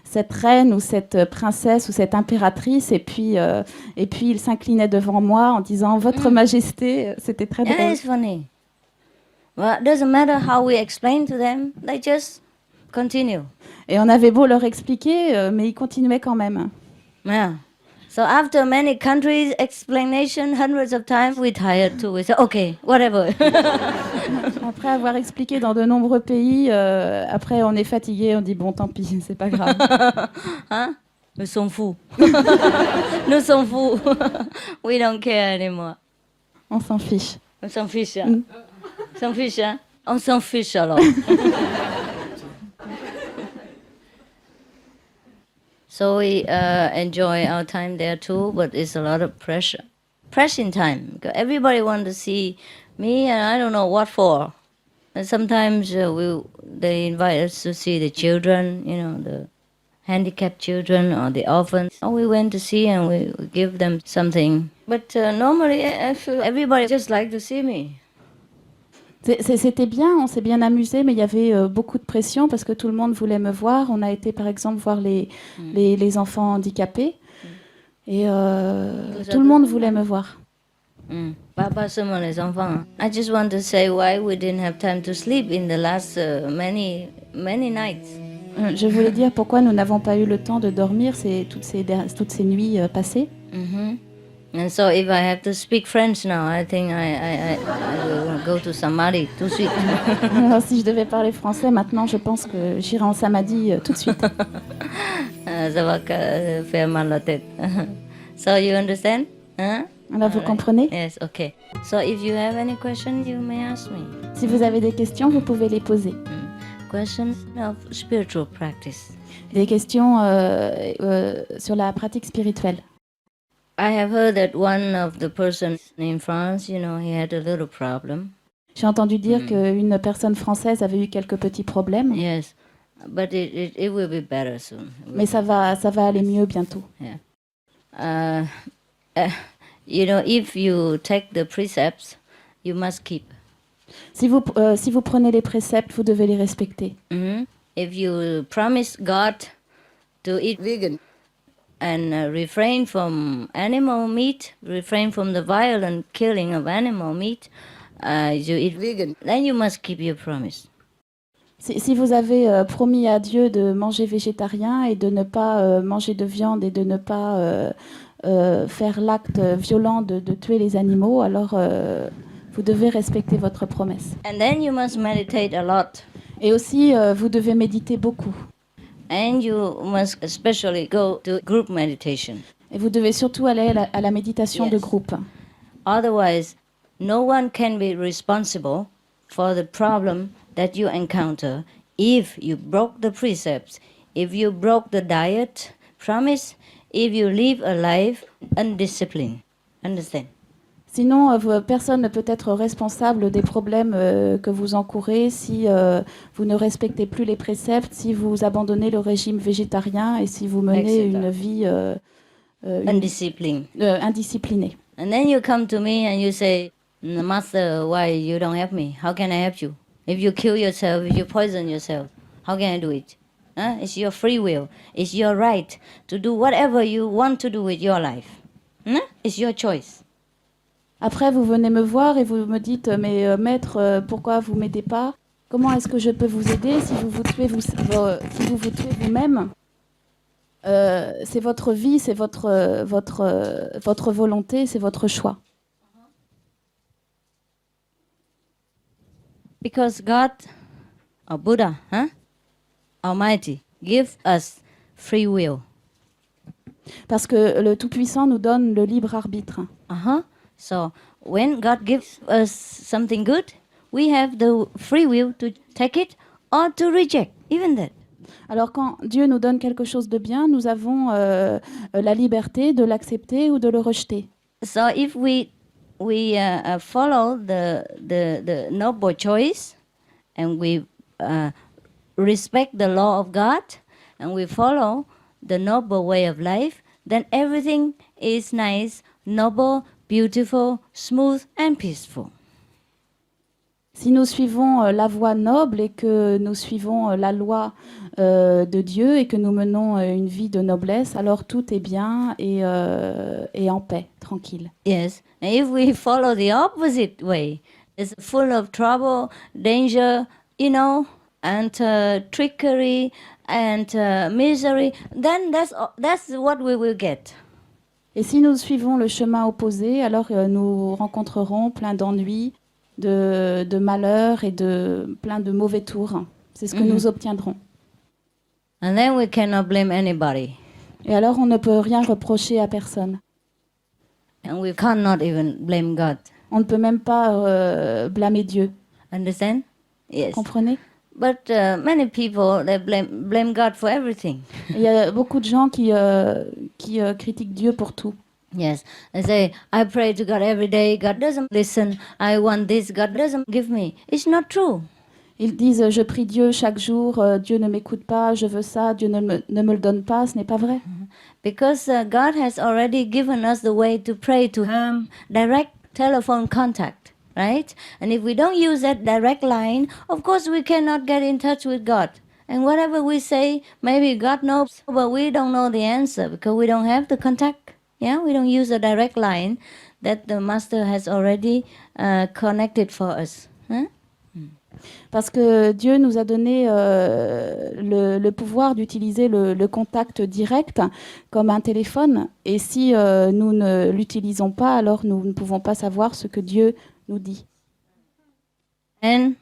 cette reine ou cette princesse ou cette impératrice et puis ils s'inclinaient devant moi en disant Votre Majesté. C'était très drôle. Yeah, it's funny. Well, it doesn't matter how we explain to them, they just continue. Et on avait beau leur expliquer, mais ils continuaient quand même. Yeah. So after many countries' explanation, hundreds of times, we tired too. We say, okay, whatever. Après avoir expliqué dans de nombreux pays, après on est fatigué, on dit bon, tant pis, c'est pas grave. Hein? Nous sommes fous. Nous sommes fous. We don't care anymore. On s'en fiche. On s'en fiche. Hein? On s'en fiche, hein? On s'en fiche alors. So we enjoy our time there too, but it's a lot of pressure. Pressing time. Because everybody wants to see me, and I don't know what for. And sometimes they invite us to see the children, the handicapped children or the orphans. Oh, we went to see and we give them something. But normally, I feel everybody just like to see me. C'était bien, on s'est bien amusé, mais il y avait beaucoup de pression parce que tout le monde voulait me voir. On a été par exemple voir les enfants handicapés et tout le monde voulait me voir. Pas seulement les enfants. I just want to say why we didn't have time to sleep in the last many nights. Je voulais dire pourquoi nous n'avons pas eu le temps de dormir toutes ces nuits passées. And so if I have to speak French now, I think I will go to Samadhi tout de suite. Alors si je devais parler français maintenant, je pense que j'irai en Samadhi tout de suite. Ça va faire mal la tête. So you understand? Huh? Alors vous comprenez? Yes, okay. So if you have any questions, you may ask me. Si vous avez des questions, vous pouvez les poser. Questions of spiritual practice. Des questions sur la pratique spirituelle. I have heard that one of the persons in France, he had a little problem. J'ai entendu dire qu'une personne française avait eu quelques petits problèmes. Yes, but it will be better soon. Mais ça va aller mieux bientôt. Yeah. You know, if you take the precepts, you must keep. Si vous prenez les préceptes, vous devez les respecter. If you promise God to eat vegan and refrain from animal meat, refrain from the violent killing of animal meat, you eat vegan, then you must keep your promise. Si vous avez promis à Dieu de manger végétarien et de ne pas manger de viande et de ne pas faire l'acte violent de tuer les animaux, alors vous devez respecter votre promesse. And then you must meditate a lot. Et aussi, vous devez méditer beaucoup. And you must especially go to group meditation. Et vous devez surtout aller à la méditation de groupe. Otherwise, no one can be responsible for the problem that you encounter if you broke the precepts, if you broke the diet promise, if you live a life undisciplined. Understand? Sinon, personne ne peut être responsable des problèmes que vous encourez si vous ne respectez plus les préceptes, si vous abandonnez le régime végétarien et si vous menez une vie indisciplinée. And then you come to me and you say, Master, why you don't help me? How can I help you? If you kill yourself, if you poison yourself, how can I do it? It's your free will. It's your right to do whatever you want to do with your life. It's your choice. Après, vous venez me voir et vous me dites, mais maître, pourquoi vous m'aidez pas? Comment est-ce que je peux vous aider si vous vous tuez vous-même? C'est votre vie, c'est votre volonté, c'est votre choix. Because God, or Buddha, Almighty, gives us free will. Parce que le Tout-Puissant nous donne le libre arbitre. So when God gives us something good, we have the free will to take it or to reject, even that. Alors quand Dieu nous donne quelque chose de bien, nous avons la liberté de l'accepter ou de le rejeter. So if we follow the noble choice and we respect the law of God and we follow the noble way of life, then everything is nice, noble, beautiful, smooth and peaceful. Si nous suivons la voie noble et que nous suivons la loi de Dieu et que nous menons une vie de noblesse, alors tout est bien et en paix, tranquille. Yes, and if we follow the opposite way, it's full of trouble, danger, you know, and trickery and misery, then that's what we will get. Et si nous suivons le chemin opposé, alors nous rencontrerons plein d'ennuis, de malheurs et plein de mauvais tours. C'est ce que nous obtiendrons. And then we cannot blame anybody. Et alors on ne peut rien reprocher à personne. And we cannot even blame God. On ne peut même pas blâmer Dieu. Understand? Yes. Comprenez? But many people they blame God for everything. Il y a beaucoup de gens qui critiquent Dieu pour tout. Yes, they say, I pray to God every day, God doesn't listen, I want this, God doesn't give me. It's not true. Ils disent, je prie Dieu chaque jour, Dieu ne m'écoute pas, je veux ça, Dieu ne me le donne pas, ce n'est pas vrai. Because God has already given us the way to pray to Him, direct telephone contact, right? And if we don't use that direct line, of course we cannot get in touch with God. And whatever we say, maybe God knows, but we don't know the answer because we don't have the contact. Yeah, we don't use a direct line that the Master has already connected for us. Parce que Dieu nous a donné le pouvoir d'utiliser le contact direct comme un téléphone. Et si nous ne l'utilisons pas, alors nous ne pouvons pas savoir ce que Dieu nous dit. And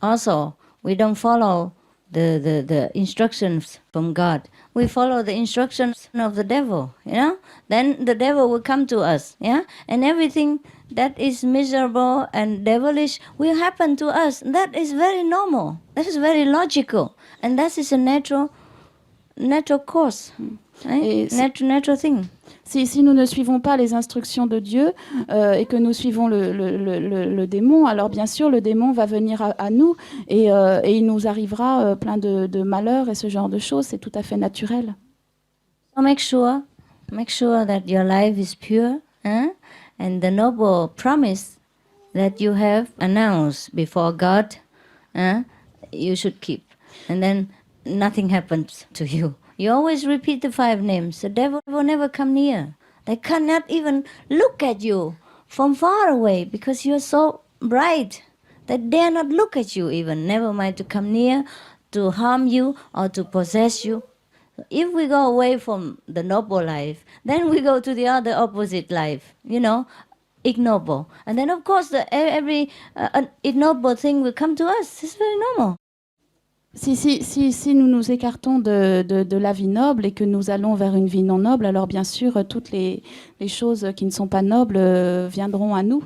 also, we don't follow the instructions from God. We follow the instructions of the devil, you know? Then the devil will come to us, yeah? And everything that is miserable and devilish will happen to us. That is very normal. That is very logical. And that is a natural course. Natural thing. Si nous ne suivons pas les instructions de Dieu et que nous suivons le démon, alors bien sûr le démon va venir à nous et il nous arrivera plein de malheurs et ce genre de choses, c'est tout à fait naturel. So make sure that your life is pure, and the noble promise that you have announced before God, you should keep, and then nothing happens to you. You always repeat the 5 names. The devil will never come near. They cannot even look at you from far away because you're so bright. They dare not look at you even, never mind to come near, to harm you or to possess you. If we go away from the noble life, then we go to the other opposite life, ignoble. And then of course every ignoble thing will come to us. It's very normal. Si nous nous écartons de la vie noble et que nous allons vers une vie non noble, alors bien sûr, toutes les choses qui ne sont pas nobles viendront à nous.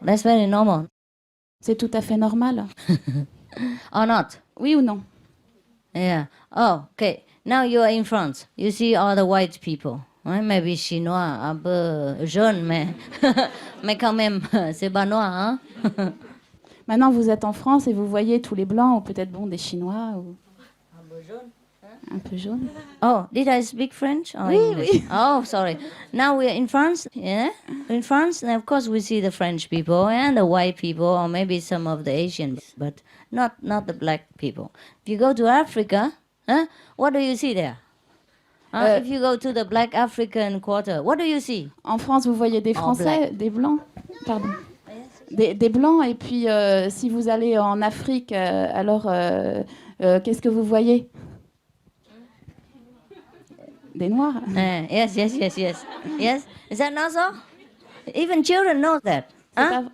That's very normal. C'est tout à fait normal. Or not? Oui ou non? Yeah. Oh, okay. Now you are in France. You see all the white people. Maybe chinois, un peu jaune, mais quand même, c'est pas noir, hein? Maintenant, vous êtes en France et vous voyez tous les blancs, ou peut-être des Chinois, ou un peu jaune. Oh, did I speak French or Oui, English? oui. Oh, sorry. Now we are in France, yeah? In France, and of course we see the French people and the white people, or maybe some of the Asians, but not the black people. If you go to Africa, what do you see there? If you go to the black African quarter, what do you see? En France, vous voyez des Français, des blancs, pardon. Des blancs, et puis si vous allez en Afrique, alors qu'est-ce que vous voyez? Des noirs. Yes. Yes, is that not so? Even children know that. Huh?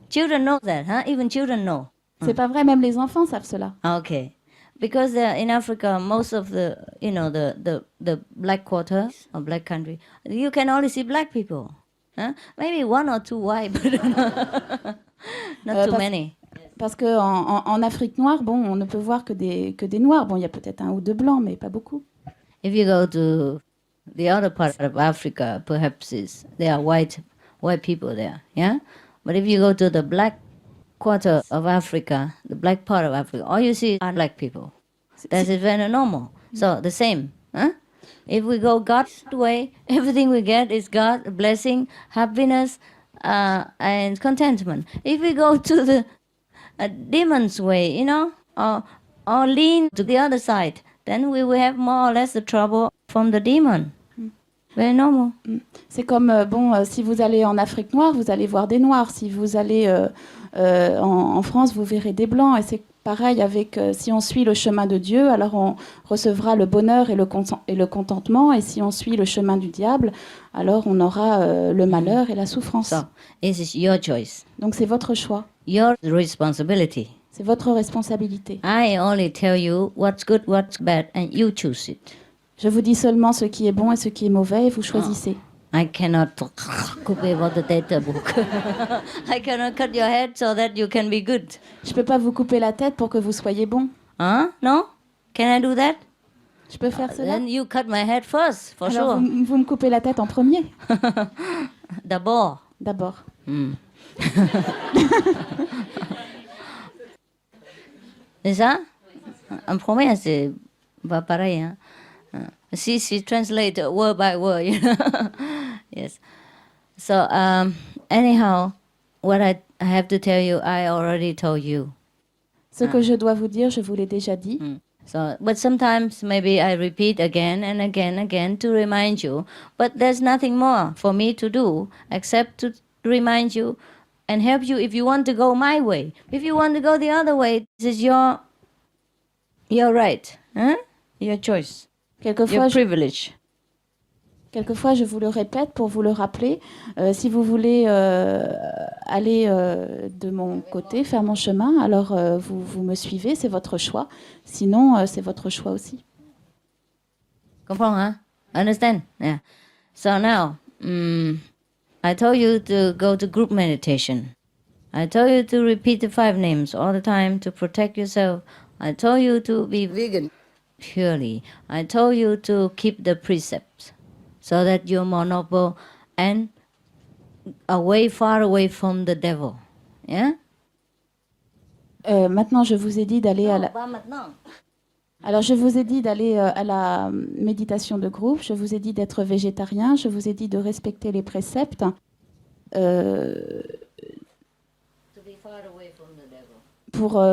Children know that, huh? Even children know. C'est pas vrai, même les enfants savent cela. Okay. Because in Africa, most of the black quarter or black country, you can only see black people. Maybe 1 or 2 white, but not too many. Parce que en Afrique noire, on ne peut voir que des noirs. Bon, il y a peut-être 1 ou 2 blancs, mais pas beaucoup. If you go to the other part of Africa, perhaps there are white people there, yeah. But if you go to the black quarter of Africa, the black part of Africa, all you see are black people. That is very normal. So the same, If we go God's way, everything we get is God, blessing, happiness, and contentment. If we go to the demon's way, or lean to the other side, then we will have more or less the trouble from the demon. Very normal. C'est comme, si vous allez en Afrique noire, vous allez voir des noirs. Si vous allez en France, vous verrez des blancs. Et c'est pareil avec, si on suit le chemin de Dieu, alors on recevra le bonheur et le contentement. Et si on suit le chemin du diable, alors on aura le malheur et la souffrance. So, it is your choice. Donc c'est votre choix. Your responsibility. C'est votre responsabilité. I only tell you what's good, what's bad, and you choose it. Je vous dis seulement ce qui est bon et ce qui est mauvais, et vous choisissez. I cannot couper what the data book. I cannot cut your head so that you can be good. Je peux pas vous couper la tête pour que vous soyez bon. No? Can I do that? Je peux faire cela? Then you cut my head first, for alors sure. Vous me coupez la tête en premier. D'abord. C'est ça? En premier, c'est pas pareil, hein? She translate word by word, Yes. So, anyhow, what I have to tell you, I already told you. Ce que je dois vous dire, je vous l'ai déjà dit. So, but sometimes maybe I repeat again and again to remind you. But there's nothing more for me to do except to remind you and help you if you want to go my way. If you want to go the other way, this is your right, your choice, your privilege. Quelquefois, je vous le répète pour vous le rappeler. Si vous voulez aller de mon côté, faire mon chemin, alors vous me suivez, c'est votre choix. Sinon, c'est votre choix aussi. Comprends, hein? Understand? Yeah. So now, I told you to go to group meditation. I told you to repeat the 5 names all the time to protect yourself. I told you to be vegan. purely. I told you to keep the precepts so that you're more noble and far away from the devil. Yeah? Maintenant, je vous ai dit d'aller à la... Pas maintenant. Alors, je vous ai dit d'aller à la méditation de groupe, je vous ai dit d'être végétarien, je vous ai dit de respecter les préceptes. Pour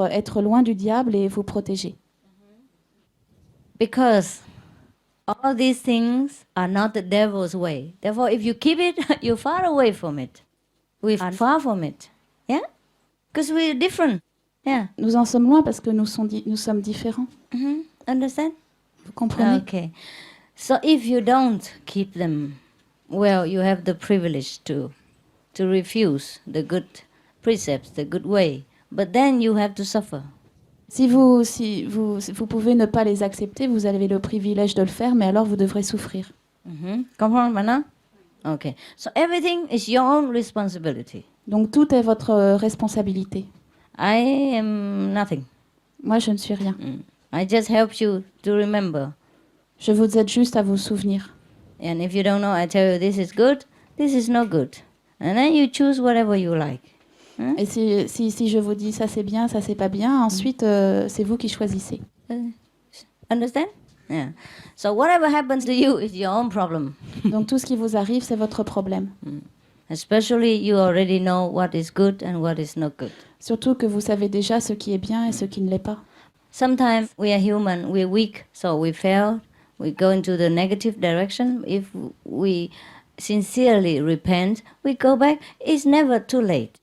être loin du diable et vous protéger. Because all these things are not the devil's way. Therefore, if you keep it, you're far away from it. We are far from it. Yeah? Because we're different. Yeah. Nous en sommes loin parce que nous sommes différents. Understand? Vous comprenez? Okay. So if you don't keep them, well, you have the privilege to refuse the good precepts, the good way. But then you have to suffer. Si vous pouvez ne pas les accepter, vous avez le privilège de le faire, mais alors vous devrez souffrir. Comprends maintenant? Okay. So everything is your own responsibility. Donc tout est votre responsabilité. I am nothing. Moi, je ne suis rien. I just help you to remember. Je vous aide juste à vous souvenir. And if you don't know, I tell you this is good, this is not good. And then you choose whatever you like. Et si je vous dis ça c'est bien, ça c'est pas bien, ensuite c'est vous qui choisissez. Understand? Yeah. So whatever happens to you is your own problem. Donc tout ce qui vous arrive, c'est votre problème. Especially you already know what is good and what is not good. Surtout que vous savez déjà ce qui est bien et ce qui ne l'est pas. Sometimes we are human, we're weak, so we fail. We go into the negative direction. If we sincerely repent, we go back. It's never too late.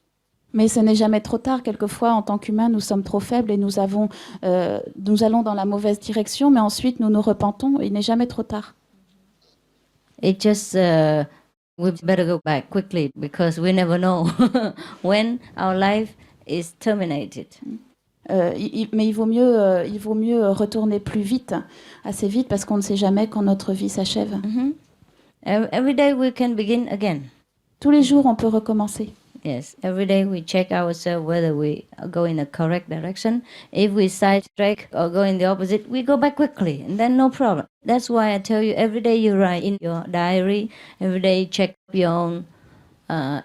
Mais ce n'est jamais trop tard. Quelquefois, en tant qu'humains, nous sommes trop faibles et nous allons dans la mauvaise direction, mais ensuite nous nous repentons. Il n'est jamais trop tard. It just we better go back quickly because we never know when our life is terminated. Mais il vaut mieux retourner plus vite, assez vite, parce qu'on ne sait jamais quand notre vie s'achève. Every day we can begin again. Tous les jours, on peut recommencer. Yes, every day we check ourselves whether we go in the correct direction. If we sidetrack or go in the opposite, we go back quickly, and then no problem. That's why I tell you every day you write in your diary, every day check your own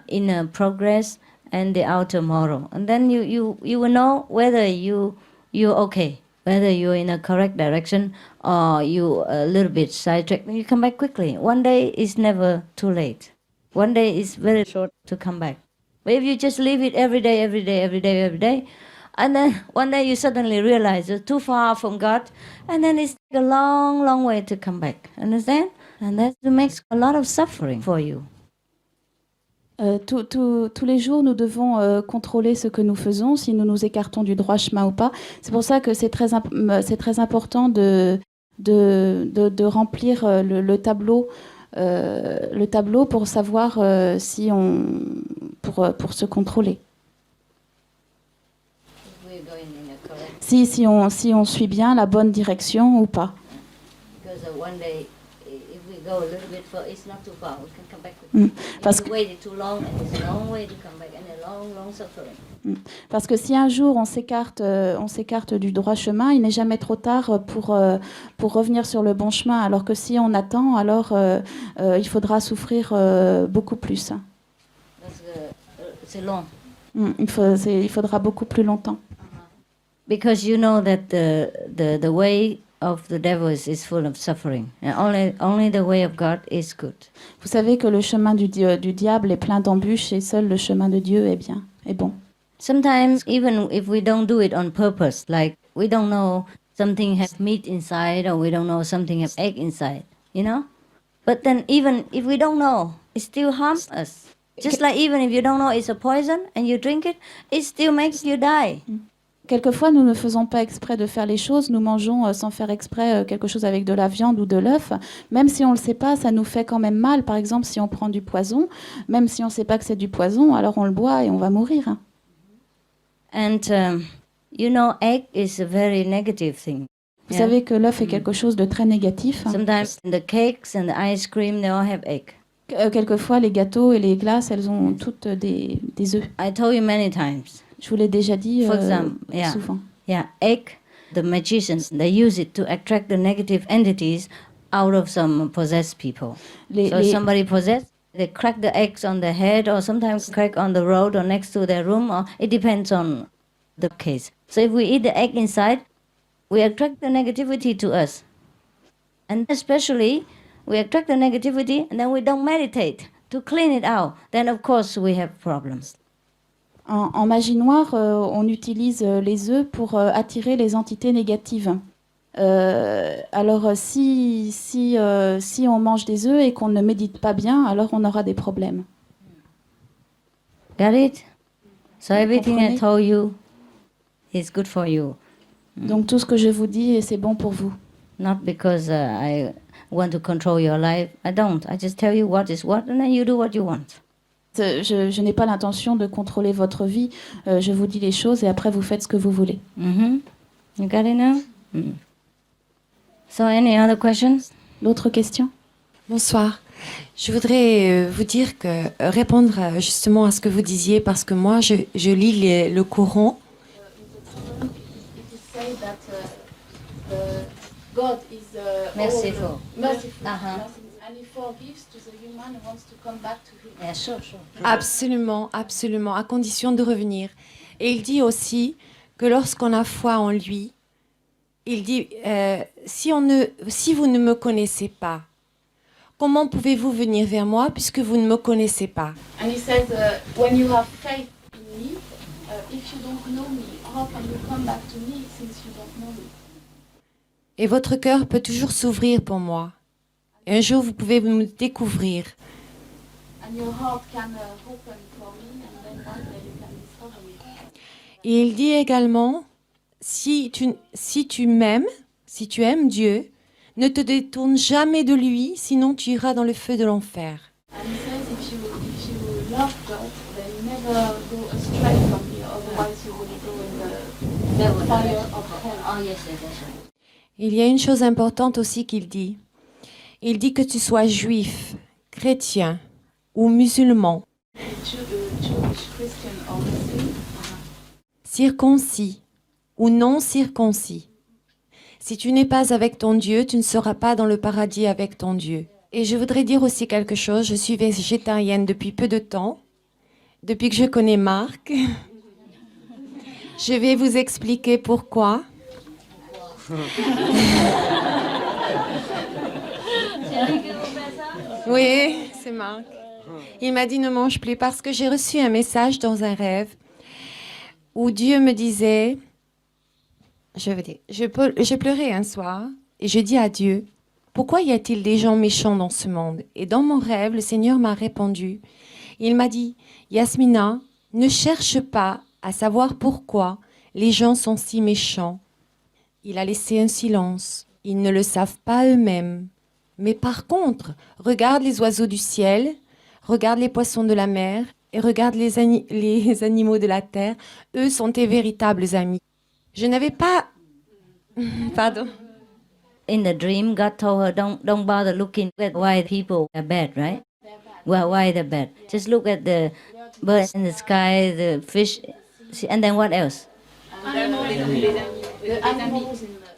inner progress and the outer moral, and then you will know whether you're okay, whether you're in a correct direction or you a little bit sidetracked. You come back quickly. One day is never too late. One day is very short to come back. But if you just leave it every day, and then one day you suddenly realize you're too far from God, and then it's a long, long way to come back. Understand? And that makes a lot of suffering for you. Tous les jours, nous devons contrôler ce que nous faisons, si nous nous écartons du droit chemin ou pas. C'est pour ça que c'est très important de remplir le tableau. Le tableau pour savoir pour se contrôler. Si on suit bien la bonne direction ou pas. Parce que si un jour on s'écarte du droit chemin, il n'est jamais trop tard pour revenir sur le bon chemin. Alors que si on attend, alors il faudra souffrir beaucoup plus. C'est long. Il faudra beaucoup plus longtemps. Because you know that the way of the devil is full of suffering, and only the way of God is good. Vous savez que le chemin du diable est plein d'embûches et seul le chemin de Dieu est bon. Sometimes even if we don't do it on purpose, like we don't know something has meat inside or we don't know something has egg inside, you know? But then even if we don't know, it still harms us. Just like even if you don't know it's a poison and you drink it, it still makes you die. Quelquefois, nous ne faisons pas exprès de faire les choses. Nous mangeons sans faire exprès quelque chose avec de la viande ou de l'œuf. Même si on ne le sait pas, ça nous fait quand même mal. Par exemple, si on prend du poison, même si on ne sait pas que c'est du poison, alors on le boit et on va mourir. And you know, egg is a very negative thing. Vous savez que l'œuf est quelque chose de très négatif. Sometimes the cakes and the ice cream, they all have egg. Quelquefois, les gâteaux et les glaces, elles ont toutes des œufs. I told you many times. Je vous l'ai déjà dit For example, souvent. Yeah, egg, the magicians, they use it to attract the negative entities out of some possessed people. So somebody possessed, they crack the eggs on their head or sometimes crack on the road or next to their room, or it depends on the case. So if we eat the egg inside, we attract the negativity to us. And especially, we attract the negativity and then we don't meditate to clean it out. Then of course we have problems. En magie noire, on utilise les œufs pour attirer les entités négatives. Alors si on mange des œufs et qu'on ne médite pas bien, alors on aura des problèmes. Got it? So everything I told you is good for you. Donc tout ce que je vous dis, c'est bon pour vous. Not because I want to control your life. I don't. I just tell you what is what and then you do what you want. Je n'ai pas l'intention de contrôler votre vie. Je vous dis les choses et après vous faites ce que vous voulez. You got it now? So any other questions? D'autres questions? Bonsoir. Je voudrais vous dire que répondre justement à ce que vous disiez parce que moi je lis le Coran. God is merciful. And he forgives to the human who wants to come back to him. Yeah, sure. Absolument, absolument, à condition de revenir. Et il dit aussi que lorsqu'on a foi en lui, il dit si vous ne me connaissez pas, comment pouvez-vous venir vers moi puisque vous ne me connaissez pas? And he says, when you have faith in me, if you don't know me, how can you come back to me since you don't know me? Et votre cœur peut toujours s'ouvrir pour moi. Et un jour, vous pouvez me découvrir. And your heart can open for me, and then one day you can discover me. Et il dit également, si tu m'aimes, si tu aimes Dieu, ne te détourne jamais de lui, sinon tu iras dans le feu de l'enfer. And he says, if you love God, then never go astray from me, otherwise you will go in the fire of hell. Oh yes, that's right. Il y a une chose importante aussi qu'il dit. Il dit que tu sois juif, chrétien ou musulman, circoncis ou non circoncis. Si tu n'es pas avec ton Dieu, tu ne seras pas dans le paradis avec ton Dieu. Et je voudrais dire aussi quelque chose. Je suis végétarienne depuis peu de temps, depuis que je connais Marc. Je vais vous expliquer pourquoi. Oui, c'est Marc. Il m'a dit ne mange plus parce que j'ai reçu un message dans un rêve où Dieu me disait, je pleurais un soir et je dis à Dieu, pourquoi y a-t-il des gens méchants dans ce monde? Et dans mon rêve, le Seigneur m'a répondu. Il m'a dit, Yasmina, ne cherche pas à savoir pourquoi les gens sont si méchants. Il a laissé un silence. Ils ne le savent pas eux-mêmes. Mais par contre, regarde les oiseaux du ciel, regarde les poissons de la mer et regarde les animaux de la terre. Eux sont tes véritables amis. Je n'avais pas... Pardon. In the dream, God told her, don't bother looking at why people are bad, right? Well, why they're bad. Just look at the birds in the sky, the fish, and then what else?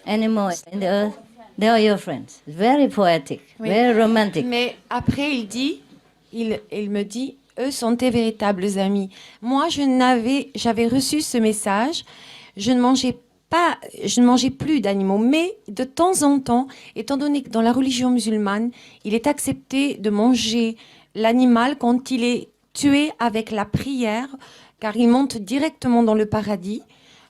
Animals in the earth. They are your friends. Very poetic, Oui. very romantic. Mais après, il me dit, eux sont tes véritables amis. Moi, j'avais reçu ce message. Je ne mangeais plus d'animaux. Mais de temps en temps, étant donné que dans la religion musulmane, il est accepté de manger l'animal quand il est tué avec la prière, car il monte directement dans le paradis.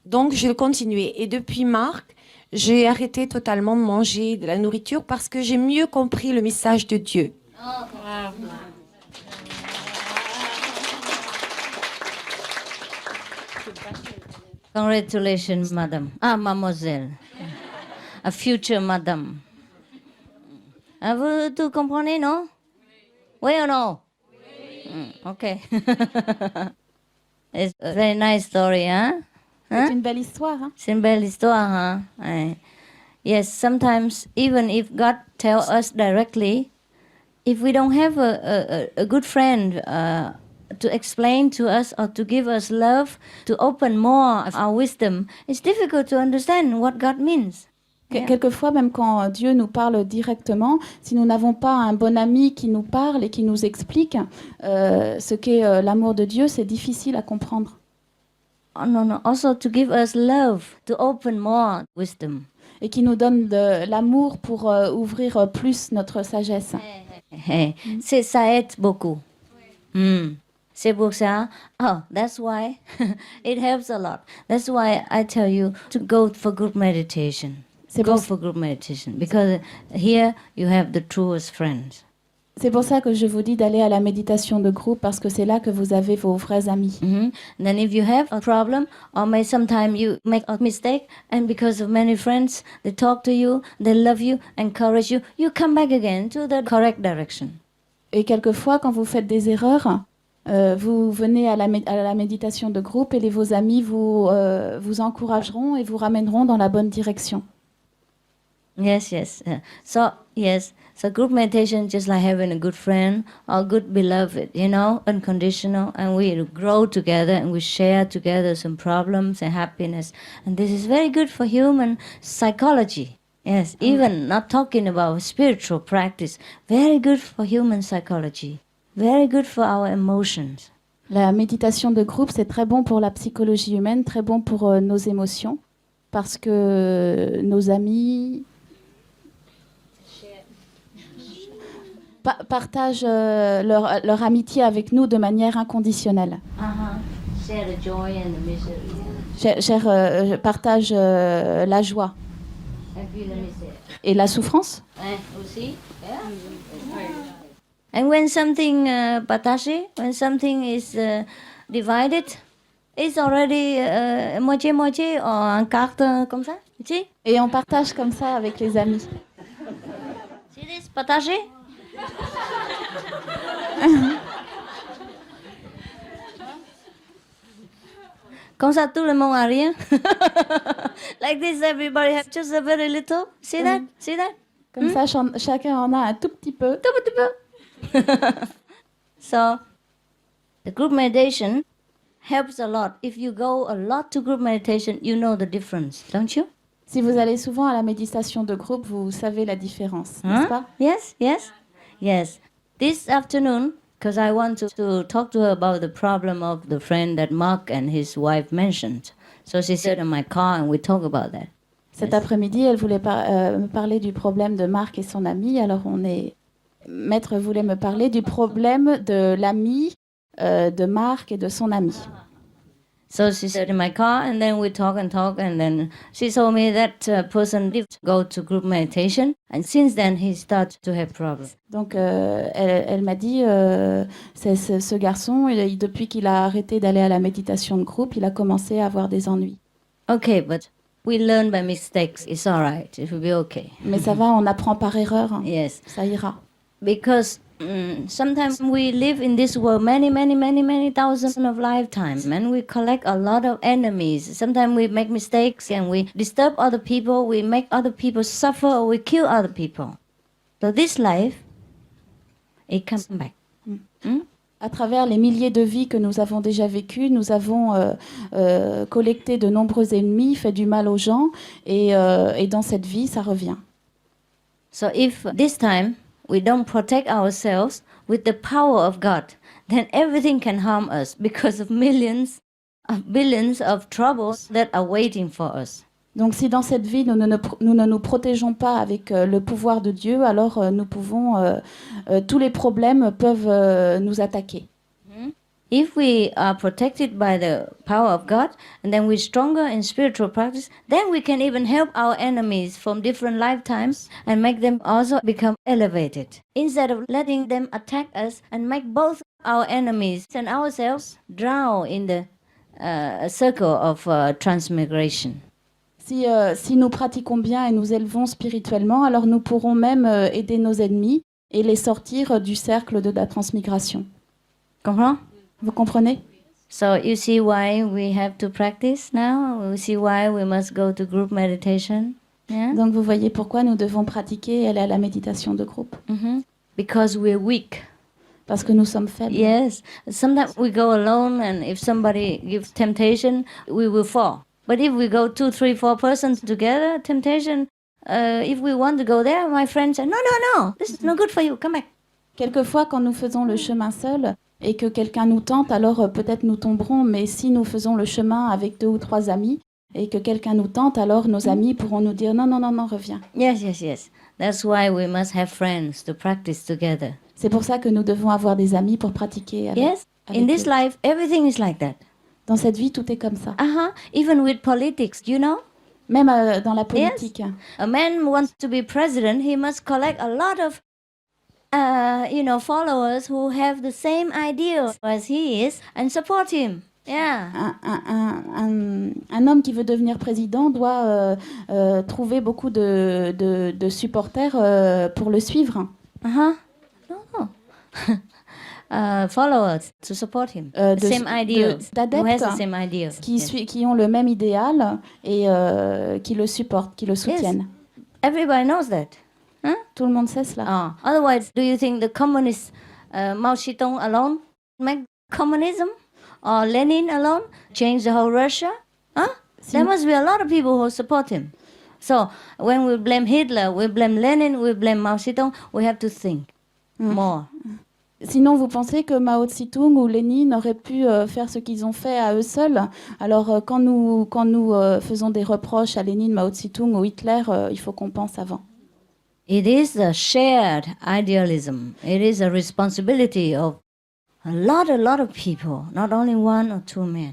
Donc, je continuais. Et depuis Marc, j'ai arrêté totalement de manger de la nourriture parce que j'ai mieux compris le message de Dieu. Congratulations, madam. Mademoiselle. A future madam. Vous tout comprenez, non? Oui ou non? Okay. It's a very nice story, huh? C'est une belle histoire, hein? C'est une belle histoire, hein? Yes, sometimes even if God tells us directly, if we don't have a good friend to explain to us or to give us love, to open more of our wisdom, it's difficult to understand what God means. Quelquefois, même quand Dieu nous parle directement, si nous n'avons pas un bon ami qui nous parle et qui nous explique ce qu'est l'amour de Dieu, c'est difficile à comprendre. Oh, no. Also to give us love, to open more wisdom. Et qui nous donne de l'amour pour ouvrir plus notre sagesse. Ça aide beaucoup. C'est pour ça. Oh, that's why it helps a lot. That's why I tell you to go for group meditation. Go for group meditation because here you have the truest friends. C'est pour ça que je vous dis d'aller à la méditation de groupe parce que c'est là que vous avez vos vrais amis. Then if you have a problem or sometimes you make a mistake and because of many friends, they talk to you, they love you, encourage you, you come back again to the correct direction. Et quelquefois, quand vous faites des erreurs, vous venez à la méditation de groupe et vos amis vous encourageront et vous ramèneront dans la bonne direction. Yes. So group meditation just like having a good friend or good beloved, unconditional, and we grow together and we share together some problems and happiness. And this is very good for human psychology. Yes, even not talking about spiritual practice, very good for human psychology, very good for our emotions. La méditation de groupe, c'est très bon pour la psychologie humaine, très bon pour nos émotions, parce que nos amis partagent leur amitié avec nous de manière inconditionnelle. Share the joy and the misery. Partagent la joie. Et la souffrance. Aussi. Yeah. And when something when something is divided, it's already moitié ou en carte comme ça. Et on partage comme ça avec les amis. C'est this partager? Comme ça, tout le monde a rien. Like this, everybody has just a very little. See that? See that? Comme ça, chacun en a un tout petit peu. Tout petit peu. So, the group meditation helps a lot. If you go a lot to group meditation, you know the difference, don't you? Si vous allez souvent à la méditation de groupe, vous savez la différence, n'est-ce pas? Yes. This afternoon, because I want to talk to her about the problem of the friend that Mark and his wife mentioned. So she sat in my car and we talk about that. Cet après-midi, elle voulait me parler du problème de Marc et son ami. Alors Maître voulait me parler du problème de l'ami de Marc et de son ami. So she sat in my car and then we talk and then she told me that person did go to group meditation and since then he started to have problems. Donc elle m'a dit ce garçon, depuis qu'il a arrêté d'aller à la méditation de groupe, il a commencé à avoir des ennuis. Okay, but we learn by mistakes. It's all right. It will be okay. Mais ça va, on apprend par erreur. Yes. Ça ira. Because sometimes we live in this world many thousands of lifetimes and we collect a lot of enemies. Sometimes we make mistakes and we disturb other people, we make other people suffer or we kill other people. So this life, it comes back. À travers les milliers de vies que nous avons déjà vécues, nous avons collecté de nombreux ennemis, fait du mal aux gens et dans cette vie, ça revient. So if this time we don't protect ourselves with the power of God, then everything can harm us because of billions of troubles that are waiting for us. Donc si dans cette vie, nous ne nous protégeons pas avec le pouvoir de Dieu, alors tous les problèmes peuvent nous attaquer. If we are protected by the power of God, and then we're stronger in spiritual practice, then we can even help our enemies from different lifetimes and make them also become elevated. Instead of letting them attack us and make both our enemies and ourselves drown in the circle of transmigration. Si nous pratiquons bien et nous élevons spirituellement, alors nous pourrons même aider nos ennemis et les sortir du cercle de la transmigration. Comprends? Vous comprenez? So you see why we have to practice now? You see why we must go to group meditation? Yeah? Donc vous voyez pourquoi nous devons pratiquer et aller à la méditation de groupe. Because we're weak. parce que nous sommes faibles. Yes, sometimes we go alone, and if somebody gives temptation, we will fall. But if we go 2, 3, 4 persons together, temptation, if we want to go there, my friend said, no, this is no good for you, come back. Quelquefois, quand nous faisons le chemin seul et que quelqu'un nous tente, alors peut-être nous tomberons, mais si nous faisons le chemin avec 2 ou 3 amis et que quelqu'un nous tente, alors nos amis pourront nous dire non, reviens. Yes. That's why we must have friends to practice together. C'est pour ça que nous devons avoir des amis pour pratiquer avec, yes, avec in this eux. life, everything is like that. Dans cette vie, tout est comme ça. Even with politics, you know? Même dans la politique. Yes. A man wants to be president, he must collect a lot of followers who have the same idea as he is and support him. Yeah. Un homme qui veut devenir président doit trouver beaucoup de supporters pour le suivre. Followers to support him. Same idea. Who has the same idea. Qui ont le même idéal et qui le supportent, qui le soutiennent. Yes. Everybody knows that. Huh? Tout le monde sait cela. Otherwise, do you think the communist Mao Zedong alone make communism? Or Lenin alone change the whole Russia? There must be a lot of people who support him. So when we blame Hitler, we blame Lenin, we blame Mao Zedong, we have to think more. Sinon, vous pensez que Mao Zedong ou Lénine auraient pu faire ce qu'ils ont fait à eux seuls? Alors, quand nous faisons des reproches à Lénine, Mao Zedong ou Hitler, il faut qu'on pense avant. It is a shared idealism. It is a responsibility of a lot of people, not only 1 or 2 men.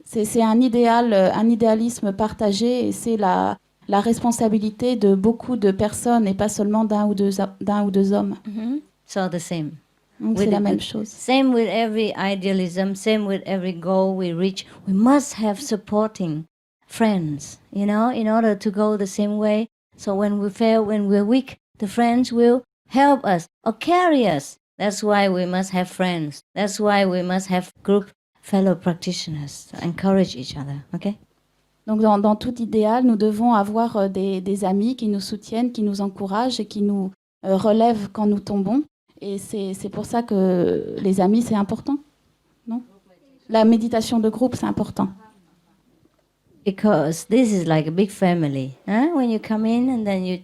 C'est un idéalisme partagé et c'est la responsabilité de beaucoup de personnes et pas seulement d'un ou deux hommes. So the same. Donc c'est la même chose. Same with every idealism, same with every goal we reach. We must have supporting friends, in order to go the same way. So when we fail, when we're weak, the friends will help us or carry us. That's why we must have friends. That's why we must have group fellow practitioners to encourage each other, okay? Donc dans tout idéal, nous devons avoir des amis qui nous soutiennent, qui nous encouragent et qui nous relèvent quand nous tombons. Et c'est pour ça que les amis, c'est important, non? La méditation de groupe, c'est important. Because this is like a big family. When you come in and then you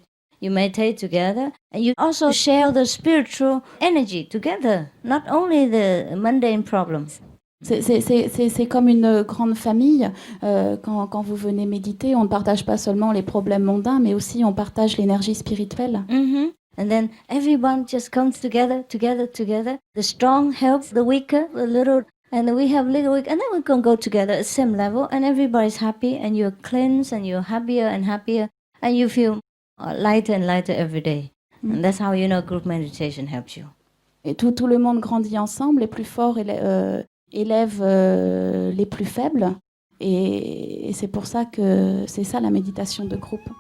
meditate together, and you also share the spiritual energy together, not only the mundane problems. C'est comme une grande famille. Quand vous venez méditer, on ne partage pas seulement les problèmes mondains, mais aussi on partage l'énergie spirituelle. And then everyone just comes together. The strong helps the weaker, the little, and we have little weak, and then we can go together at the same level, and everybody's happy, and you're cleansed, and you're happier and happier, and you feel lighter and lighter every day. And that's how group meditation helps you. Et tout le monde grandit ensemble, les plus forts élèvent les plus faibles, et c'est pour ça que c'est ça la méditation de groupe.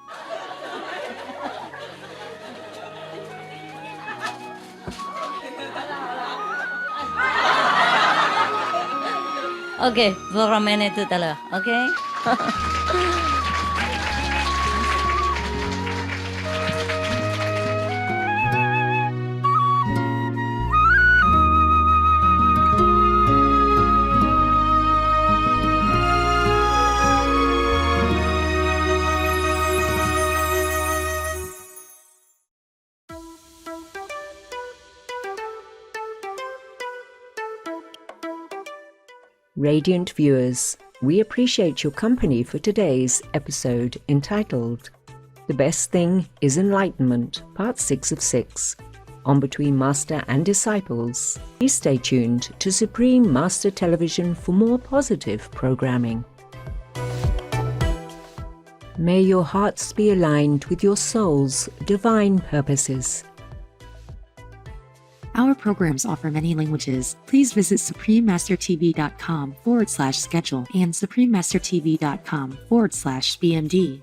Ok, vous ramenez tout à l'heure, ok? Radiant viewers, we appreciate your company for today's episode entitled The Best Thing is Enlightenment, Part 6 of 6, on Between Master and Disciples. Please stay tuned to Supreme Master Television for more positive programming. May your hearts be aligned with your soul's divine purposes. Our programs offer many languages. Please visit suprememastertv.com/schedule and suprememastertv.com/BMD.